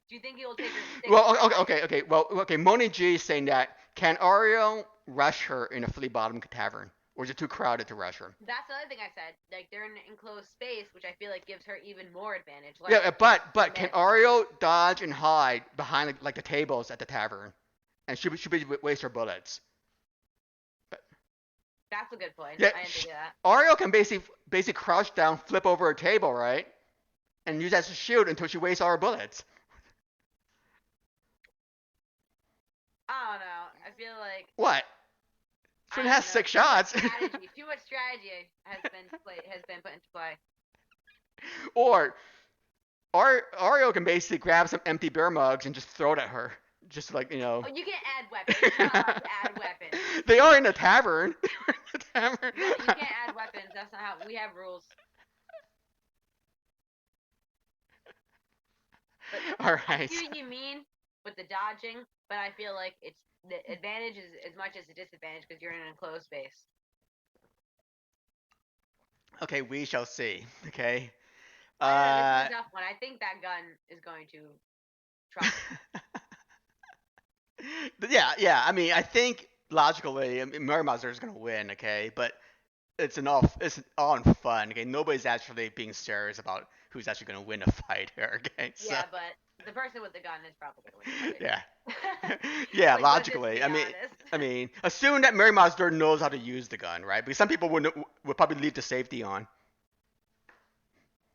[SPEAKER 2] Do you think it will take her six
[SPEAKER 1] Well, okay,
[SPEAKER 2] tries?
[SPEAKER 1] okay, okay. Well, okay. Moni G is saying that can Ariel rush her in a flea bottom tavern, or is it too crowded to rush her?
[SPEAKER 2] That's the other thing I said. Like they're in an enclosed space, which I feel like gives her even more advantage.
[SPEAKER 1] Yeah,
[SPEAKER 2] Like
[SPEAKER 1] but
[SPEAKER 2] in
[SPEAKER 1] can
[SPEAKER 2] this.
[SPEAKER 1] Ariel dodge and hide behind like the tables at the tavern, and should be waste her bullets? But
[SPEAKER 2] That's a good point.
[SPEAKER 1] yeah,
[SPEAKER 2] I didn't think of that.
[SPEAKER 1] Ariel can basically crouch down, flip over a table, right, and use that as a shield until she wastes all her bullets.
[SPEAKER 2] I don't know. I feel like
[SPEAKER 1] What?
[SPEAKER 2] I
[SPEAKER 1] Flynn
[SPEAKER 2] don't
[SPEAKER 1] has
[SPEAKER 2] know.
[SPEAKER 1] 6 shots.
[SPEAKER 2] Too much strategy has been put into play.
[SPEAKER 1] Or Ario can basically grab some empty beer mugs and just throw it at her. Just like,
[SPEAKER 2] Oh, you can't add weapons. You're not allowed to add weapons.
[SPEAKER 1] They are in the tavern.
[SPEAKER 2] No, you can't add weapons. That's not how we have rules. But
[SPEAKER 1] All
[SPEAKER 2] I
[SPEAKER 1] right.
[SPEAKER 2] see what you mean with the dodging, but I feel like it's the advantage is as much as the disadvantage because you're in an enclosed space.
[SPEAKER 1] Okay, we shall see. Okay.
[SPEAKER 2] I don't know. This
[SPEAKER 1] Uh,
[SPEAKER 2] is a tough one. I think that gun is going to trump.
[SPEAKER 1] yeah. I mean, I think logically, Mary Mazda is gonna win. Okay, but it's all in fun. Okay, nobody's actually being serious about who's actually gonna win a fight here. Okay, so
[SPEAKER 2] Yeah, but the person with the gun is probably going to win the
[SPEAKER 1] yeah.
[SPEAKER 2] fight.
[SPEAKER 1] Yeah,
[SPEAKER 2] Like, let's just
[SPEAKER 1] logically.
[SPEAKER 2] be honest.
[SPEAKER 1] I mean, assume that Mary Mazda knows how to use the gun, right? Because some people would probably leave the safety on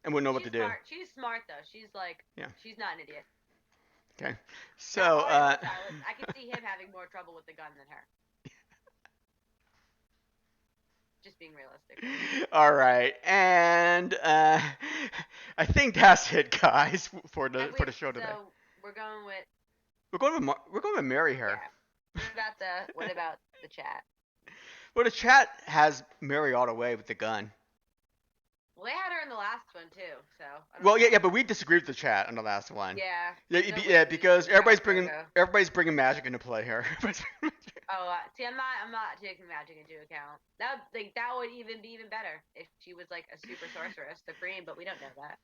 [SPEAKER 1] and wouldn't know what to
[SPEAKER 2] She's
[SPEAKER 1] do.
[SPEAKER 2] smart. She's smart though. She's like,
[SPEAKER 1] Yeah.
[SPEAKER 2] she's not an idiot.
[SPEAKER 1] Okay.
[SPEAKER 2] Now,
[SPEAKER 1] So,
[SPEAKER 2] I can see him having more trouble with the gun than her. Just being realistic.
[SPEAKER 1] all right, and I think that's it, guys, for the show today.
[SPEAKER 2] So we're going with
[SPEAKER 1] We're going with Mary here.
[SPEAKER 2] yeah. What about the chat?
[SPEAKER 1] Well, the chat has Mary all the way with the gun.
[SPEAKER 2] Well, they had her in the last one too, so. I don't
[SPEAKER 1] Well, yeah,
[SPEAKER 2] know.
[SPEAKER 1] yeah, but we disagreed with the chat on the last one.
[SPEAKER 2] Yeah.
[SPEAKER 1] Yeah,
[SPEAKER 2] No
[SPEAKER 1] yeah,
[SPEAKER 2] way we
[SPEAKER 1] because
[SPEAKER 2] got Virgo.
[SPEAKER 1] everybody's bringing magic into play here.
[SPEAKER 2] Oh, see, I'm not taking magic into account. That would even be even better if she was like a super sorceress, supreme, but we don't know that.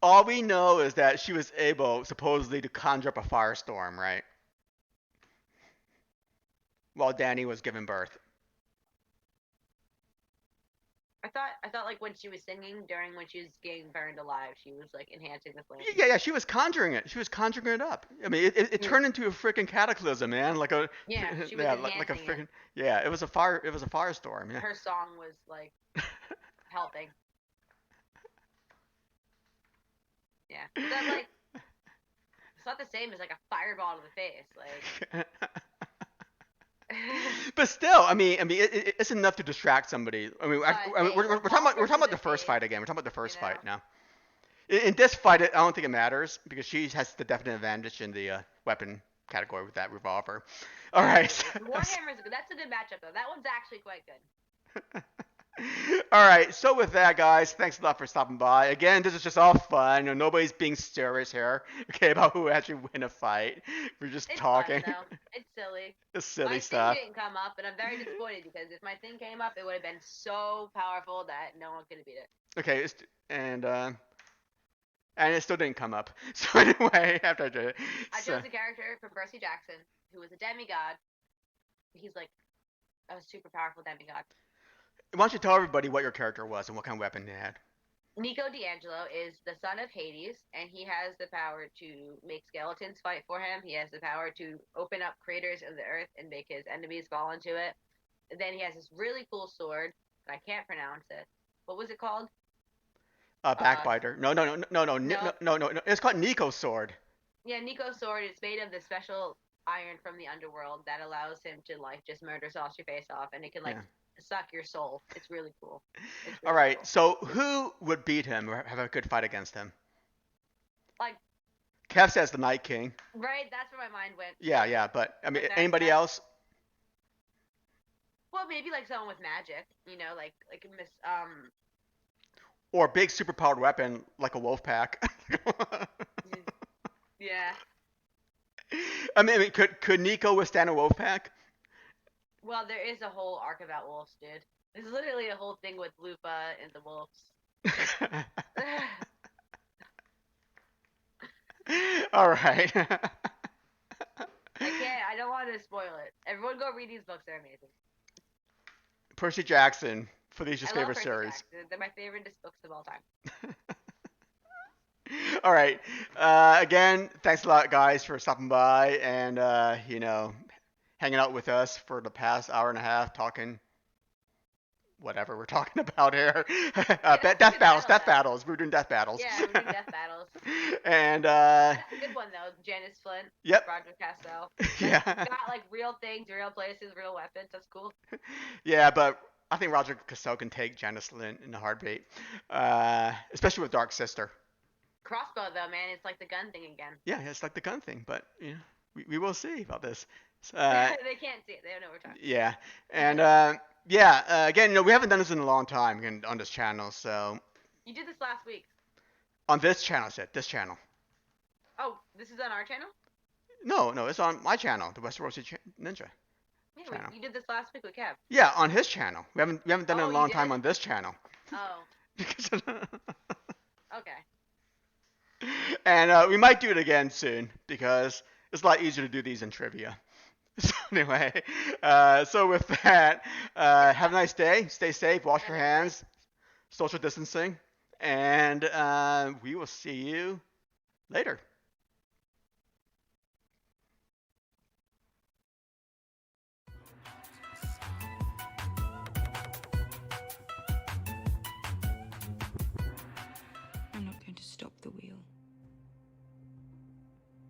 [SPEAKER 1] All we know is that she was able, supposedly, to conjure up a firestorm, right? While Danny was giving birth.
[SPEAKER 2] I thought like when she was singing during when she was getting burned alive, she was like enhancing the flame.
[SPEAKER 1] Yeah, yeah, she was conjuring it. She was conjuring it up. I mean, it turned into a freaking cataclysm, man. Like a
[SPEAKER 2] Yeah, she was
[SPEAKER 1] yeah, like a
[SPEAKER 2] enhancing
[SPEAKER 1] freaking
[SPEAKER 2] it.
[SPEAKER 1] yeah. It was a firestorm. Yeah.
[SPEAKER 2] Her song was like helping. Yeah, but then like it's not the same as like a fireball to the face. Like
[SPEAKER 1] But still, I mean, it's enough to distract somebody. I mean,
[SPEAKER 2] But, hey,
[SPEAKER 1] we're talking about the first fight again. We're talking about the first fight now. In this fight, I don't think it matters because she has the definite advantage in the weapon category with that revolver. All right.
[SPEAKER 2] Warhammer's good. That's a good matchup though. That one's actually quite good.
[SPEAKER 1] All right. So with that, guys, thanks a lot for stopping by. Again, this is just all fun. You know, nobody's being serious here, okay, about who actually win a fight. We're just
[SPEAKER 2] It's
[SPEAKER 1] talking.
[SPEAKER 2] fun though. It's silly.
[SPEAKER 1] It's silly
[SPEAKER 2] My
[SPEAKER 1] stuff.
[SPEAKER 2] thing didn't come up, and I'm very disappointed because if my thing came up, it would have been so powerful that no one could have beat it.
[SPEAKER 1] Okay, and it still didn't come up. So anyway, after I did it,
[SPEAKER 2] I chose a character from Percy Jackson who was a demigod. He's like a super powerful demigod.
[SPEAKER 1] why don't you tell everybody what your character was and what kind of weapon he had?
[SPEAKER 2] Nico D'Angelo is the son of Hades, and he has the power to make skeletons fight for him. He has the power to open up craters in the earth and make his enemies fall into it. And then he has this really cool sword, and I can't pronounce it. What was it called?
[SPEAKER 1] Backbiter. No. It's called Nico's sword.
[SPEAKER 2] Yeah, Nico's sword is made of the special iron from the underworld that allows him to like just murder sauce your face off, and it can like suck your soul. It's really cool. It's really
[SPEAKER 1] All right.
[SPEAKER 2] cool.
[SPEAKER 1] So who would beat him or have a good fight against him?
[SPEAKER 2] Like
[SPEAKER 1] Kev says the Night King.
[SPEAKER 2] Right, that's where my mind went.
[SPEAKER 1] Yeah, but I mean,
[SPEAKER 2] But
[SPEAKER 1] anybody else?
[SPEAKER 2] Well, maybe like someone with magic, you know, like Miss
[SPEAKER 1] Or a big superpowered weapon like a wolf pack.
[SPEAKER 2] Yeah.
[SPEAKER 1] I mean, could Nico withstand a wolf pack?
[SPEAKER 2] Well, there is a whole arc about wolves, dude. There's literally a whole thing with Lupa and the wolves.
[SPEAKER 1] All right.
[SPEAKER 2] I don't want to spoil it. Everyone go read these books. They're amazing.
[SPEAKER 1] Percy Jackson, Felicia's
[SPEAKER 2] I love
[SPEAKER 1] favorite
[SPEAKER 2] Percy
[SPEAKER 1] series.
[SPEAKER 2] Jackson. They're my favorite books of all time.
[SPEAKER 1] All right. Again, thanks a lot, guys, for stopping by and hanging out with us for the past hour and a half, talking whatever we're talking about here. Death battles. We're doing death battles.
[SPEAKER 2] Yeah, we're doing death battles.
[SPEAKER 1] And
[SPEAKER 2] that's a good one though. Janice Flint.
[SPEAKER 1] Yep.
[SPEAKER 2] Roger Castell.
[SPEAKER 1] Yeah.
[SPEAKER 2] Got like real things, real places, real weapons. That's cool.
[SPEAKER 1] Yeah, but I think Roger Castell can take Janice Flint in a heartbeat, especially with Dark Sister.
[SPEAKER 2] Crossbow though, man, it's like the gun thing again.
[SPEAKER 1] Yeah, it's like the gun thing, but we will see about this.
[SPEAKER 2] They can't see it. They don't know what we're talking.
[SPEAKER 1] Yeah, and again, we haven't done this in a long time on this channel, so.
[SPEAKER 2] You did this last week.
[SPEAKER 1] On this channel, this channel.
[SPEAKER 2] Oh, this is on our channel?
[SPEAKER 1] No, it's on my channel, the Westerosi Ninja.
[SPEAKER 2] Yeah, channel. You did this last week with Kev.
[SPEAKER 1] Yeah, on his channel. We haven't done it in a long time on this channel.
[SPEAKER 2] Oh. Okay.
[SPEAKER 1] And we might do it again soon because it's a lot easier to do these in trivia. So anyway, so with that, have a nice day. Stay safe. Wash your hands. Social distancing. And we will see you later.
[SPEAKER 3] I'm not going to stop the wheel.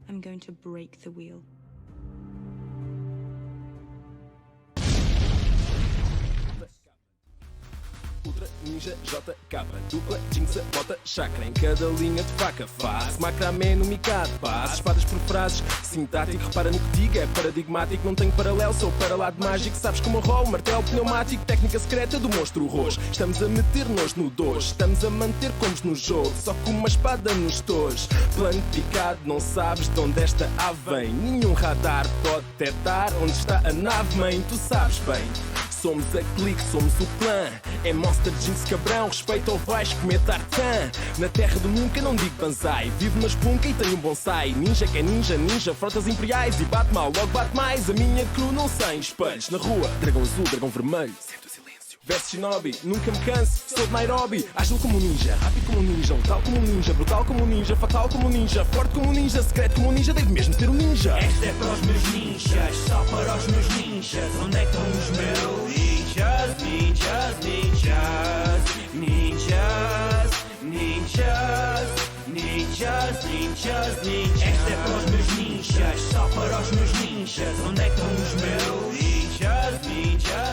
[SPEAKER 3] I'm going to break the wheel.
[SPEAKER 4] Outra ninja, JK, dupla, jinxa, bota, chakra em cada linha de faca. Faz macramé no micado, base, espadas por frases. Sintático, repara no que digo, é paradigmático, não tenho paralelo, sou para lá de mágico. Sabes como rolo, martelo pneumático, técnica secreta do monstro roxo. Estamos a meter-nos no dojo, estamos a manter combos no jogo, só com uma espada nos tojos. Plano picado, não sabes de onde esta ave vem. Nenhum radar pode detectar onde está a nave, mãe, tu sabes bem. Somos a clique, somos o clã. É Monster Jinx cabrão, respeito ao vais comer tartan. Na terra do nunca não digo banzai. Vivo na espunca e tenho um bonsai. Ninja que é ninja, ninja, frotas imperiais. E bate mal, logo bate mais. A minha crew não sem espelhos. Na rua, dragão azul, dragão vermelho. Sento o silêncio. Verso shinobi, nunca me canso. Sou de Nairobi, ágil como um ninja, rápido como um ninja, letal como um ninja, brutal como um ninja, fatal como um ninja, forte como um ninja, secreto como um ninja. Devo mesmo ter um ninja.
[SPEAKER 5] Esta é para os meus ninjas, só para os meus ninjas. Onde é que estão os meus ninjas? Ninjas, ninjas, ninjas, ninjas, ninjas, ninjas, ninjas. Esta é para os meus ninjas, só para os meus ninjas. Onde é que estão os meus ninjas? Ninjas.